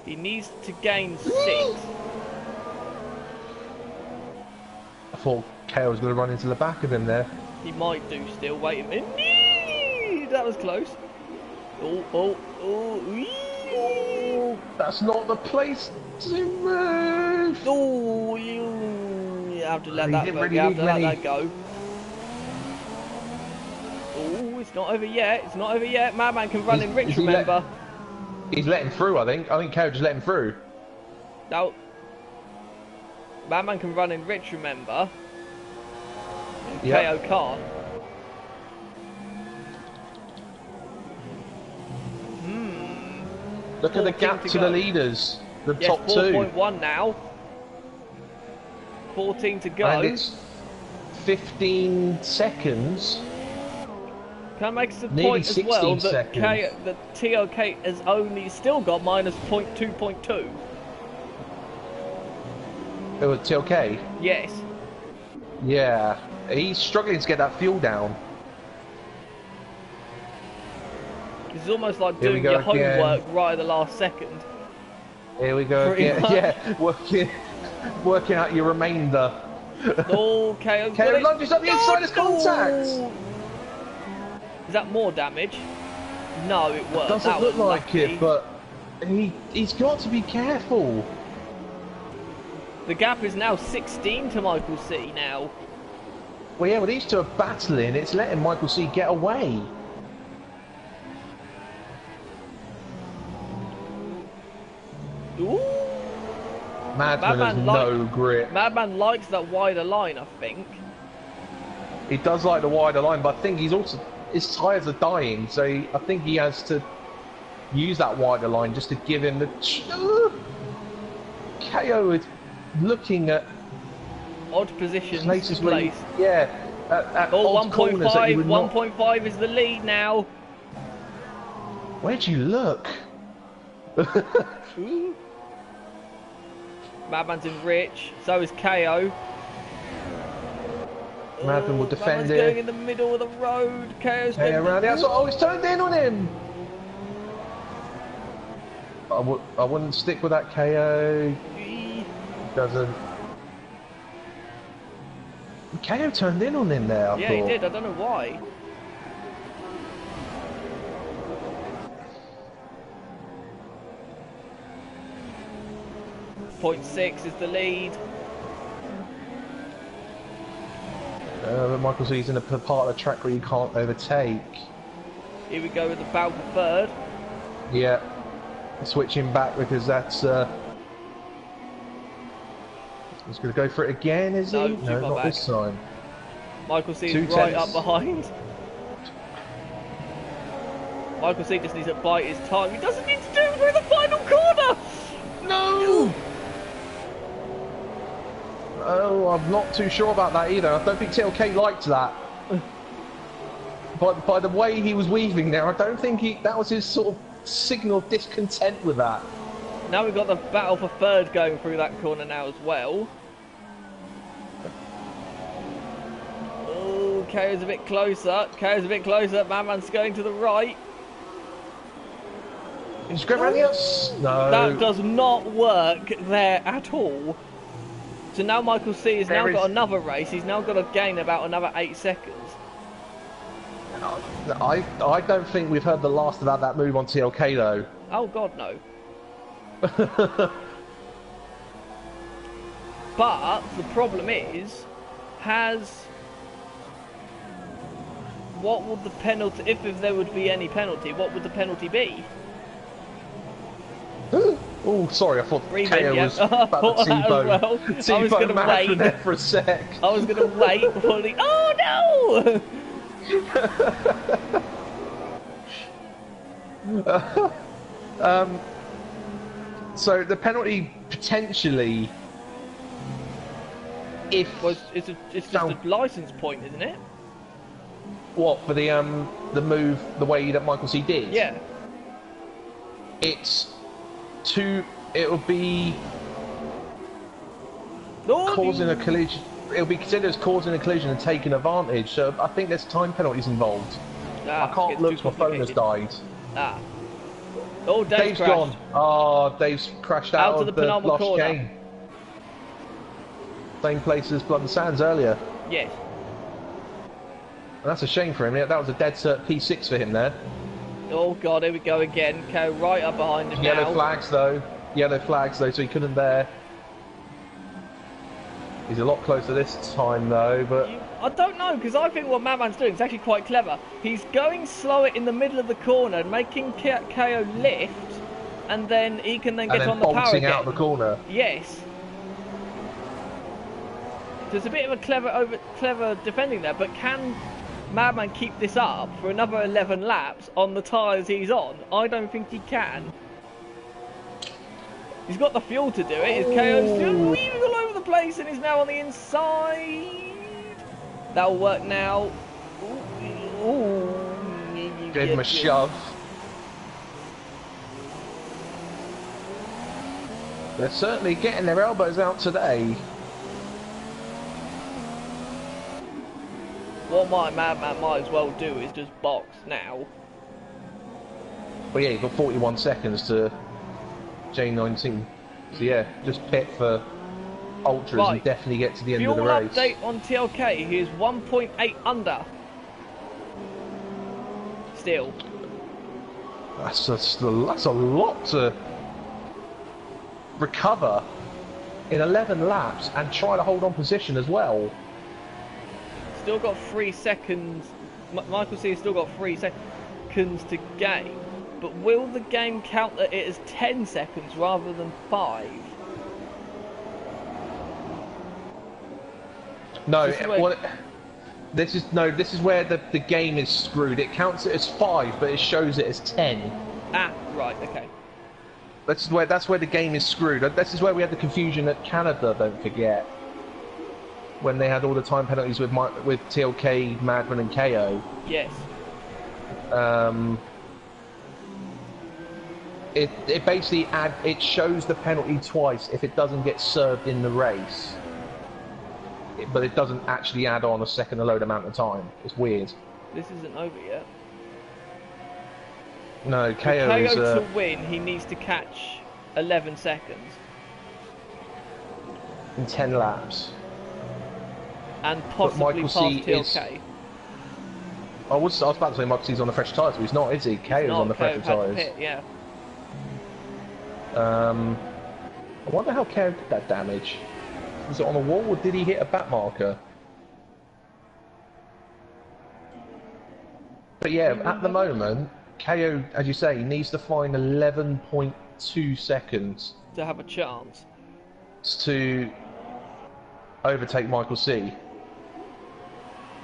He needs to gain 6. I thought KO's going to run into the back of him there. He might do still. Wait a minute. That was close. Oh. That's not the place to move. Oh, you have to let that go. Really You have to let that go. Oh, it's not over yet. It's not over yet. Madman can run in rich, remember. He's letting through, I think. I think KO just let him through. No. Madman can run in rich, remember. Yep. KO can't. Look at the gap to the leaders. The top two. 4.1 now. 14 to go. And it's 15 seconds. Can I make a point as well that TOK has only still got minus 0.2.2? Oh, TOK? Yes. Yeah. He's struggling to get that fuel down. It's almost like doing your homework right at the last second. Here we go again. Yeah, working out your remainder. Oh, KO lunges up the inside of contact. Is that more damage? No, it worked. Doesn't look like it, but he's got to be careful. The gap is now 16 to Michael C now. Well, yeah, well, these two are battling. It's letting Michael C get away. Ooh. Madman has no grip. Madman likes that wider line, I think. He does like the wider line, but I think he's also... His tyres are dying, so I think he has to use that wider line just to give him the... KO is looking at... Odd positions places to place. Yeah. At odd 1.5. 1.5 is the lead now. Where'd you look? Ooh. Madman's in rich, so is KO. Madman will defend Madman's it. going in the middle of the road. KO's been around the outside. Oh, he's turned in on him. I wouldn't stick with that KO. Doesn't. KO turned in on him there. I thought. He did. I don't know why. .6 is the lead. But Michael C's in a part of the track where you can't overtake. Here we go with the battle for third. Yeah. Switching back because that's... He's going to go for it again, is he? No, not this time. Michael C is right up behind. Michael C just needs to bite his time. He doesn't need to do it through the final corner! No! Oh, I'm not too sure about that either. I don't think TLK liked that. But by the way he was weaving there, I don't think that was his sort of signal of discontent with that. Now we've got the battle for third going through that corner now as well. Oh, KO's a bit closer. KO's a bit closer. Madman's going to the right. He's going around the outside. No. That does not work there at all. So now Michael C has now got another race. He's now got to gain about another 8 seconds. I don't think we've heard the last about that move on TLK though. Oh God, no. But the problem is, what would the penalty, if there would be any penalty, what would the penalty be? Oh, sorry, I thought KO was about to T-bone. T-bone Madman there for a sec. I was going to wait for the... Oh no! So the penalty potentially, if well, it's just a license point, isn't it? What for the move the way that Michael C did? Yeah. It would be causing a collision. It'll be considered as causing a collision and taking advantage. So I think there's time penalties involved. I can't look. My phone has died. Oh, Dave's gone. Oh, Dave's crashed out of the last game. Same place as Blood and Sands earlier. Yes. And that's a shame for him. That was a dead cert P6 for him there. Oh god, here we go again. KO right up behind him Yellow now. flags though. Yellow flags though, so he couldn't there. He's a lot closer this time though, but... I don't know, because I think what Madman's doing is actually quite clever. He's going slower in the middle of the corner, making KO lift, and then he can then get on the power again. bolting out the corner. Yes. There's a bit of a clever defending there, but can Madman keep this up for another 11 laps on the tyres he's on? I don't think he can. He's got the fuel to do it. His KO's still weaving all over the place and is now on the inside. That'll work now. Ooh. Gave him a shove. They're certainly getting their elbows out today. What my Madman might as well do is just box now. Well, yeah, you've got 41 seconds to J19. So yeah, just pit for ultras and definitely get to the end of the race. Fuel update on TLK, he is 1.8 under. Still. That's a lot to recover in 11 laps and try to hold on position as well. Still got 3 seconds. Michael C has still got 3 seconds to gain. But will the game count that it as 10 seconds rather than 5? No, this is where the game is screwed. It counts it as 5, but it shows it as 10. Ah, right, okay. That's where the game is screwed. This is where we had the confusion at Canada. Don't forget, when they had all the time penalties with TLK, Madman, and KO. Yes. It basically it shows the penalty twice if it doesn't get served in the race, but it doesn't actually add on a second load amount of time. It's weird. This isn't over yet. No, KO For is to win, he needs to catch 11 seconds in 10 laps, and possibly pass TLK. I was about to say Michael C's on the fresh tyres, but he's not, is he? KO's on the fresh tyres. Yeah. I wonder how KO did that damage. Was it on a wall or did he hit a back marker? But yeah, at the moment, KO, as you say, needs to find 11.2 seconds to have a chance to overtake Michael C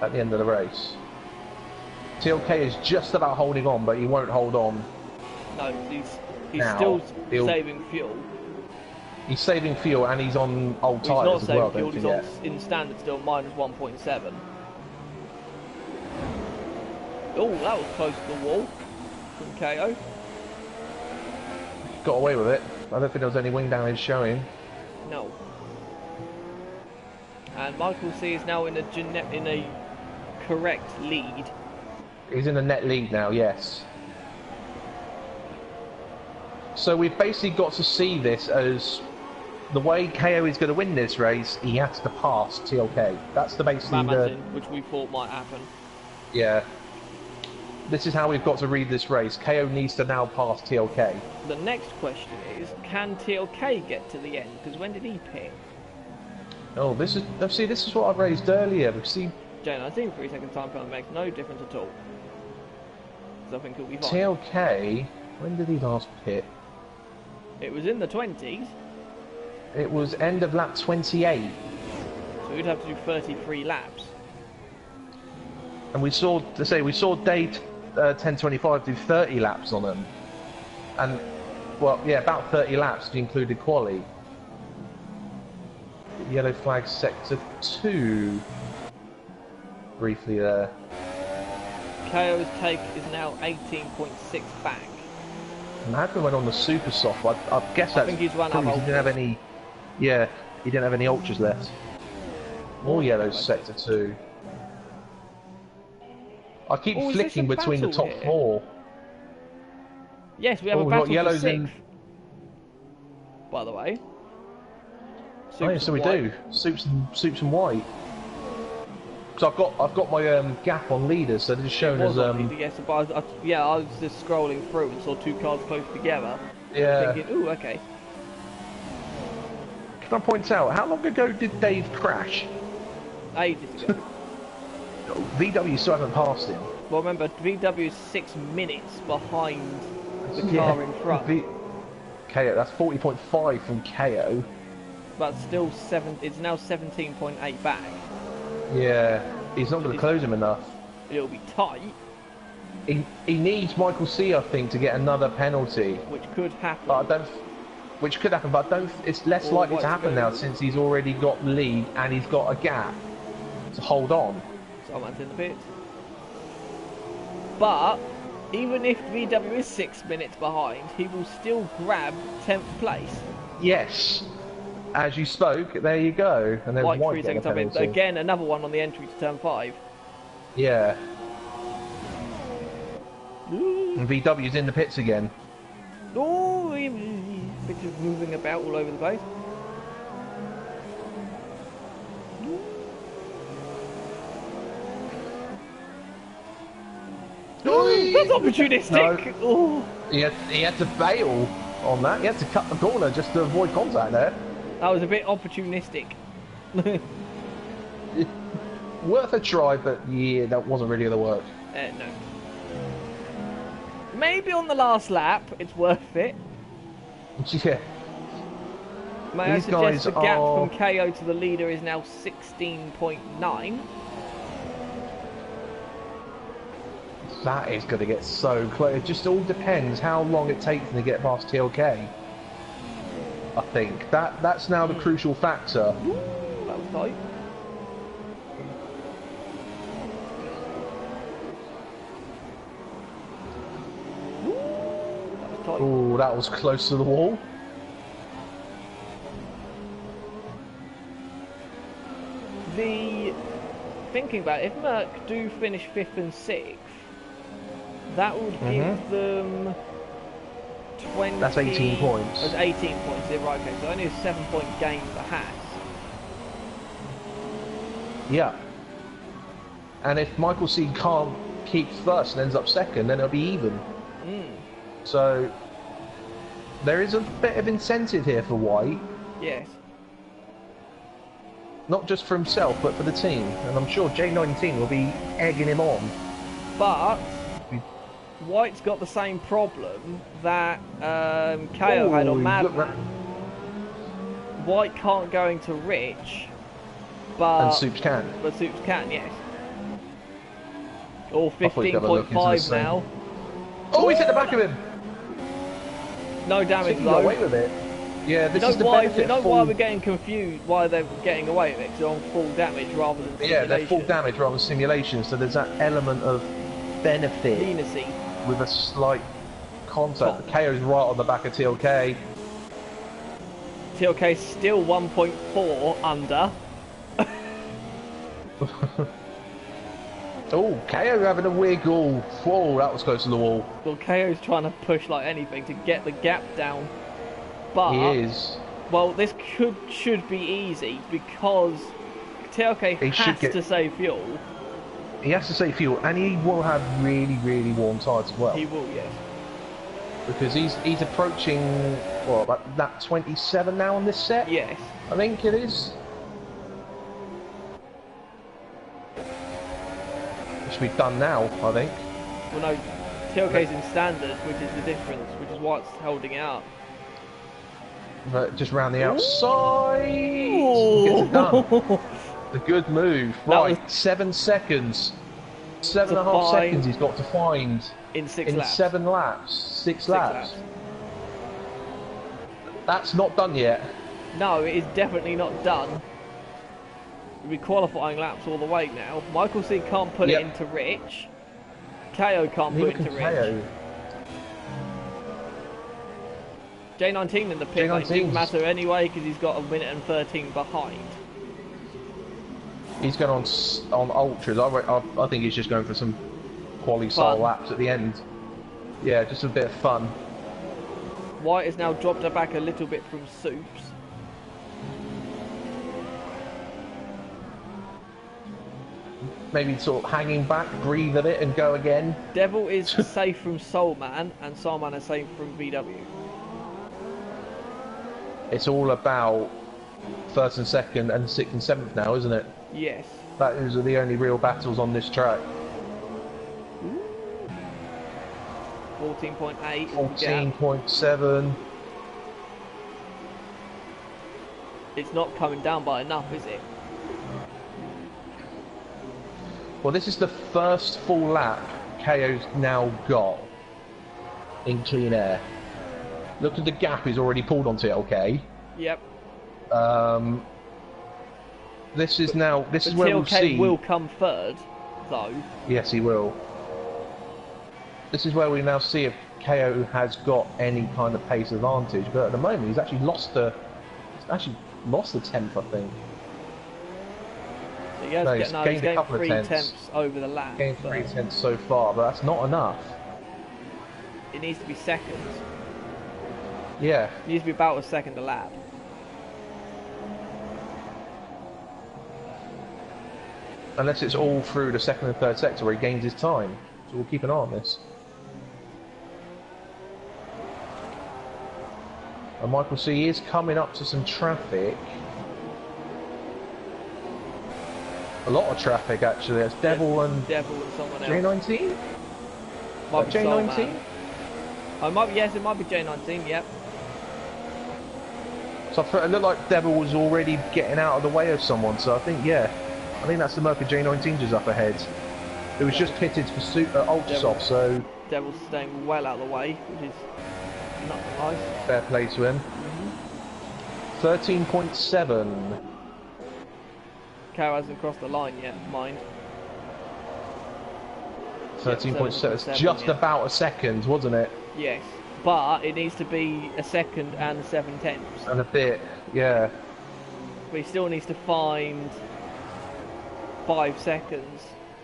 at the end of the race. TLK is just about holding on, but he won't hold on. No, he's still saving fuel. He's saving fuel and he's on old tyres as well. He's not saving fuel, he's on in standard still, minus 1.7. Oh, that was close to the wall from KO. Got away with it. I don't think there was any wing damage showing. No. And Michael C is now in a correct lead. He's in a net lead now, yes. So we've basically got to see this as the way KO is going to win this race. He has to pass TLK. That's the basically which we thought might happen. Yeah. This is how we've got to read this race. KO needs to now pass TLK. The next question is, can TLK get to the end? Because when did he pit? Oh, this is what I raised earlier. See, J19 3-second time penalty makes no difference at all. So I think it'll be fine. TLK, when did he last pit? It was in the 20s. It was end of lap 28. So we'd have to do 33 laps. And we saw day 1025 do 30 laps on them. And, well, yeah, about 30 laps if you included quali. Yellow flag sector 2. Briefly there. KO's take is now 18.6 back. Madman went on the super soft. I guess that's I think he's run out. He didn't have any. Yeah, he didn't have any ultras left. More yellows sector 2. I keep flicking between the top 4. Yes, we have a battle for 6th. By the way. Oh, yeah, so we do. Soups and white. So I've got my gap on leaders, so they're just showing as yes, but I was just scrolling through and saw two cars close together. yeah. Thinking, ooh, okay. Can I point out how long ago did Dave crash? Ages ago. VW still haven't passed him. Well, remember, VW is 6 minutes behind the car in front. KO, that's 40.5 from KO. But still, it's now 17.8 back. Yeah, he's not going to close him enough. It'll be tight. He needs Michael C, I think, to get another penalty. Which could happen. But which could happen, but I don't. It's less likely to happen now since he's already got the lead and he's got a gap to hold on. Someone's in the pits. But even if VW is 6 minutes behind, he will still grab 10th place. Yes. As you spoke, there you go. And there's White 3 seconds up in. Again, another one on the entry to turn 5. Yeah. And VW's in the pits again. Oh, bit of moving about all over the place. That's opportunistic. No. Oh. He had to bail on that. He had to cut the corner just to avoid contact there. That was a bit opportunistic. Worth a try, but yeah, that wasn't really going to work. No. Maybe on the last lap, it's worth it. Yeah. May I suggest the gap from KO to the leader is now 16.9. That is going to get so close. It just all depends how long it takes them to get past TLK. I think that's now the crucial factor. Ooh, that was tight. Oh, that was close to the wall. Thinking about it, if Merck do finish 5th and 6th, that would give them 20... That's 18 points. That's 18 points, yeah, right, okay, so only a 7-point gain for Haas. Yeah. And if Michael C can't keep first and ends up second, then it'll be even. So there is a bit of incentive here for White. Yes. Not just for himself, but for the team. And I'm sure J19 will be egging him on. But White's got the same problem that KO had on Madman. White can't go into Rich, but... And Soups can. But Soups can, yes. Or 15.5 now. Oh, he's hit the back of him! No damage though. Got away with it. Yeah, this is the benefit. You know why we're getting confused? Why they're getting away with it? Because they're on full damage rather than simulation. Yeah, they're full damage rather than simulation. So there's that element of benefit leniency with a slight contact. The KO's right on the back of TLK. TLK's still 1.4 under. Oh, KO having a wiggle. Whoa, that was close to the wall. Well, KO's trying to push like anything to get the gap down. But he is. Well, this should be easy because TLK has to save fuel. He has to save fuel, and he will have really, really warm tyres as well. He will, yes. Because he's approaching what, about that 27 now on this set. Yes. I think it is. Should be done now, I think. Well, no, TLK's in standard, which is the difference, which is why it's holding it up. But just round the outside. Gets it done. A good move. Right, 7 seconds. 7.5 seconds he's got to find. In 6 laps. 7 laps. 6 laps. That's not done yet. No, it is definitely not done. We'll be qualifying laps all the way now. Michael C can't put it into Rich. KO can't put it into Rich. J19 in the pit lane didn't matter anyway because he's got 1 minute and 13 behind. He's going on ultras. I think he's just going for some quali style laps at the end. Yeah, just a bit of fun. White has now dropped her back a little bit from Soups. maybe sort of hanging back, breathe a bit, and go again. Devil is safe from Soulman, and Soulman is safe from VW. It's all about first and second and sixth and seventh now, isn't it? Yes. Those are the only real battles on this track. 14.8. 14.7. It's not coming down by enough, is it? Well, this is the first full lap KO's now got in clean air. Look at the gap he's already pulled on TLK. Yep. This is where we'll see. TLK will come third, though. Yes, he will. This is where we now see if KO has got any kind of pace advantage. But at the moment, he's actually lost the tenth, I think. So he has he's gained a couple of 3 tenths. tenths over the lap. Gained 3 tenths so far, but that's not enough. It needs to be second. Yeah. It needs to be about a second a lap. Unless it's all through the second and third sector where he gains his time. So we'll keep an eye on this. And Michael C is coming up to some traffic. A lot of traffic actually. It's Devil and someone else. J19? Might be J19? Oh, yes, it might be J19, yep. So it looked like Devil was already getting out of the way of someone, so I think, yeah. I think that's the Mercury J19 just up ahead. It was just pitted for ultra soft, so... Devil's staying well out of the way, which is not nice. Fair play to him. 13.7. Cow hasn't crossed the line yet, mind. 13.7. It's just about a second, wasn't it? Yes, but it needs to be a second and 7 tenths. And a bit, yeah. But he still needs to find 5 seconds.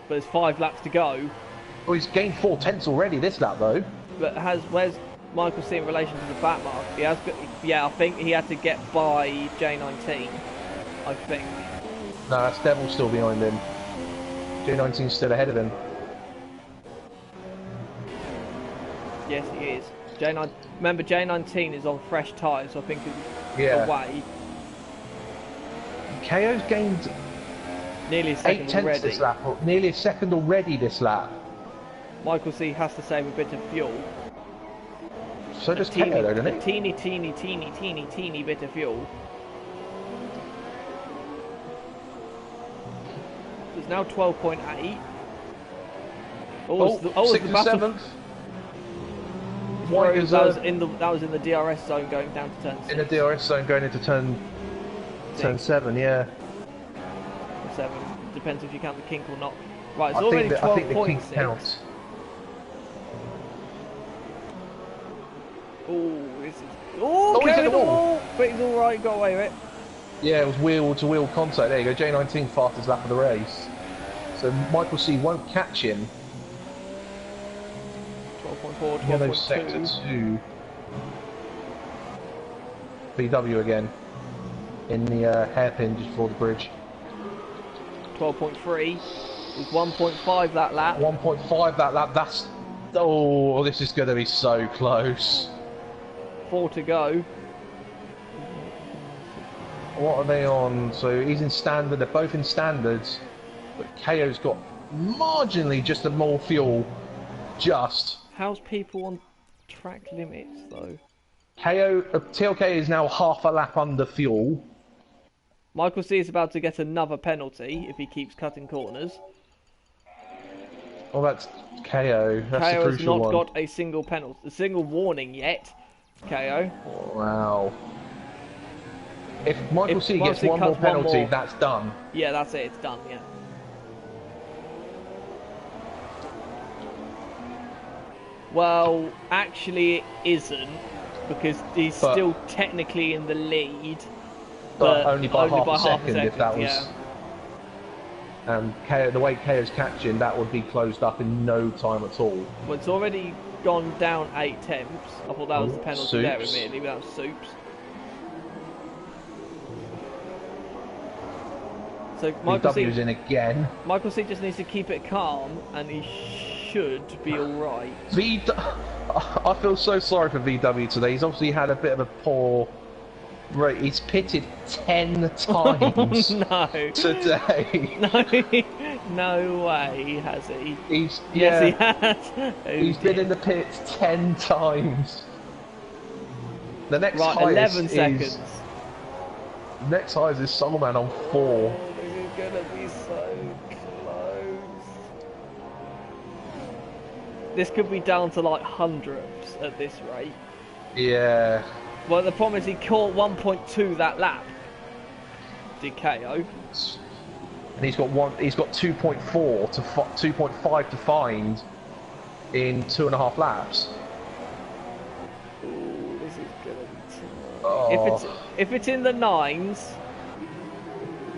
But there's 5 laps to go. Well, he's gained 4 tenths already this lap, though. But where's Michael C in relation to the back mark? He has got, yeah, I think he had to get by J19. I think. No, that's Devil still behind him. J19's still ahead of him. Yes, he is. Remember, J19 is on fresh tyres, so I think it's away. KO's gained nearly a second 8 tenths already. this lap, or nearly a second already this lap. Michael C has to save a bit of fuel. So does KO, though, doesn't it? A teeny bit of fuel. It's now 12.8. Sixth and seventh. That was in the DRS zone going down to turn 6. In the DRS zone going into turn 7, yeah. 7. Depends if you count the kink or not. Right, it's I already 12.6. I think the kink counts. Carried the wall! But he's alright, got away with it. Yeah, it was wheel-to-wheel contact. There you go, J19 fastest lap of the race. So Michael C won't catch him. 12.4, 12.2. Sector 2. VW again. In the hairpin just before the bridge. 12.3. With 1.5 that lap. 1.5 that lap. That's... Oh, this is going to be so close. 4 to go. What are they on? So he's in standard. They're both in standards. But KO's got marginally just a more fuel. Just. How's people on track limits, though? TLK is now half a lap under fuel. Michael C is about to get another penalty if he keeps cutting corners. Oh, that's KO. That's KO the has crucial not one. got a single penalty, a single warning yet. KO. Wow. If Michael C gets one more penalty, that's done. Yeah, that's it. It's done. Yeah. Well, actually, it isn't because he's still technically in the lead. But only by half a second, if that was... Yeah. And the way KO's catching, that would be closed up in no time at all. Well, it's already gone down 8 tenths. I thought that was the penalty there immediately, but that was Soups. So Michael VW's in again. Michael C just needs to keep it calm, and he should be all right. I feel so sorry for VW today. He's obviously had a bit of a poor. Right, he's pitted 10 times today. No way, has he? Yes, he has. He's been in the pits 10 times. The next highest 11 seconds. Next highest is Summerman on 4. This is gonna be so close. This could be down to like hundredths at this rate. Yeah. Well, the problem is he caught 1.2 that lap. Did KO? And he's got 2.4 to 2.5 to find in 2.5 laps. Ooh, this is gonna be tough. Oh. If it's in the 9s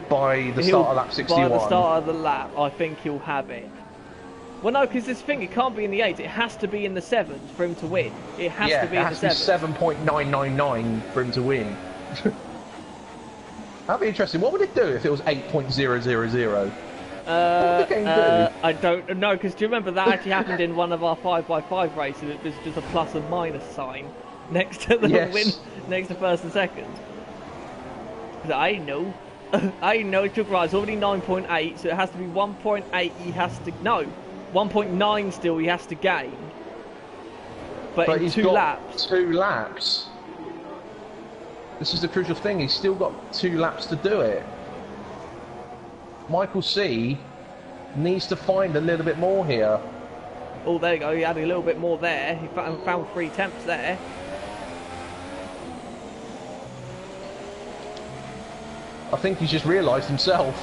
by the start of lap 61. By the start of the lap, I think he'll have it. Well, no, because this thing, it can't be in the 8s. It has to be in the 7s for him to win. It has to be in the 7s. 7.999 for him to win. That'd be interesting. What would it do if it was 8.000? What would the game do? I don't know, because do you remember that actually happened in one of our 5x5 races? It was just a plus and minus sign next to the win, next to first and second. I know. I know it took right. It's already 9.8, so it has to be 1.8. He has to 1.9 still. He has to gain, but in he's 2 got laps. 2 laps. This is the crucial thing. He's still got 2 laps to do it. Michael C needs to find a little bit more here. Oh, there you go. He had a little bit more there. He found 3 temps there. I think he's just realised himself.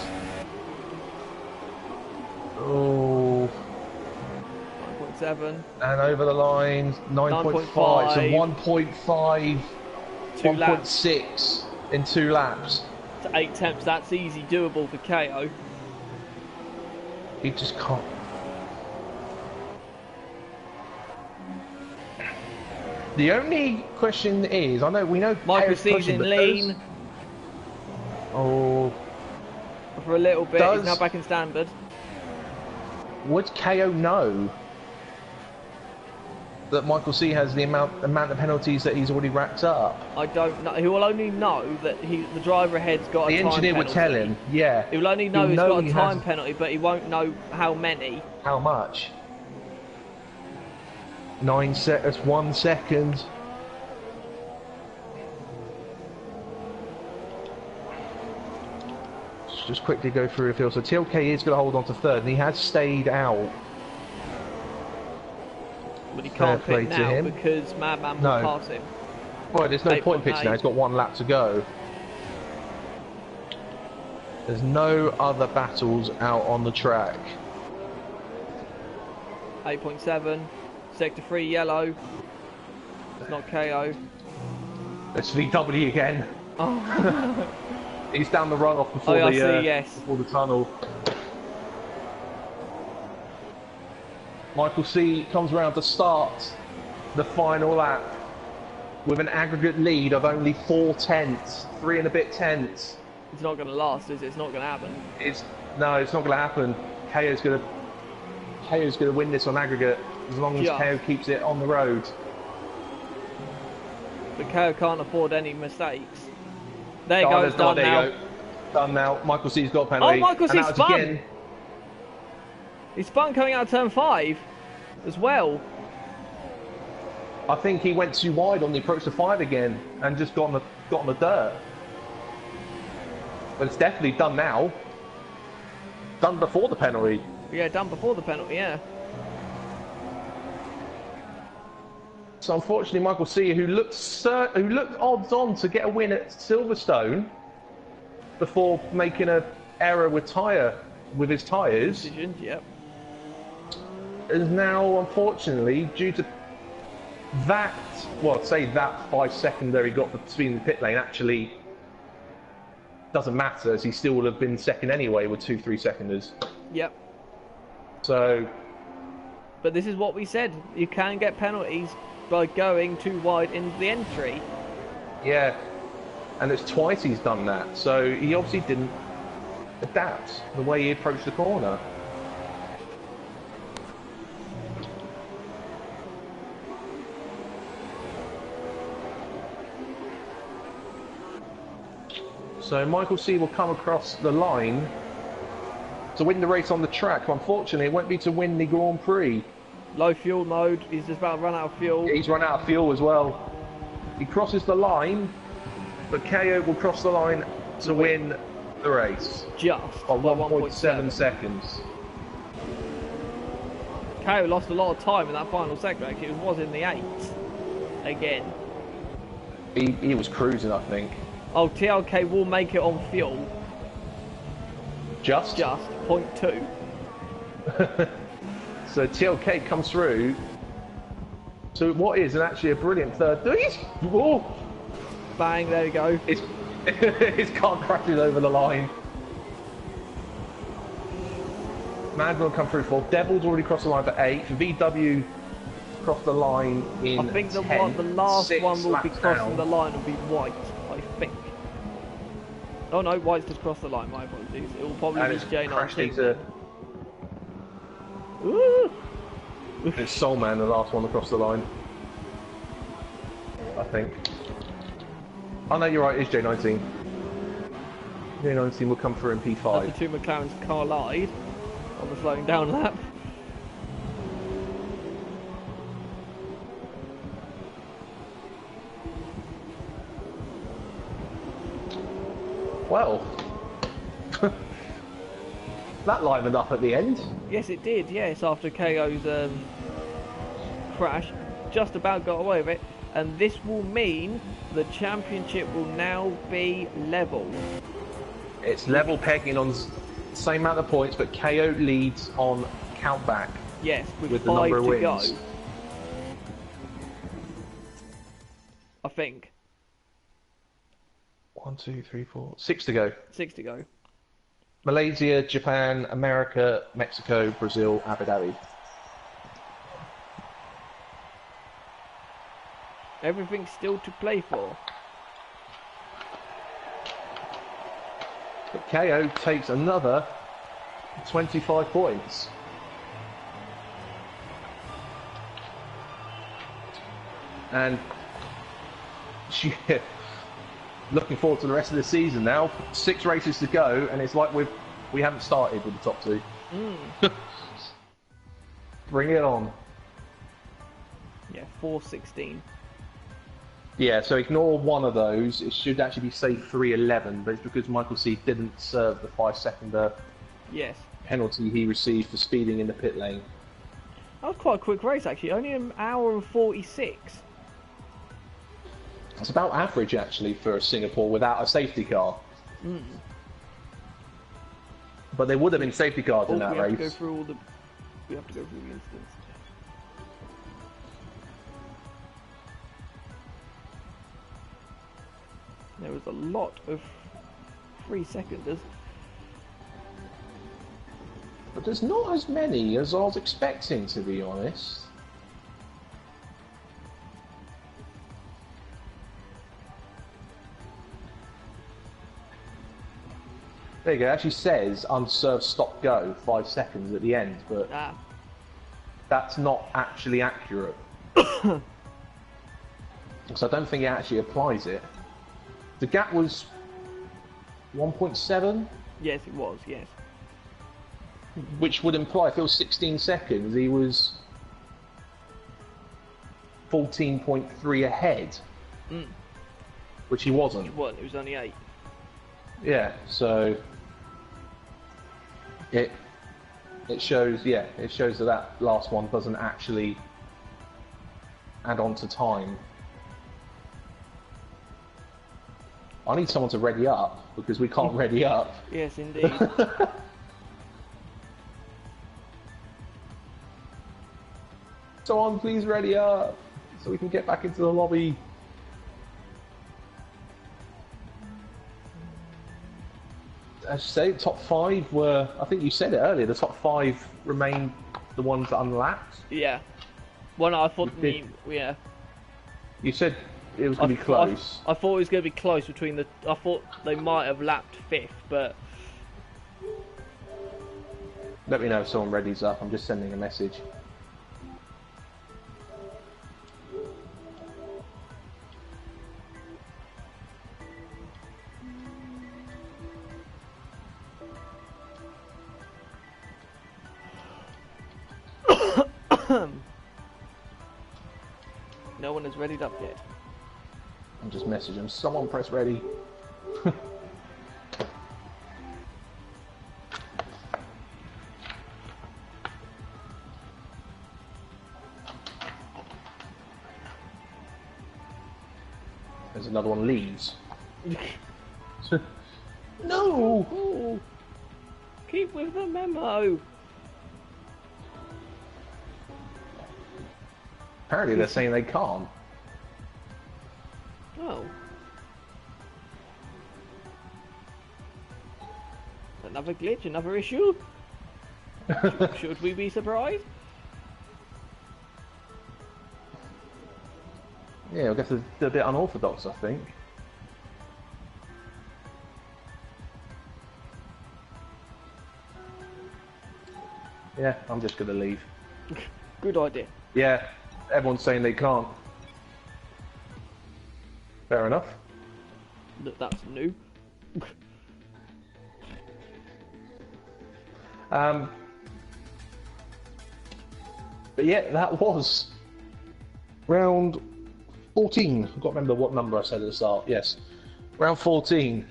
Oh. 9.7. And over the line, 9.5. So 1.5, 1.6 in 2 laps. To 8 temps, that's easy doable for KO. He just can't. The only question is, we know Michael C's in lean. Oh. For a little bit, he's now back in standard. Would KO know that Michael C has the amount of penalties that he's already racked up? I don't know. He will only know that the driver ahead's got a time penalty. The engineer would tell him, yeah. He will only know he's got a time penalty, but he won't know how many. How much? 9 seconds, 1 second. Just quickly go through the field. So TLK is going to hold on to 3rd, and he has stayed out. But he can't pit now because Madman will pass him. Well, there's no point pitching now. He's got 1 lap to go. There's no other battles out on the track. 8.7. Sector 3 yellow. It's not KO. It's VW again. Oh. He's down the runoff before before the tunnel. Michael C comes around to start the final lap with an aggregate lead of only 4 tenths, 3 and a bit tenths. It's not going to last, is it? It's not going to happen. No, it's not going to happen. KO's going to win this on aggregate as long as KO keeps it on the road. But KO can't afford any mistakes. There you go, it's done now. Done now. Michael C's got a penalty. Oh, Michael C spun! He spun coming out of turn 5 as well. I think he went too wide on the approach to 5 again and just got on the dirt. But it's definitely done now. Done before the penalty. Yeah, done before the penalty, yeah. So unfortunately, Michael C, who looked odds on to get a win at Silverstone before making an error with his tyres, yep, is now unfortunately due to that. Well, say that 5 secondary got between the pit lane actually doesn't matter, as he still would have been second anyway with 2-3 seconders. Yep. So. But this is what we said. You can get penalties by going too wide into the entry. Yeah, and it's twice he's done that, so he obviously didn't adapt the way he approached the corner. So Michael C will come across the line to win the race on the track. Unfortunately, it won't be to win the Grand Prix. Low fuel mode. He's just about to run out of fuel. He's run out of fuel as well. He crosses the line, but KO will cross the line to win the race. Just by 1.7 seconds. KO lost a lot of time in that final sector. Actually, it was in the 8th again. He was cruising, I think. Oh, TLK will make it on fuel. Just 0.2. So TLK comes through to what is actually a brilliant third. Whoa! Bang! There we go. His car crashes over the line. Mad will come through for. Devil's already crossed the line for 8. VW crossed the line in I think the 10, last one will be crossing down. the line will be White. I think. Oh no, White's just crossed the line. My apologies. It will probably And be it's J19. crashed into. Ooh. It's Soulman, the last one across the line. I think. Oh no, you're right, it's J19. J19 will come through in P5. As the two McLarens collide on the slowing down lap. Well, that livened up at the end. Yes, it did. Yes, after KO's crash, just about got away with it, and this will mean the championship will now be level. It's level pegging on same amount of points, but KO leads on countback. Yes, with the 5 number of to wins. go. I think. 1, 2, 3, 4, 6 to go. 6 to go. Malaysia, Japan, America, Mexico, Brazil, Abu Dhabi. Everything's still to play for. But KO takes another 25 points. And looking forward to the rest of the season now. 6 races to go, and it's like we haven't started with the top 2. Bring it on. Yeah, 4:16. Yeah, so ignore one of those. It should actually be say 3:11, but it's because Michael C didn't serve the 5-second Yes. penalty he received for speeding in the pit lane. That was quite a quick race, actually. Only an hour and 46. It's about average, actually, for Singapore without a safety car. But there would have been safety cars in that we have race. to go through all the. We have to go through the instance. There was a lot of 3-seconders. But there's not as many as I was expecting, to be honest. There you go, it actually says unserved stop go 5 seconds at the end, but that's not actually accurate. So I don't think it actually applies it. The gap was 1.7? Yes, it was, yes. Which would imply if it was 16 seconds, he was 14.3 ahead. Which he wasn't. It wasn't, it was only 8. Yeah, so it shows that last one doesn't actually add on to time. I need someone to ready up because we can't ready up. Yes, indeed. Someone please ready up so we can get back into the lobby. As you say, top 5 were, I think you said it earlier, the top 5 remained the ones that unlapped. Yeah. Well, no, I thought, yeah. You said it was going to be close. I thought it was going to be close between the. I thought they might have lapped 5th, but Let me know if someone ready's up. I'm just sending a message. No one has readied up yet. I'm just messaging. Someone press ready. There's another one, leaves. No! Ooh. Keep with the memo. Apparently they're saying they can't. Oh. Another glitch, another issue? Should we be surprised? Yeah, I guess they're a bit unorthodox, I think. Yeah, I'm just gonna leave. Good idea. Yeah, everyone's saying they can't. Fair enough. That's new. But yeah, that was round 14. I've got to remember what number I said at the start. Yes, round 14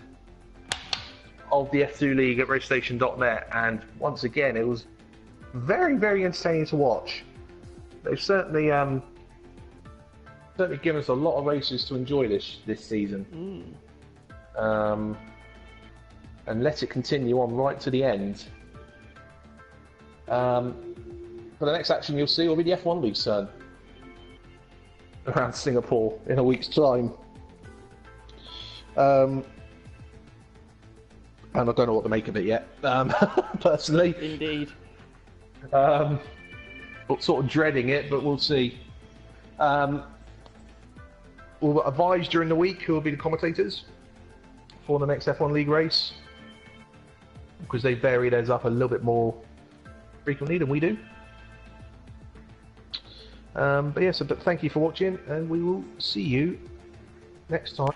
of the F2 League at racestation.net, and once again, it was very, very entertaining to watch. They've certainly given us a lot of races to enjoy this season, and let it continue on right to the end. For the next action you'll see will be the F1 League's turn around Singapore in a week's time. And I don't know what to make of it yet, personally. Indeed. But sort of dreading it, but we'll see. We'll advise during the week who will be the commentators for the next F1 League race, because they vary theirs up a little bit more frequently than we do. But yeah, but thank you for watching, and we will see you next time.